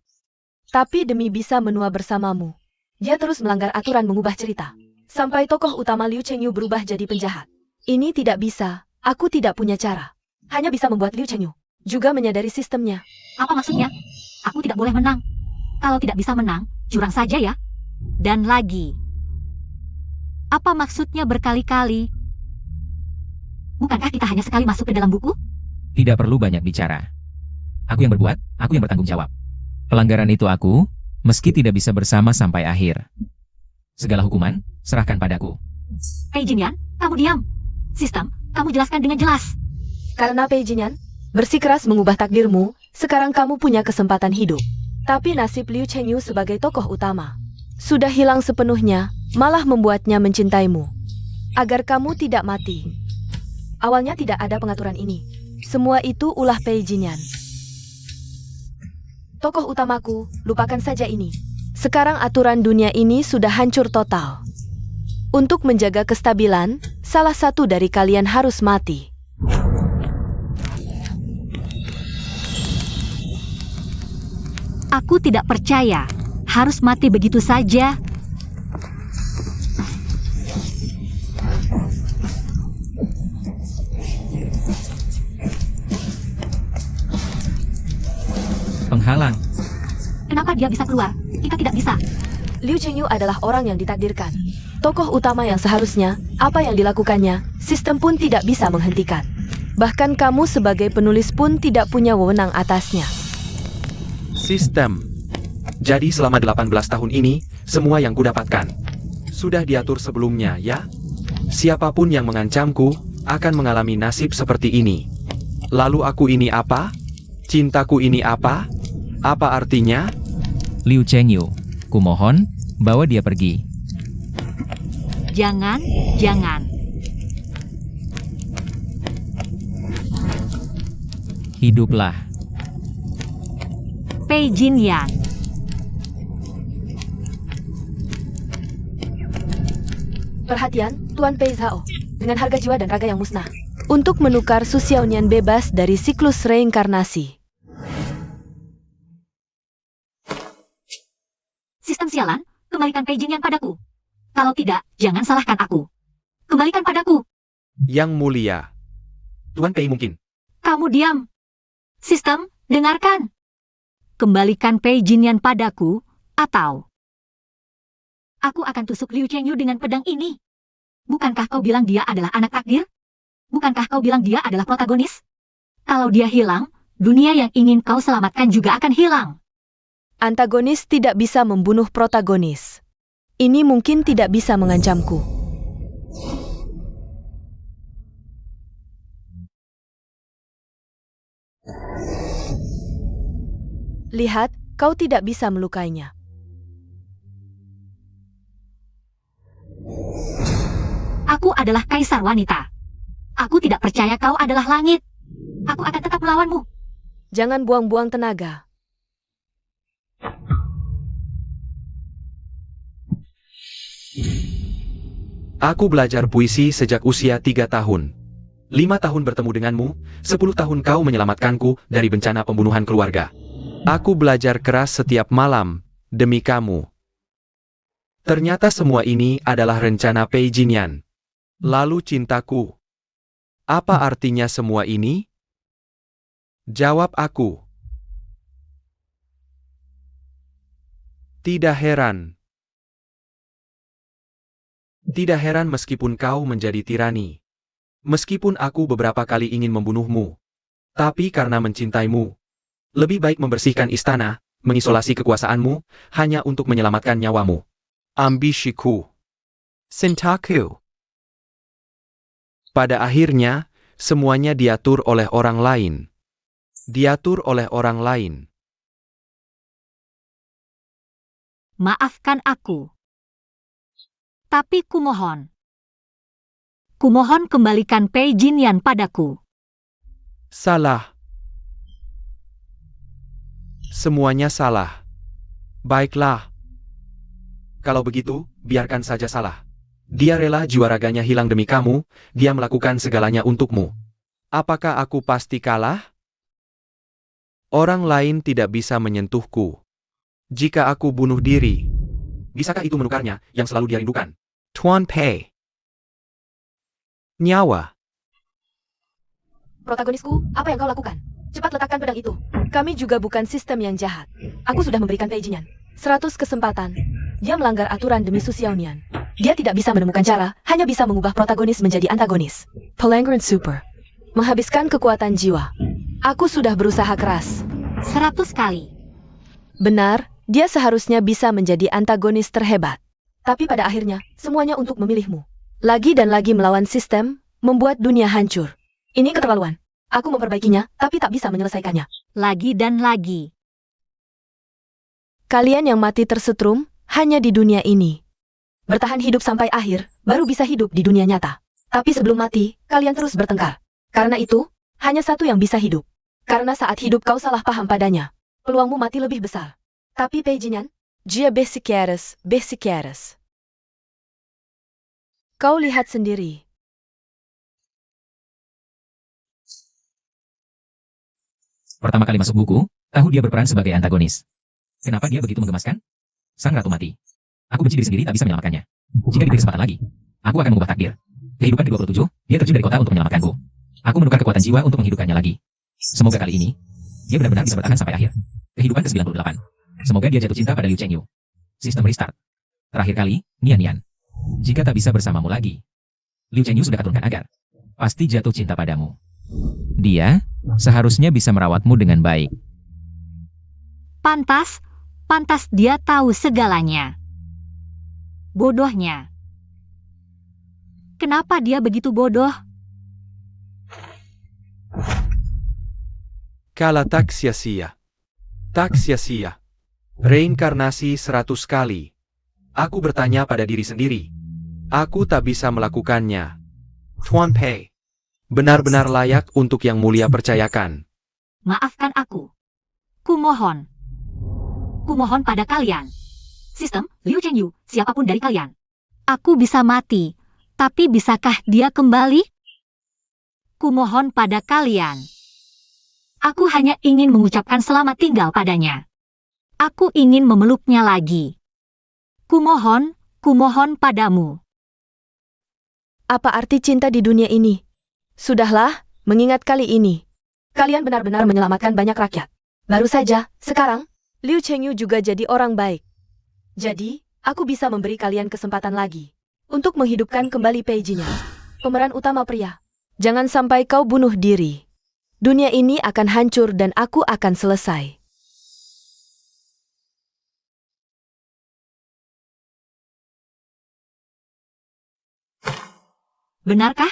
Tapi demi bisa menua bersamamu, dia terus melanggar aturan mengubah cerita. Sampai tokoh utama Liu Chengyu berubah jadi penjahat. Ini tidak bisa, aku tidak punya cara. Hanya bisa membuat Liu Chengyu juga menyadari sistemnya. Apa maksudnya? Aku tidak boleh menang. Kalau tidak bisa menang, curang saja ya. Dan lagi. Apa maksudnya berkali-kali? Bukankah kita hanya sekali masuk ke dalam buku? Tidak perlu banyak bicara. Aku yang berbuat, aku yang bertanggung jawab. Pelanggaran itu aku, meski tidak bisa bersama sampai akhir. Segala hukuman, serahkan padaku. Pei Jinyan, kamu diam. Sistem, kamu jelaskan dengan jelas. Karena Pei Jinyan bersikeras mengubah takdirmu, sekarang kamu punya kesempatan hidup. Tapi nasib Liu Chengyu sebagai tokoh utama sudah hilang sepenuhnya, malah membuatnya mencintaimu. Agar kamu tidak mati. Awalnya tidak ada pengaturan ini. Semua itu ulah Pei Jinyan. Tokoh utamaku, lupakan saja ini. Sekarang aturan dunia ini sudah hancur total. Untuk menjaga kestabilan, salah satu dari kalian harus mati. Aku tidak percaya. Harus mati begitu saja. Penghalang. Kenapa dia bisa keluar? Kita tidak bisa. Liu Chengyu adalah orang yang ditakdirkan. Tokoh utama yang seharusnya, apa yang dilakukannya, sistem pun tidak bisa menghentikan. Bahkan kamu sebagai penulis pun tidak punya wewenang atasnya. Sistem. Jadi selama 18 tahun ini, semua yang kudapatkan sudah diatur sebelumnya, ya? Siapapun yang mengancamku, akan mengalami nasib seperti ini. Lalu aku ini apa? Cintaku ini apa? Apa artinya? Liu Chengyu, kumohon, bawa dia pergi. Jangan, jangan. Hiduplah. Pei Jinyan. Perhatian, Tuan Pei Zhao, dengan harga jiwa dan raga yang musnah. Untuk menukar Su Xiaonian bebas dari siklus reinkarnasi. Sistem sialan, kembalikan Pei Jinyan padaku. Kalau tidak, jangan salahkan aku. Kembalikan padaku. Yang Mulia. Tuan Pei mungkin. Kamu diam. Sistem, dengarkan. Kembalikan Pei Jinyan padaku, atau aku akan tusuk Liu Chengyu dengan pedang ini. Bukankah kau bilang dia adalah anak takdir? Bukankah kau bilang dia adalah protagonis? Kalau dia hilang, dunia yang ingin kau selamatkan juga akan hilang. Antagonis tidak bisa membunuh protagonis. Ini mungkin tidak bisa mengancamku. Lihat, kau tidak bisa melukainya. Aku adalah kaisar wanita. Aku tidak percaya kau adalah langit. Aku akan tetap melawanmu. Jangan buang-buang tenaga. Aku belajar puisi sejak usia 3 tahun. 5 tahun bertemu denganmu, 10 tahun kau menyelamatkanku dari bencana pembunuhan keluarga. Aku belajar keras setiap malam, demi kamu. Ternyata semua ini adalah rencana Pei Jinyan. Lalu cintaku. Apa artinya semua ini? Jawab aku. Tidak heran. Tidak heran meskipun kau menjadi tirani. Meskipun aku beberapa kali ingin membunuhmu. Tapi karena mencintaimu. Lebih baik membersihkan istana, mengisolasi kekuasaanmu, hanya untuk menyelamatkan nyawamu. Ambisiku. Cintaku. Pada akhirnya, semuanya diatur oleh orang lain. Diatur oleh orang lain. Maafkan aku. Tapi kumohon. Kumohon kembalikan Pei Jinyan padaku. Salah. Semuanya salah. Baiklah. Kalau begitu, biarkan saja salah. Dia rela jiwa raganya hilang demi kamu, dia melakukan segalanya untukmu. Apakah aku pasti kalah? Orang lain tidak bisa menyentuhku. Jika aku bunuh diri, bisakah itu menukarnya yang selalu dia rindukan? Tuan Pei. Nyawa. Protagonisku, apa yang kau lakukan? Cepat letakkan pedang itu. Kami juga bukan sistem yang jahat. Aku sudah memberikan Pei Jinyan 100 kesempatan. Dia melanggar aturan demi Su Xiaonian. Dia tidak bisa menemukan cara, hanya bisa mengubah protagonis menjadi antagonis. Pelanggaran super. Menghabiskan kekuatan jiwa. Aku sudah berusaha keras. 100 kali. Benar, dia seharusnya bisa menjadi antagonis terhebat. Tapi pada akhirnya, semuanya untuk memilihmu. Lagi dan lagi melawan sistem, membuat dunia hancur. Ini keterlaluan. Aku memperbaikinya, tapi tak bisa menyelesaikannya. Lagi dan lagi. Kalian yang mati tersetrum, hanya di dunia ini. Bertahan hidup sampai akhir, baru bisa hidup di dunia nyata. Tapi sebelum mati, kalian terus bertengkar. Karena itu, hanya satu yang bisa hidup. Karena saat hidup kau salah paham padanya. Peluangmu mati lebih besar. Tapi Pei Jinyan, dia besikeres. Kau lihat sendiri. Pertama kali masuk buku, tahu dia berperan sebagai antagonis. Kenapa dia begitu menggemaskan? Sang ratu mati. Aku benci diri sendiri tak bisa menyelamatkannya. Jika diberi kesempatan lagi, aku akan mengubah takdir. Kehidupan ke-27, dia terjun dari kota untuk menyelamatkanku. Aku menukar kekuatan jiwa untuk menghidupkannya lagi. Semoga kali ini, dia benar-benar bisa bertahan sampai akhir. Kehidupan ke-98. Semoga dia jatuh cinta pada Liu Chengyu. Sistem restart. Terakhir kali, Nian. Jika tak bisa bersamamu lagi, Liu Chengyu sudah aturkan agar pasti jatuh cinta padamu. Dia seharusnya bisa merawatmu dengan baik. Pantas dia tahu segalanya. Bodohnya. Kenapa dia begitu bodoh? Kala tak sia-sia. Tak sia-sia. Reinkarnasi 100 kali. Aku bertanya pada diri sendiri. Aku tak bisa melakukannya. Tuan Pei. Benar-benar layak untuk yang mulia percayakan. Maafkan aku. Kumohon. Kumohon pada kalian. Sistem, Liu Chengyu, siapapun dari kalian. Aku bisa mati, tapi bisakah dia kembali? Kumohon pada kalian. Aku hanya ingin mengucapkan selamat tinggal padanya. Aku ingin memeluknya lagi. Kumohon padamu. Apa arti cinta di dunia ini? Sudahlah, mengingat kali ini. Kalian benar-benar menyelamatkan banyak rakyat. Baru saja, sekarang, Liu Chengyu juga jadi orang baik. Jadi, aku bisa memberi kalian kesempatan lagi. Untuk menghidupkan kembali Pei Jinyan. Pemeran utama pria. Jangan sampai kau bunuh diri. Dunia ini akan hancur dan aku akan selesai. Benarkah?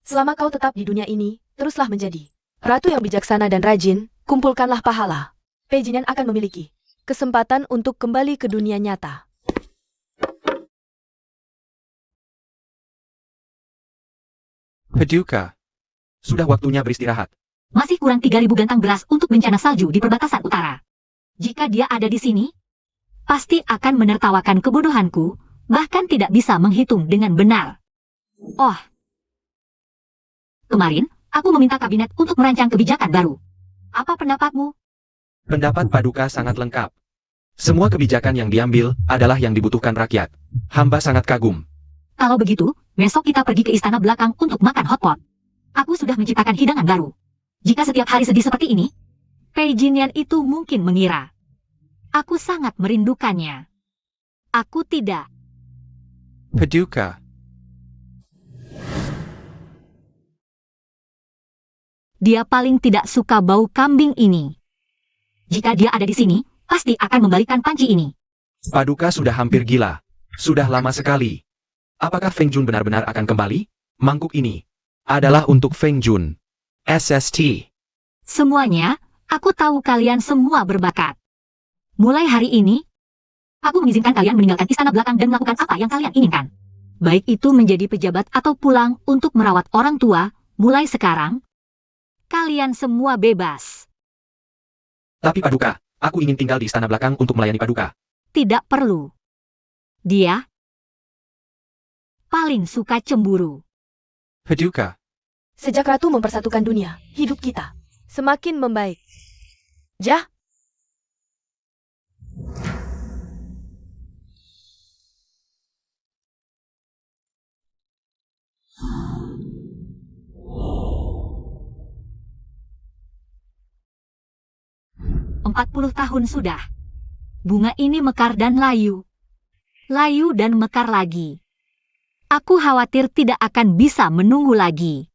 Selama kau tetap di dunia ini, teruslah menjadi ratu yang bijaksana dan rajin, kumpulkanlah pahala. Pei Jinyan akan memiliki kesempatan untuk kembali ke dunia nyata. Paduka. Sudah waktunya beristirahat. Masih kurang 3.000 gantang beras untuk bencana salju di perbatasan utara. Jika dia ada di sini, pasti akan menertawakan kebodohanku, bahkan tidak bisa menghitung dengan benar. Oh. Kemarin, aku meminta kabinet untuk merancang kebijakan baru. Apa pendapatmu? Pendapat Paduka sangat lengkap. Semua kebijakan yang diambil adalah yang dibutuhkan rakyat. Hamba sangat kagum. Kalau begitu, besok kita pergi ke istana belakang untuk makan hotpot. Aku sudah menciptakan hidangan baru. Jika setiap hari sedih seperti ini, Pei Jinyan itu mungkin mengira aku sangat merindukannya. Aku tidak. Paduka. Dia paling tidak suka bau kambing ini. Jika dia ada di sini, pasti akan membalikan panci ini. Paduka sudah hampir gila. Sudah lama sekali. Apakah Feng Jun benar-benar akan kembali? Mangkuk ini adalah untuk Feng Jun. SST. Semuanya, aku tahu kalian semua berbakat. Mulai hari ini, aku mengizinkan kalian meninggalkan istana belakang dan melakukan apa yang kalian inginkan. Baik itu menjadi pejabat atau pulang untuk merawat orang tua, mulai sekarang, kalian semua bebas. Tapi Paduka, aku ingin tinggal di istana belakang untuk melayani Paduka. Tidak perlu. Dia paling suka cemburu. Paduka. Sejak Ratu mempersatukan dunia, hidup kita semakin membaik. Jah, Empat 40 tahun sudah. Bunga ini mekar dan layu. Layu dan mekar lagi. Aku khawatir tidak akan bisa menunggu lagi.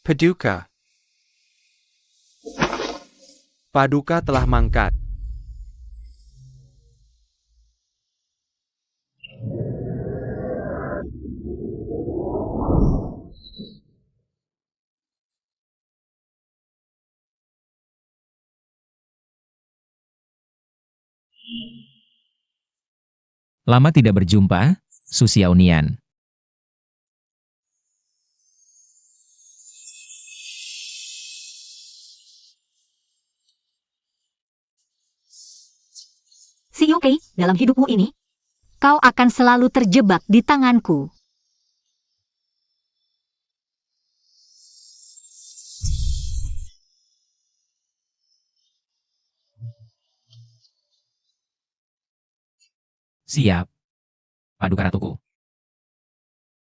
Paduka. Paduka telah mangkat. Lama tidak berjumpa, Su Xiaonian. Si Yokei, dalam hidupmu ini, kau akan selalu terjebak di tanganku. Siap. Paduka Ratuku.